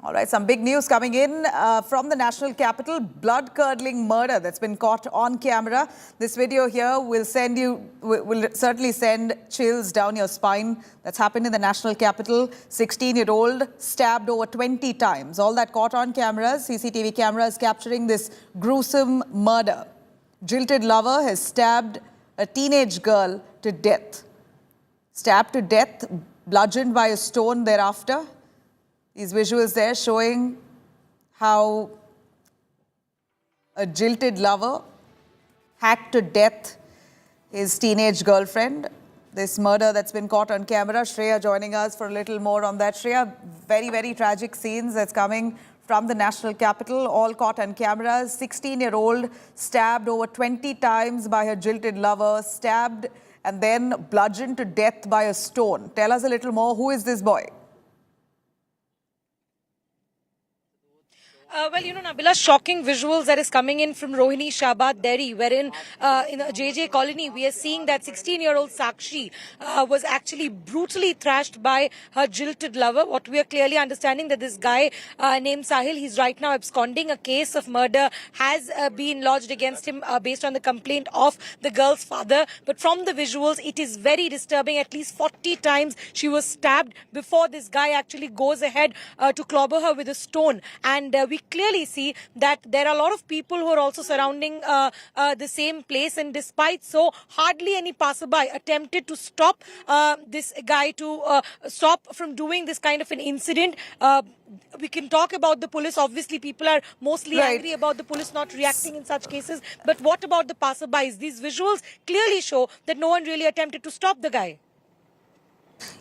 All right, some big news coming in from the national capital. Blood-curdling murder that's been caught on camera. This video here will certainly send chills down your spine. That's happened in the national capital. 16-year-old stabbed over 20 times. All that caught on cameras, CCTV cameras capturing this gruesome murder. Jilted lover has stabbed a teenage girl to death. Stabbed to death, bludgeoned by a stone thereafter. These visuals there showing how a jilted lover hacked to death his teenage girlfriend. This murder that's been caught on camera. Shreya joining us for a little more on that. Shreya, very, very tragic scenes that's coming from the national capital, all caught on cameras. 16-year-old stabbed over 20 times by her jilted lover, stabbed and then bludgeoned to death by a stone. Tell us a little more. Who is this boy? Well, Nabila, shocking visuals that is coming in from Rohini Shabad Dairy, wherein in the JJ colony, we are seeing that 16-year-old Sakshi was actually brutally thrashed by her jilted lover. What we are clearly understanding that this guy named Sahil, he's right now absconding. A case of murder has been lodged against him based on the complaint of the girl's father. But from the visuals, it is very disturbing. At least 40 times she was stabbed before this guy actually goes ahead to clobber her with a stone. And we clearly see that there are a lot of people who are also surrounding the same place, and despite so, hardly any passerby attempted to stop this guy to stop from doing this kind of an incident. We can talk about the police. Obviously, people are mostly angry about the police not reacting in such cases. But what about the passerbys? These visuals clearly show that no one really attempted to stop the guy.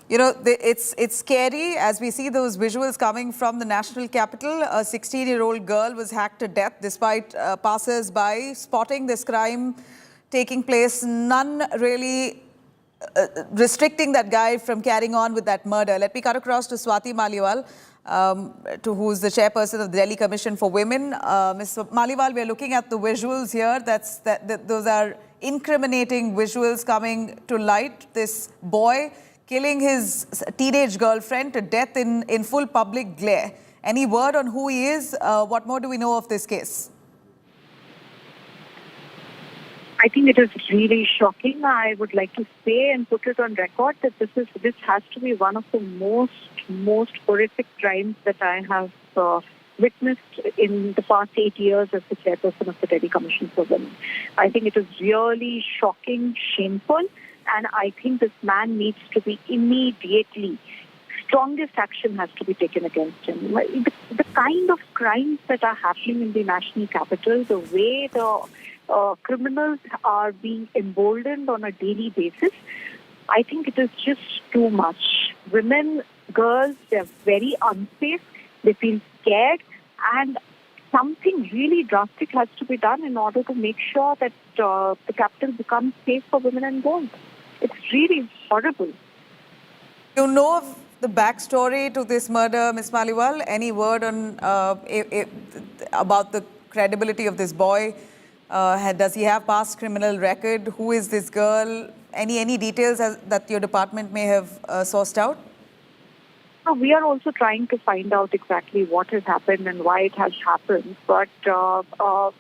It's scary as we see those visuals coming from the national capital. A 16-year-old girl was hacked to death despite passers-by spotting this crime taking place. None really restricting that guy from carrying on with that murder. Let me cut across to Swati Maliwal, who's the chairperson of the Delhi Commission for Women. Ms. Maliwal, we are looking at the visuals here. Those are incriminating visuals coming to light. This boy killing his teenage girlfriend to death in full public glare. Any word on who he is? What more do we know of this case? I think it is really shocking. I would like to say and put it on record that this has to be one of the most horrific crimes that I have witnessed in the past 8 years as the chairperson of the Delhi Commission for Women. I think it is really shocking, shameful, and I think this man needs to be immediately, strongest action has to be taken against him. The kind of crimes that are happening in the national capital, the way the criminals are being emboldened on a daily basis, I think it is just too much. Women, girls, they're very unsafe. They feel scared, and something really drastic has to be done in order to make sure that the capital becomes safe for women and girls. It's really horrible. You know of the backstory to this murder, Ms. Maliwal? Any word on about the credibility of this boy? Does he have past criminal record? Who is this girl? Any details that your department may have sourced out? So we are also trying to find out exactly what has happened and why it has happened. But, whatever,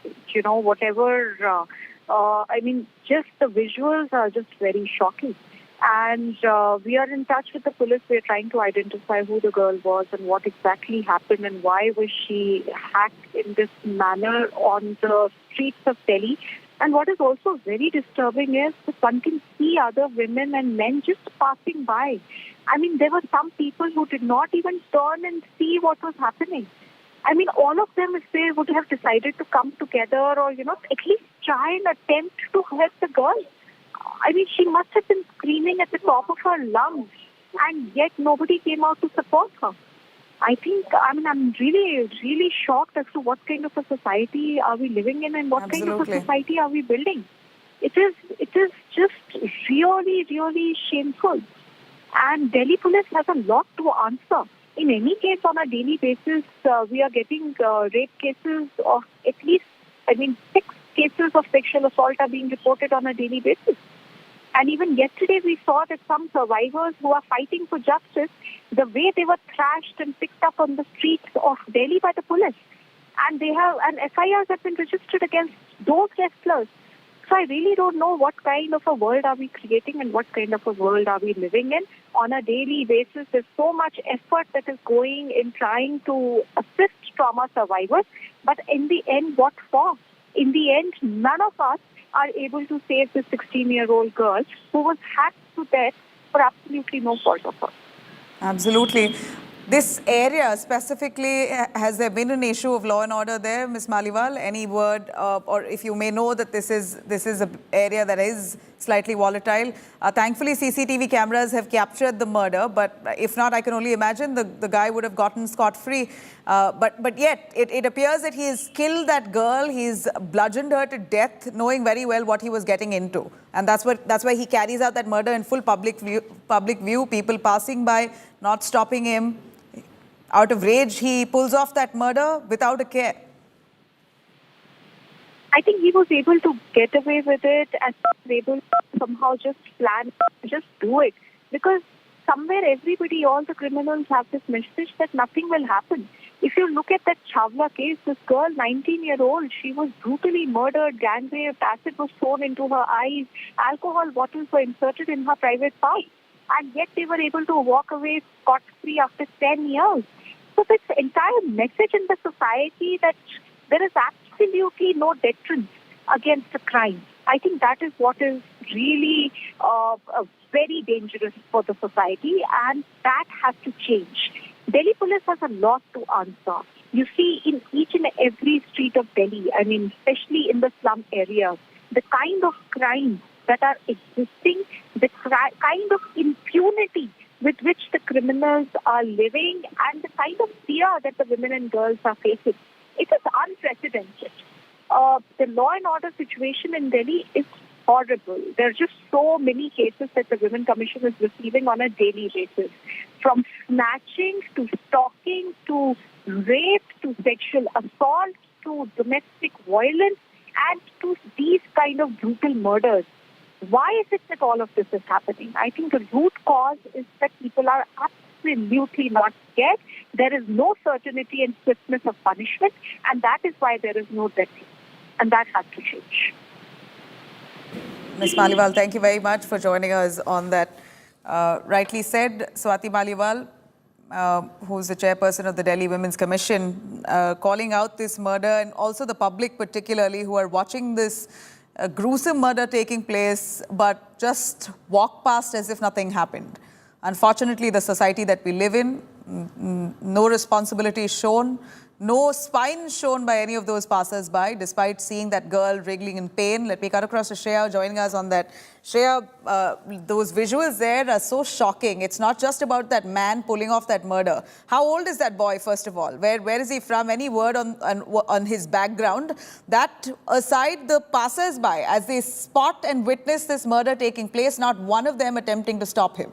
just the visuals are just very shocking. And we are in touch with the police. We are trying to identify who the girl was and what exactly happened and why was she hacked in this manner on the streets of Delhi. And what is also very disturbing is that one can see other women and men just passing by. I mean, there were some people who did not even turn and see what was happening. I mean, all of them, if they would have decided to come together or, at least try and attempt to help the girl. I mean, she must have been screaming at the top of her lungs, and yet nobody came out to support her. I'm really, really shocked as to what kind of a society are we living in and what kind of a society are we building. It is just really, really shameful. And Delhi police has a lot to answer. In any case, on a daily basis, we are getting rape cases of at least, 6 cases of sexual assault are being reported on a daily basis. And even yesterday, we saw that some survivors who are fighting for justice, the way they were thrashed and picked up on the streets of Delhi by the police. And FIRs have been registered against those wrestlers. So I really don't know what kind of a world are we creating and what kind of a world are we living in. On a daily basis, there's so much effort that is going in trying to assist trauma survivors. But in the end, what for? In the end, none of us are able to save this 16-year-old girl who was hacked to death for absolutely no fault of her. Absolutely. This area specifically, has there been an issue of law and order there, Ms. Maliwal? Any word, or if you may know that this is an area that is slightly volatile? Thankfully, CCTV cameras have captured the murder, but if not, I can only imagine the guy would have gotten scot-free. But yet, it appears that he has killed that girl. He's bludgeoned her to death, knowing very well what he was getting into, and that's why he carries out that murder in full public view. People passing by, not stopping him. Out of rage, he pulls off that murder without a care. I think he was able to get away with it and was able to somehow just plan, just do it. Because somewhere everybody, all the criminals have this message that nothing will happen. If you look at that Chawla case, this girl, 19-year-old, she was brutally murdered, gang raped, acid was thrown into her eyes, alcohol bottles were inserted in her private part. And yet they were able to walk away scot-free after 10 years. So this entire message in the society that there is absolutely no deterrence against a crime. I think that is what is really very dangerous for the society, and that has to change. Delhi police has a lot to answer. You see, in each and every street of Delhi, especially in the slum areas, the kind of crimes that are existing, the kind of impunity with which the criminals are living, and the kind of fear that the women and girls are facing. It is unprecedented. The law and order situation in Delhi is horrible. There are just so many cases that the Women Commission is receiving on a daily basis. From snatching to stalking to rape to sexual assault to domestic violence and to these kind of brutal murders. Why is it that all of this is happening? I think the root cause is that people are absolutely not scared. There is no certainty and swiftness of punishment, and that is why there is no death. And that has to change. Ms. Maliwal, thank you very much for joining us on that. Rightly said, Swati Maliwal, who's the chairperson of the Delhi Women's Commission, calling out this murder, and also the public particularly who are watching this gruesome murder taking place but just walk past as if nothing happened. Unfortunately, the society that we live in, no responsibility is shown, no spine shown by any of those passers-by, despite seeing that girl wriggling in pain. Let me cut across to Shreya, joining us on that. Shreya, those visuals there are so shocking. It's not just about that man pulling off that murder. How old is that boy, first of all? Where is he from? Any word on his background? That aside, the passers-by, as they spot and witness this murder taking place, not one of them attempting to stop him.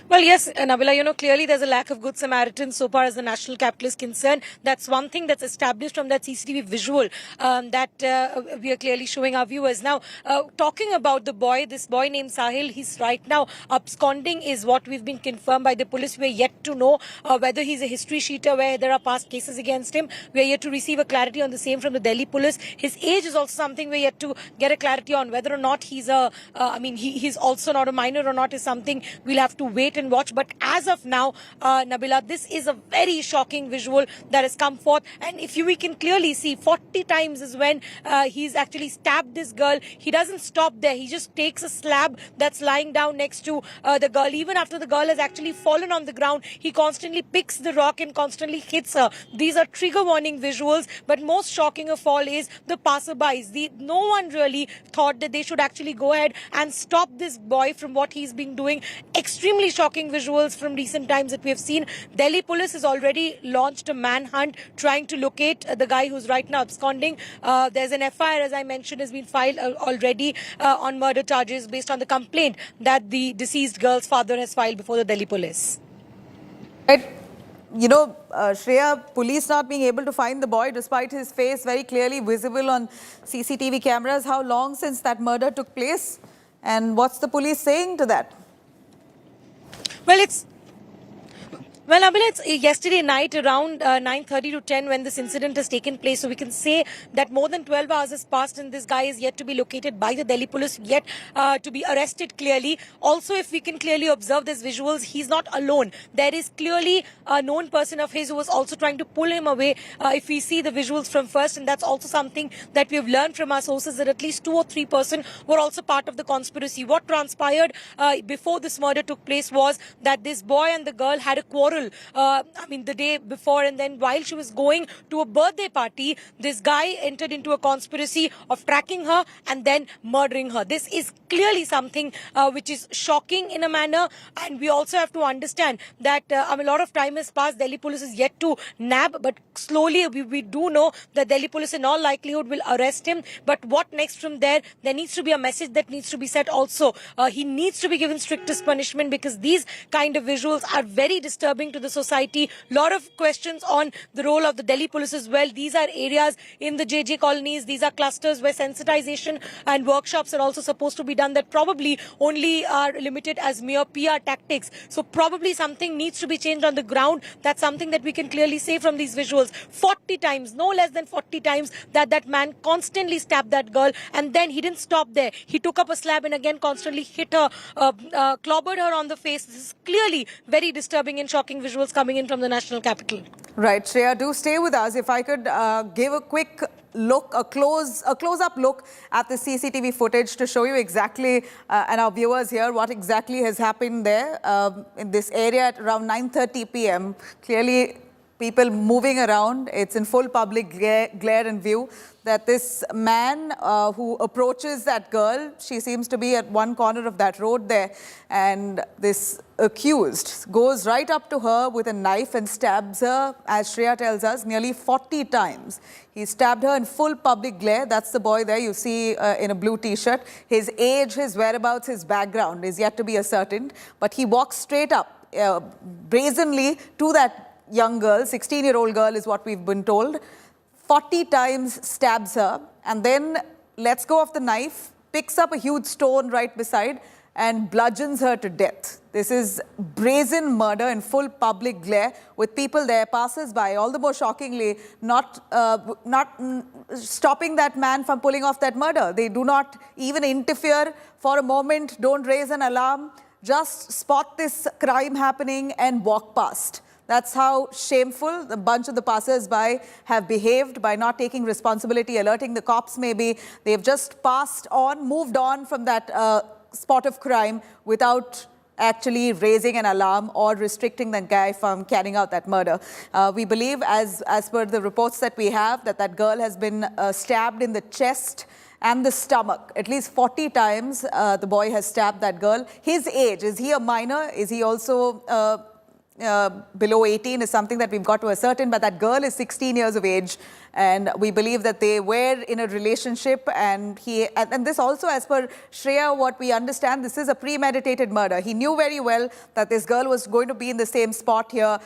Well, yes, Nabila, clearly there's a lack of good Samaritans so far as the national capital is concerned. That's one thing that's established from that CCTV visual that we are clearly showing our viewers. Now, talking about the boy, this boy named Sahil, he's right now absconding is what we've been confirmed by the police. We're yet to know whether he's a history sheeter where there are past cases against him. We're yet to receive a clarity on the same from the Delhi police. His age is also something we're yet to get a clarity on. Whether or not he's he's also not a minor or not is something we'll have to wait and watch. But as of now, Nabila, this is a very shocking visual that has come forth. And we can clearly see 40 times is when he's actually stabbed this girl. He doesn't stop there. He just takes a slab that's lying down next to the girl. Even after the girl has actually fallen on the ground, he constantly picks the rock and constantly hits her. These are trigger warning visuals. But most shocking of all is the passerbys. No one really thought that they should actually go ahead and stop this boy from what he's been doing. Extremely shocking visuals from recent times that we have seen. Delhi police has already launched a manhunt trying to locate the guy who's right now absconding. There's an FIR, as I mentioned, has been filed already on murder charges based on the complaint that the deceased girl's father has filed before the Delhi police. Right. Shreya, police not being able to find the boy despite his face very clearly visible on CCTV cameras. How long since that murder took place? And what's the police saying to that? Well, Nabila, it's yesterday night around 9:30 to 10 when this incident has taken place. So we can say that more than 12 hours has passed and this guy is yet to be located by the Delhi police, yet to be arrested clearly. Also, if we can clearly observe these visuals, he's not alone. There is clearly a known person of his who was also trying to pull him away. If we see the visuals from first, and that's also something that we've learned from our sources, that at least 2 or 3 persons were also part of the conspiracy. What transpired before this murder took place was that this boy and the girl had a quarrel. The day before, and then while she was going to a birthday party, this guy entered into a conspiracy of tracking her and then murdering her. This is clearly something which is shocking in a manner, and we also have to understand that a lot of time has passed. Delhi police is yet to nab, but slowly we do know that Delhi police in all likelihood will arrest him. But what next from there? There needs to be a message that needs to be set also. He needs to be given strictest punishment, because these kind of visuals are very disturbing to the society. Lot of questions on the role of the Delhi police as well. These are areas in the JJ colonies. These are clusters where sensitization and workshops are also supposed to be done that probably only are limited as mere PR tactics. So probably something needs to be changed on the ground. That's something that we can clearly say from these visuals. 40 times, no less than 40 times that man constantly stabbed that girl, and then he didn't stop there. He took up a slab and again constantly hit her, clobbered her on the face. This is clearly very disturbing and shocking visuals coming in from the national capital. Right, Shreya, do stay with us. If I could give a quick look, a close-up look at the CCTV footage to show you exactly, and our viewers here, what exactly has happened there in this area at around 9:30 p.m. Clearly, people moving around. It's in full public glare and view that this man who approaches that girl, she seems to be at one corner of that road there, and this accused goes right up to her with a knife and stabs her, as Shreya tells us, nearly 40 times. He stabbed her in full public glare. That's the boy there you see in a blue t-shirt. His age, his whereabouts, his background is yet to be ascertained, but he walks straight up brazenly to that young girl, 16-year-old girl is what we've been told, 40 times stabs her, and then lets go of the knife, picks up a huge stone right beside, and bludgeons her to death. This is brazen murder in full public glare with people there, passers-by, all the more shockingly, not stopping that man from pulling off that murder. They do not even interfere for a moment, don't raise an alarm. just spot this crime happening and walk past. That's how shameful a bunch of the passers-by have behaved by not taking responsibility, alerting the cops maybe. They've just passed on, moved on from that spot of crime without actually raising an alarm or restricting that guy from carrying out that murder. We believe, as per the reports that we have, that girl has been stabbed in the chest and the stomach. At least 40 times the boy has stabbed that girl. His age, is he a minor? Is he also below 18 is something that we've got to ascertain, but that girl is 16 years of age, and we believe that they were in a relationship, and this also, as per Shreya, what we understand, this is a premeditated murder. He knew very well that this girl was going to be in the same spot here.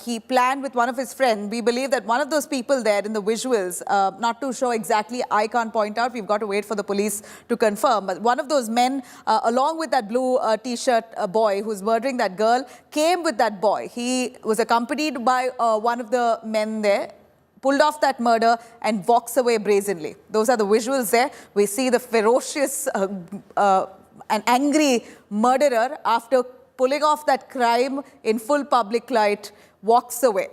He planned with one of his friends. We believe that one of those people there in the visuals, not too sure exactly, I can't point out, we've got to wait for the police to confirm, but one of those men, along with that blue t-shirt boy who's murdering that girl, came with that boy. He was accompanied by one of the men there, pulled off that murder and walks away brazenly. Those are the visuals there. We see the ferocious and angry murderer, after pulling off that crime in full public light, walks away.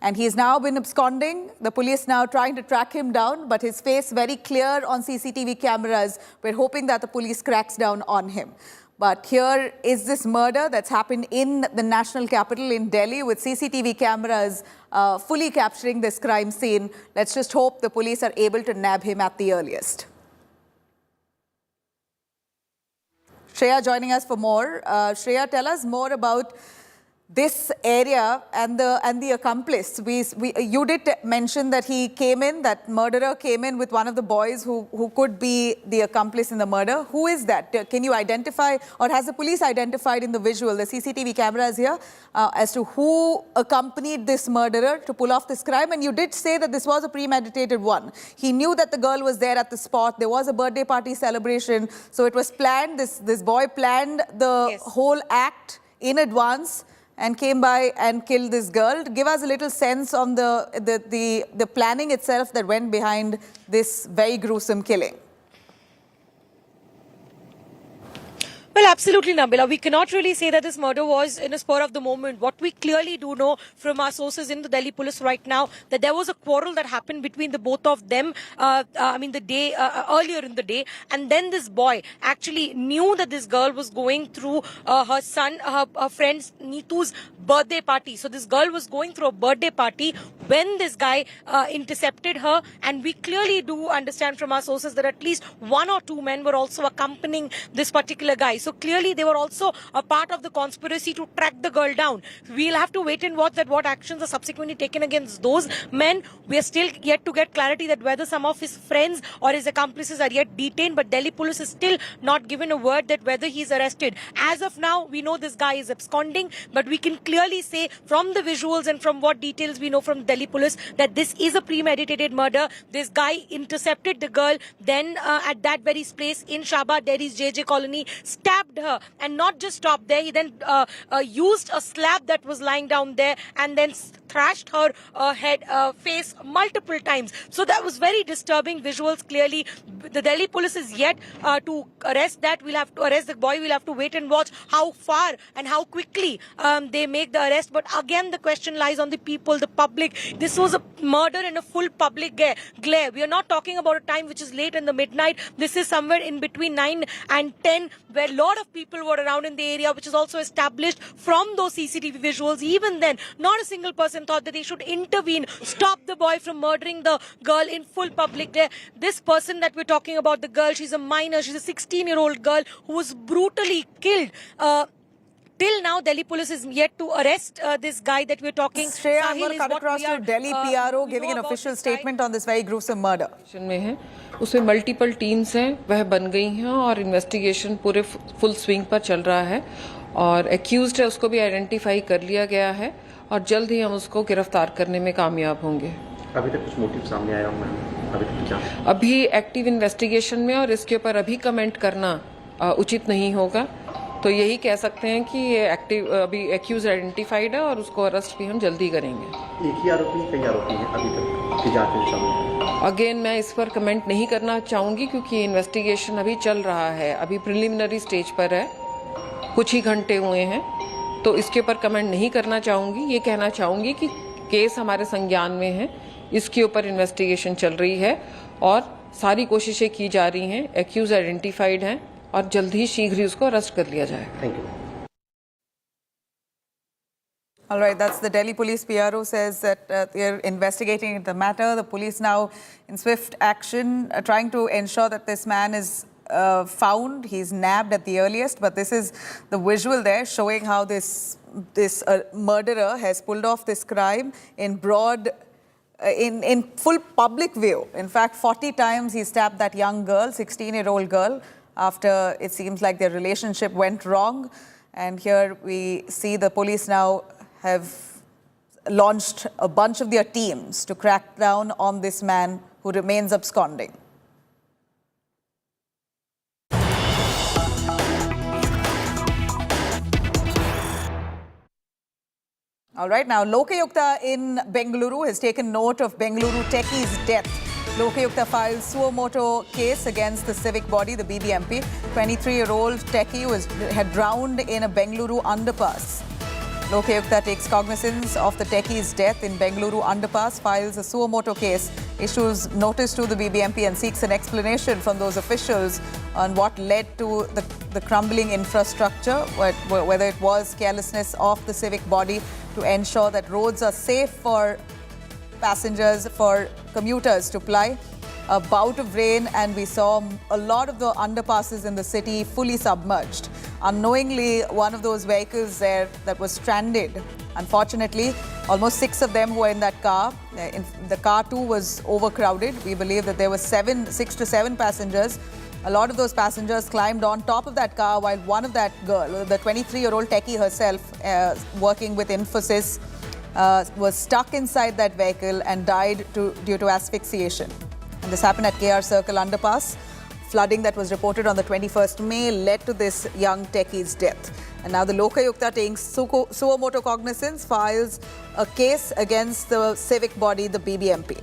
And he's now been absconding. The police now trying to track him down, but his face very clear on CCTV cameras. We're hoping that the police cracks down on him. But here is this murder that's happened in the national capital in Delhi, with CCTV cameras fully capturing this crime scene. Let's just hope the police are able to nab him at the earliest. Shreya joining us for more. Shreya, tell us more about this area and the accomplice. You did mention that he came in, that murderer came in with one of the boys who could be the accomplice in the murder. Who is that? Can you identify, or has the police identified in the visual, the CCTV cameras here, as to who accompanied this murderer to pull off this crime? And you did say that this was a premeditated one. He knew that the girl was there at the spot. There was a birthday party celebration. So it was planned. This boy planned the whole act in advance and came by and killed this girl. Give us a little sense on the planning itself that went behind this very gruesome killing. Well, absolutely, Nabila. We cannot really say that this murder was in a spur of the moment. What we clearly do know from our sources in the Delhi police right now, that there was a quarrel that happened between the both of them, the day earlier in the day. And then this boy actually knew that this girl was going through her friend Neetu's birthday party. So this girl was going through a birthday party when this guy intercepted her. And we clearly do understand from our sources that at least one or two men were also accompanying this particular guy. So clearly they were also a part of the conspiracy to track the girl down. We'll have to wait and watch that what actions are subsequently taken against those men. We are still yet to get clarity that whether some of his friends or his accomplices are yet detained, but Delhi police is still not given a word that whether he's arrested. As of now, we know this guy is absconding, but we can clearly say from the visuals and from what details we know from Delhi police that this is a premeditated murder. This guy intercepted the girl, then at that very place in Shahbaz Dairy's JJ colony, stabbed her, and not just stopped there, he then used a slab that was lying down there and then thrashed her face multiple times. So that was very disturbing visuals. Clearly the Delhi police is yet to arrest that. We'll have to arrest the boy. We'll have to wait and watch how far and how quickly they make the arrest. But again, the question lies on the people, the public. This was a murder in a full public glare. We are not talking about a time which is late in the midnight. This is somewhere in between 9 and 10, where a lot of people were around in the area, which is also established from those CCTV visuals. Even then, not a single person thought that they should intervene, stop the boy from murdering the girl in full public day. This person that we're talking about, the girl, she's a minor, she's a 16-year-old girl who was brutally killed. Till now, Delhi police is yet to arrest this guy that we're talking. Shreya, I'm going to cut across to Delhi PRO giving an official statement on this very gruesome murder. उसमें multiple teams हैं, वह बन गई हैं और investigation पूरे full swing पर चल रहा है और एक्यूज्ड है उसको भी आइडेंटिफाई कर लिया गया है और जल्द ही हम उसको गिरफ्तार करने में कामयाब होंगे। अभी तक कुछ मोटिव सामने आया मैम? अभी एक्टिव इन्वेस्टिगेशन में और इसके ऊपर अभी कमेंट करना उचित नहीं होगा। तो यही कह सकते हैं कि ये एक्टिव अभी एक्यूज आइडेंटिफाइड है और उसको अरेस्ट भी हम जल्दी करेंगे। एक ही आरोपी, कई आरोपी हैं अभी तक की जांच में शामिल? अगेन मैं इस पर कमेंट नहीं करना चाहूँगी क्योंकि इन्वेस्टिगेशन अभी चल रहा है, अभी प्रिलिमिनरी स्टेज पर है कुछ ही घंटे हुए हैं, तो इसके ऊपर कमेंट नहीं करना चाहूँगी। ये कहना चाहूँगी कि केस हमारे संज्ञान में है, इसके ऊपर इन्वेस्टिगेशन चल रही है और सारी कोशिशें की जा रही हैं, एक्यूज आइडेंटिफाइड हैं और जल्द ही शीघ्र ही उसको अरेस्ट कर लिया जाएगा। Thank you. All right, that's the Delhi police. PRO says that they're investigating the matter. The police now in swift action trying to ensure that this man is found. He's nabbed at the earliest, but this is the visual there showing how this murderer has pulled off this crime in broad, in full public view. In fact, 40 times he stabbed that young girl, 16-year-old girl, after it seems like their relationship went wrong. And here we see the police now have launched a bunch of their teams to crack down on this man who remains absconding. All right, now Lokayukta in Bengaluru has taken note of Bengaluru techies' death. Lokayukta files suo moto case against the civic body, the BBMP. 23-year-old techie had drowned in a Bengaluru underpass. Lokayukta takes cognizance of the techie's death in Bengaluru underpass, files a suo moto case, issues notice to the BBMP and seeks an explanation from those officials on what led to the crumbling infrastructure, whether it was carelessness of the civic body to ensure that roads are safe for passengers, for commuters to ply. A bout of rain and we saw a lot of the underpasses in the city fully submerged. Unknowingly, one of those vehicles there that was stranded. Unfortunately, almost 6 of them who were in that car. The car too was overcrowded. We believe that there were 6 to 7 passengers. A lot of those passengers climbed on top of that car while one of that girl, the 23-year-old techie herself, working with Infosys, was stuck inside that vehicle and died due to asphyxiation. And this happened at KR Circle underpass. Flooding that was reported on the 21st May led to this young techie's death. And now the Lokayukta taking suo moto cognizance files a case against the civic body, the BBMP.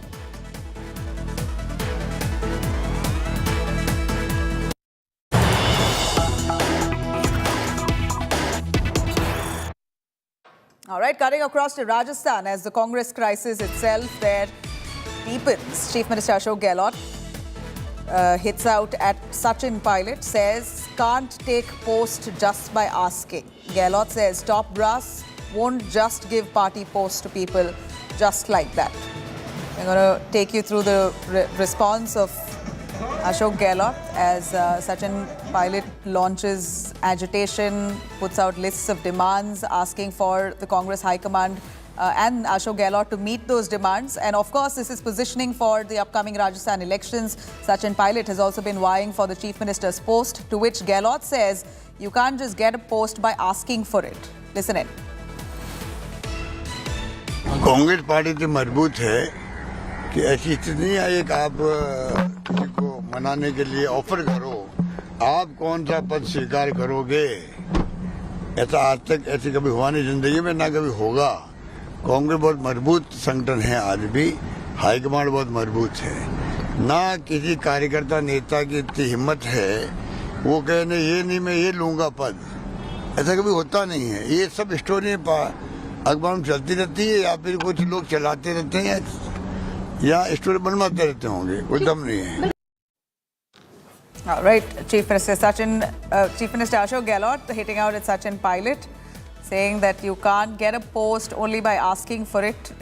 All right, cutting across to Rajasthan as the Congress crisis itself there deepens. Chief Minister Ashok Gehlot hits out at Sachin Pilot, says can't take post just by asking. Gehlot says top brass won't just give party posts to people just like that. I'm going to take you through the response of Ashok Gehlot as Sachin Pilot launches agitation, puts out lists of demands asking for the Congress High Command and Ashok Gehlot to meet those demands. And of course, this is positioning for the upcoming Rajasthan elections. Sachin Pilot has also been vying for the Chief Minister's post, to which Gehlot says you can't just get a post by asking for it. Listen in. Congress party तो मजबूत है कि ऐसी स्थिति नहीं है कि आप किसी को मनाने के लिए ऑफर करो, आप कौन सा पद स्वीकार करोगे। ऐसा आज तक ऐसी कभी हुआ नहीं जिंदगी में, ना कभी होगा। कांग्रेस बहुत मजबूत संगठन है, आज भी हाईकमांड बहुत मजबूत है। ना किसी कार्यकर्ता नेता की इतनी हिम्मत है वो कहे नहीं ये नहीं मैं ये लूंगा पद, ऐसा कभी होता नहीं है। ये सब स्टोरी अखबार में चलती रहती है या फिर कुछ लोग चलाते रहते हैं या स्टोरी बनवाते रहते होंगे, कोई दम नहीं है। All right, Chief Minister Ashok Gehlot hitting out at Sachin Pilot, saying that you can't get a post only by asking for it,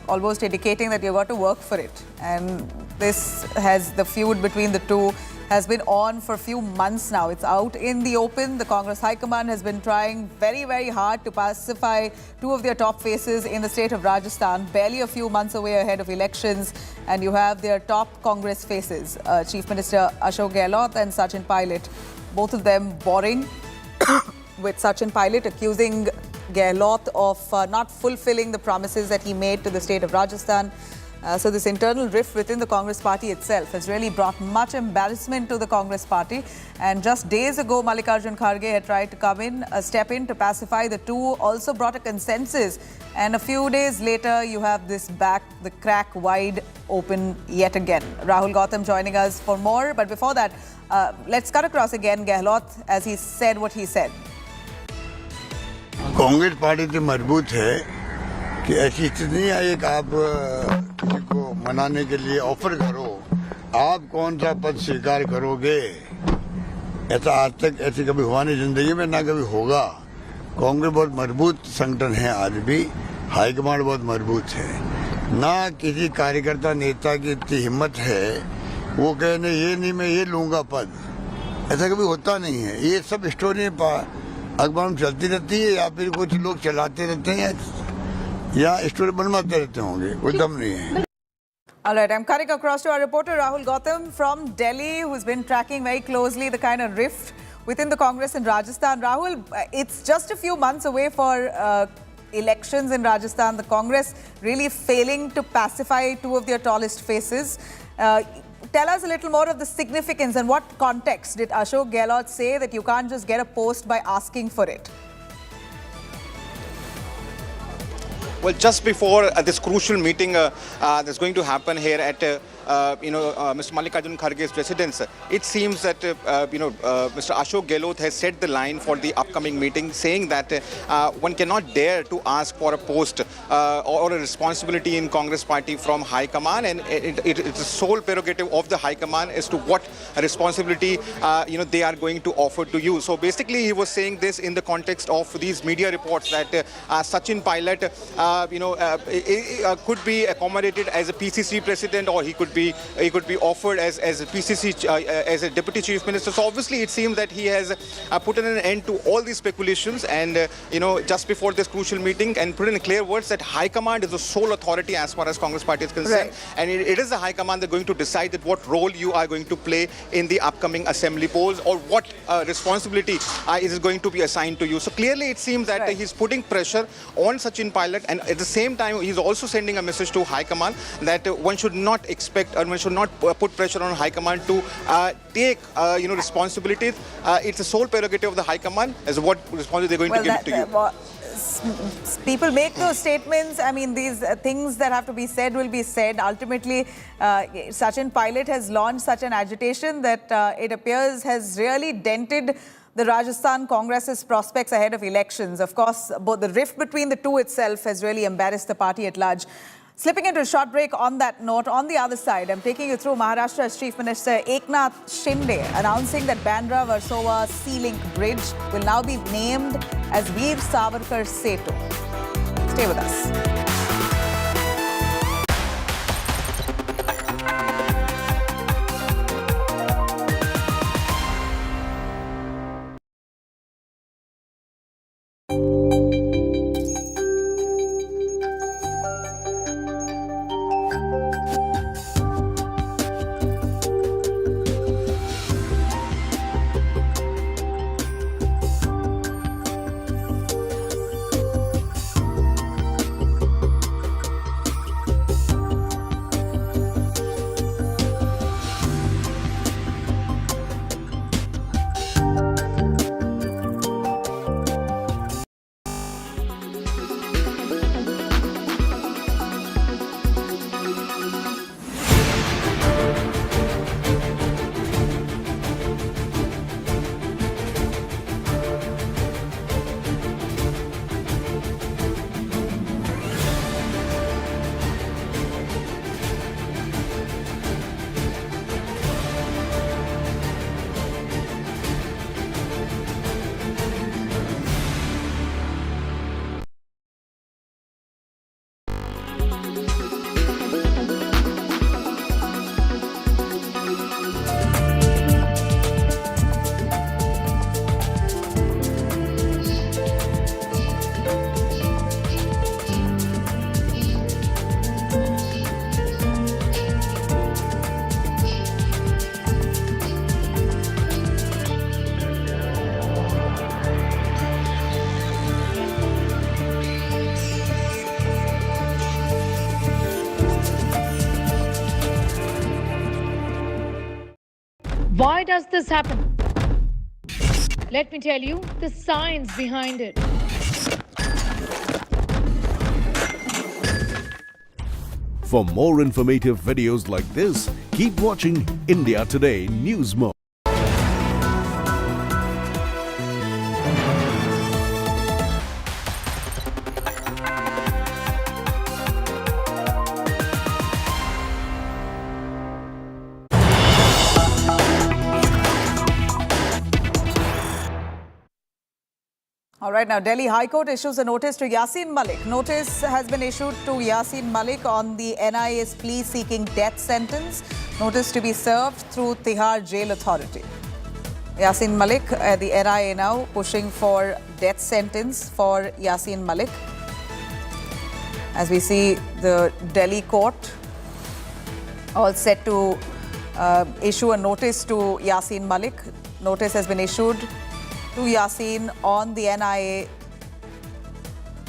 almost indicating that you've got to work for it. And this has, the feud between the two has been on for a few months now. It's out in the open. The Congress High Command has been trying very, very hard to pacify two of their top faces in the state of Rajasthan, barely a few months away ahead of elections. And you have their top Congress faces, Chief Minister Ashok Gehlot and Sachin Pilot, both of them warring, with Sachin Pilot accusing Gehlot of not fulfilling the promises that he made to the state of Rajasthan. So this internal rift within the Congress party itself has really brought much embarrassment to the Congress party. And just days ago, Mallikarjun Kharge had tried to step in to pacify the two, also brought a consensus. And a few days later, you have this the crack wide open yet again. Rahul Gautam joining us for more. But before that, let's cut across again Gehlot as he said what he said. Congress party इतनी मजबूत है कि ऐसी स्थिति नहीं आई कि आप किसी को मनाने के लिए ऑफर करो, आप कौन सा पद स्वीकार करोगे। ऐसा आज तक ऐसे कभी हुआ नहीं जिंदगी में, ना कभी होगा। कांग्रेस बहुत मजबूत संगठन है, आज भी हाईकमांड बहुत मजबूत है। ना किसी कार्यकर्ता नेता की इतनी हिम्मत है वो कहे नहीं ये नहीं मैं ये लूंगा पद, ऐसा कभी होता नहीं है। ये सब स्टोरी अखबार में चलती रहती है या फिर कुछ लोग चलाते रहते हैं या स्टोरी बनवाते रहते होंगे, कोई दम नहीं है। All right, I'm cutting across to our reporter Rahul Gautam from Delhi, who's been tracking very closely the kind of rift within the Congress in Rajasthan. Rahul, it's just a few months away for elections in Rajasthan. The Congress really failing to pacify two of their tallest faces. Tell us a little more of the significance and what context did Ashok Gehlot say that you can't just get a post by asking for it? Well, just before this crucial meeting that's going to happen here at Mr. Mallikarjun Kharge's residence, it seems that Mr. Ashok Gehlot has set the line for the upcoming meeting, saying that one cannot dare to ask for a post or a responsibility in Congress party from High Command, and it's the sole prerogative of the High Command as to what responsibility they are going to offer to you. So basically, he was saying this in the context of these media reports that Sachin Pilot could be accommodated as a PCC president, or he could be offered as a PCC as a deputy chief minister. So obviously it seems that he has put an end to all these speculations, and just before this crucial meeting, and put in clear words that High Command is the sole authority as far as Congress party is concerned, right. And it is the High Command that are going to decide that what role you are going to play in the upcoming assembly polls, or what responsibility is going to be assigned to you. So clearly it seems that he's putting pressure on Sachin Pilot, and at the same time he's also sending a message to High Command that one should not expect, or one should not put pressure on High Command to take responsibilities. It's the sole prerogative of the High Command as what responsibility they're going to give to you. People make those statements. I mean, these things that have to be said will be said. Ultimately, Sachin Pilot has launched such an agitation that it appears has really dented the Rajasthan Congress's prospects ahead of elections. Of course, both the rift between the two itself has really embarrassed the party at large. Slipping into a short break on that note, on the other side, I'm taking you through Maharashtra's Chief Minister Eknath Shinde announcing that Bandra-Versova Sea Link Bridge will now be named as Veer Savarkar Setu. Stay with us. Why does this happen? Let me tell you the science behind it. For more informative videos like this, keep watching India Today News Mode. right, now Delhi High Court issues a notice to Yasin Malik. Notice has been issued to Yasin Malik on the NIA's plea seeking death sentence. Notice to be served through Tihar Jail Authority. Yasin Malik, the NIA now pushing for death sentence for Yasin Malik. As we see the Delhi court all set to issue a notice to Yasin Malik. Notice has been issued to Yasin on the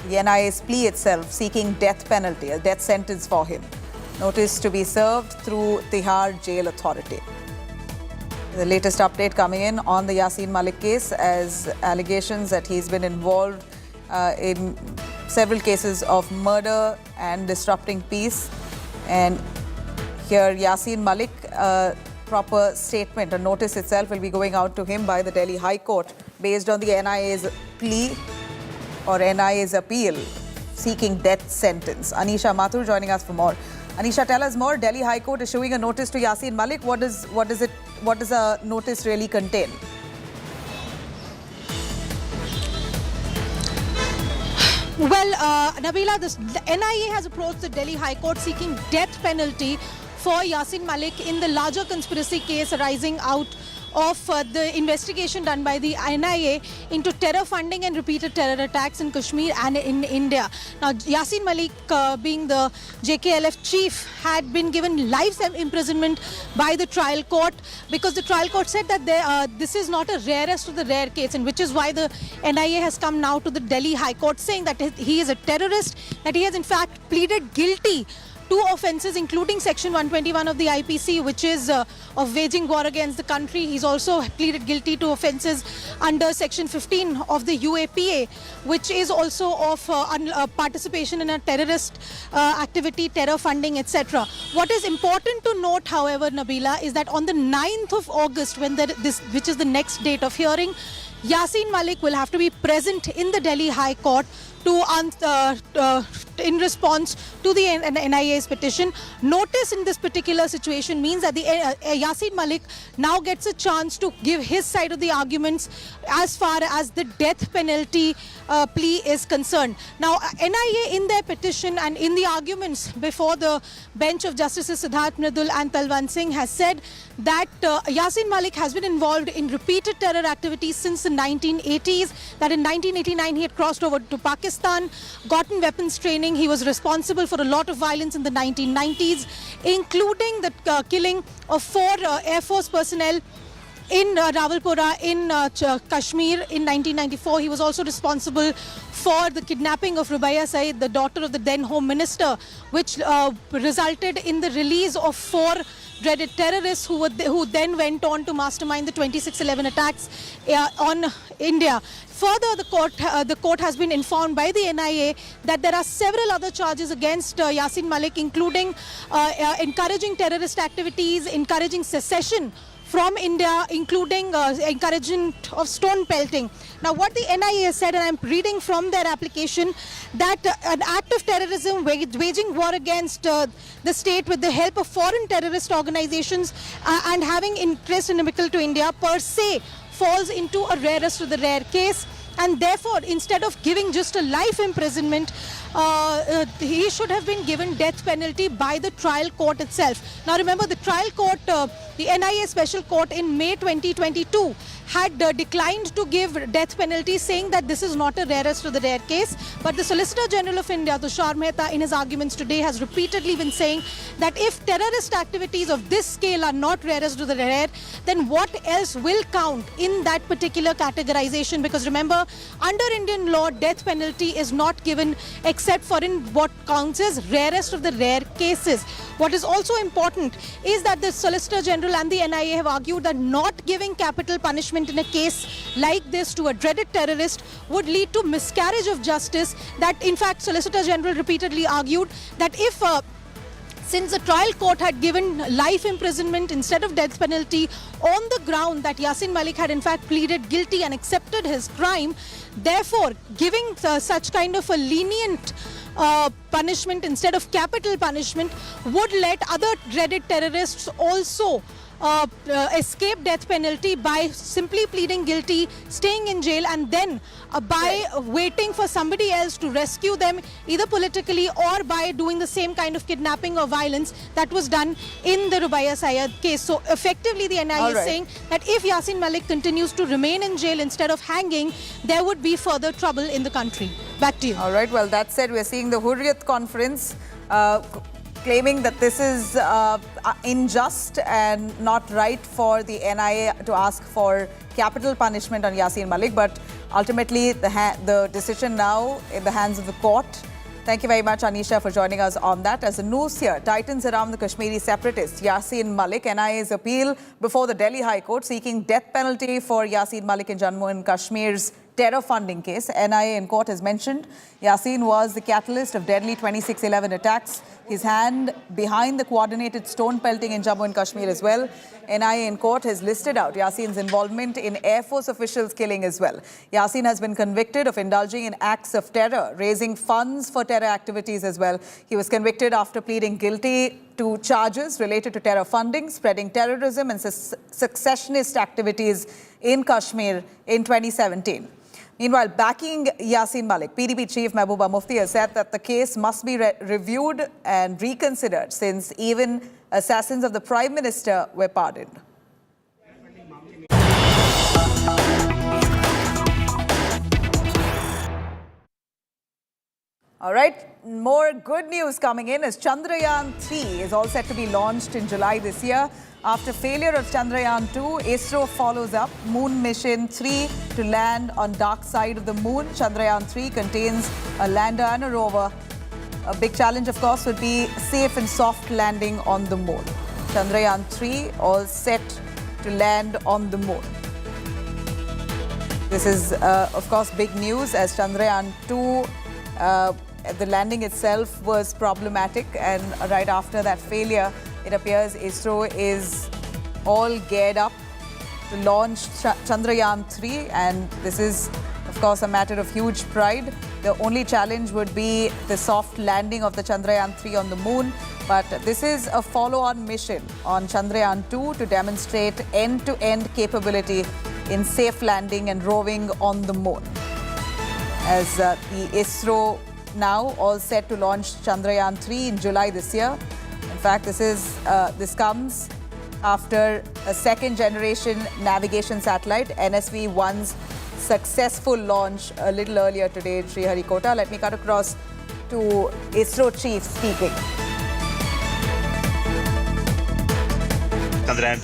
NIA's plea itself, seeking death penalty, a death sentence for him. Notice to be served through Tihar Jail Authority. The latest update coming in on the Yasin Malik case, as allegations that he's been involved in several cases of murder and disrupting peace. And here Yasin Malik, proper statement, a notice itself will be going out to him by the Delhi High Court based on the NIA's plea or NIA's appeal seeking death sentence. Anisha Mathur joining us for more. Anisha, tell us more. Delhi High Court issuing a notice to Yasin Malik. What does a notice really contain? Well, Nabila, the NIA has approached the Delhi High Court seeking death penalty for Yasin Malik in the larger conspiracy case arising out of the investigation done by the NIA into terror funding and repeated terror attacks in Kashmir and in India. Now, Yasin Malik, being the JKLF chief, had been given life imprisonment by the trial court because the trial court said that this is not a rarest of the rare case, and which is why the NIA has come now to the Delhi High Court saying that he is a terrorist, that he has in fact pleaded guilty to offences including Section 121 of the IPC, which is of waging war against the country. He's also pleaded guilty to offences under Section 15 of the UAPA, which is also of participation in a terrorist activity, terror funding, etc. What is important to note, however, Nabila, is that on the 9th of August, when which is the next date of hearing, Yasin Malik will have to be present in the Delhi High Court in response to the NIA's petition. Notice in this particular situation means that the Yasin Malik now gets a chance to give his side of the arguments as far as the death penalty plea is concerned. Now, NIA in their petition and in the arguments before the bench of Justices Siddharth Mridul and Talwant Singh has said that Yasin Malik has been involved in repeated terror activities since the 1980s, that in 1989 he had crossed over to Pakistan, gotten weapons training. He was responsible for a lot of violence in the 1990s, including the killing of 4 Air Force personnel in Rawalpura in Kashmir in 1994. He was also responsible for the kidnapping of Rubaiya Saeed, the daughter of the then Home Minister, which resulted in the release of 4 dreaded terrorists who then went on to mastermind the 26/11 attacks on India. Further, the court has been informed by the NIA that there are several other charges against Yasin Malik, including encouraging terrorist activities, encouraging secession from India, including encouragement of stone pelting. Now, what the NIA said, and I'm reading from their application, that an act of terrorism, waging war against the state with the help of foreign terrorist organizations and having interest inimical to India per se falls into a rarest of the rare case. And therefore, instead of giving just a life imprisonment, he should have been given death penalty by the trial court itself. Now remember, the trial court, the NIA special court in May 2022 had declined to give death penalty, saying that this is not a rarest of the rare case. But the Solicitor General of India, Tushar Mehta, in his arguments today has repeatedly been saying that if terrorist activities of this scale are not rarest of the rare, then what else will count in that particular categorization? Because remember, under Indian law, death penalty is not given except for in what counts as rarest of the rare cases. What is also important is that the Solicitor General and the NIA have argued that not giving capital punishment in a case like this to a dreaded terrorist would lead to miscarriage of justice. That, in fact, Solicitor General repeatedly argued that if since the trial court had given life imprisonment instead of death penalty on the ground that Yasin Malik had in fact pleaded guilty and accepted his crime, therefore giving such kind of a lenient punishment instead of capital punishment would let other dreaded terrorists also escape death penalty by simply pleading guilty, staying in jail, and then by waiting for somebody else to rescue them, either politically or by doing the same kind of kidnapping or violence that was done in the Rubaiya Syed case. So effectively the NIA is saying that if Yasin Malik continues to remain in jail instead of hanging, there would be further trouble in the country. Back to you. All right, well, that said, we're seeing the Hurriyat conference claiming that this is unjust and not right for the NIA to ask for capital punishment on Yasin Malik, but ultimately the decision now in the hands of the court. Thank you very much, Anisha, for joining us on that. As the noose here tightens around the Kashmiri separatist Yasin Malik, NIA's appeal before the Delhi High Court seeking death penalty for Yasin Malik in Jammu and Kashmir's terror funding case. NIA in court has mentioned Yasin was the catalyst of deadly 26/11 attacks, his hand behind the coordinated stone pelting in Jammu and Kashmir as well. NIA in court has listed out Yasin's involvement in Air Force officials' killing as well. Yasin has been convicted of indulging in acts of terror, raising funds for terror activities as well. He was convicted after pleading guilty to charges related to terror funding, spreading terrorism and secessionist activities in Kashmir in 2017. Meanwhile, backing Yasin Malik, PDP Chief Mehbooba Mufti has said that the case must be reviewed and reconsidered since even assassins of the Prime Minister were pardoned. All right, more good news coming in as Chandrayaan 3 is all set to be launched in July this year. After failure of Chandrayaan 2, ISRO follows up Moon Mission 3 to land on dark side of the moon. Chandrayaan 3 contains a lander and a rover. A big challenge, of course, would be safe and soft landing on the moon. Chandrayaan 3 all set to land on the moon. This is, of course, big news as Chandrayaan 2, the landing itself was problematic, and right after that failure, it appears ISRO is all geared up to launch Chandrayaan 3, and this is, of course, a matter of huge pride. The only challenge would be the soft landing of the Chandrayaan 3 on the moon, but this is a follow-on mission on Chandrayaan 2 to demonstrate end-to-end capability in safe landing and roving on the moon. As the ISRO now all set to launch Chandrayaan 3 in July this year. In fact, this comes after a second-generation navigation satellite, NSV-1's successful launch a little earlier today in Sriharikota. Let me cut across to ISRO chief speaking. Chandrayaan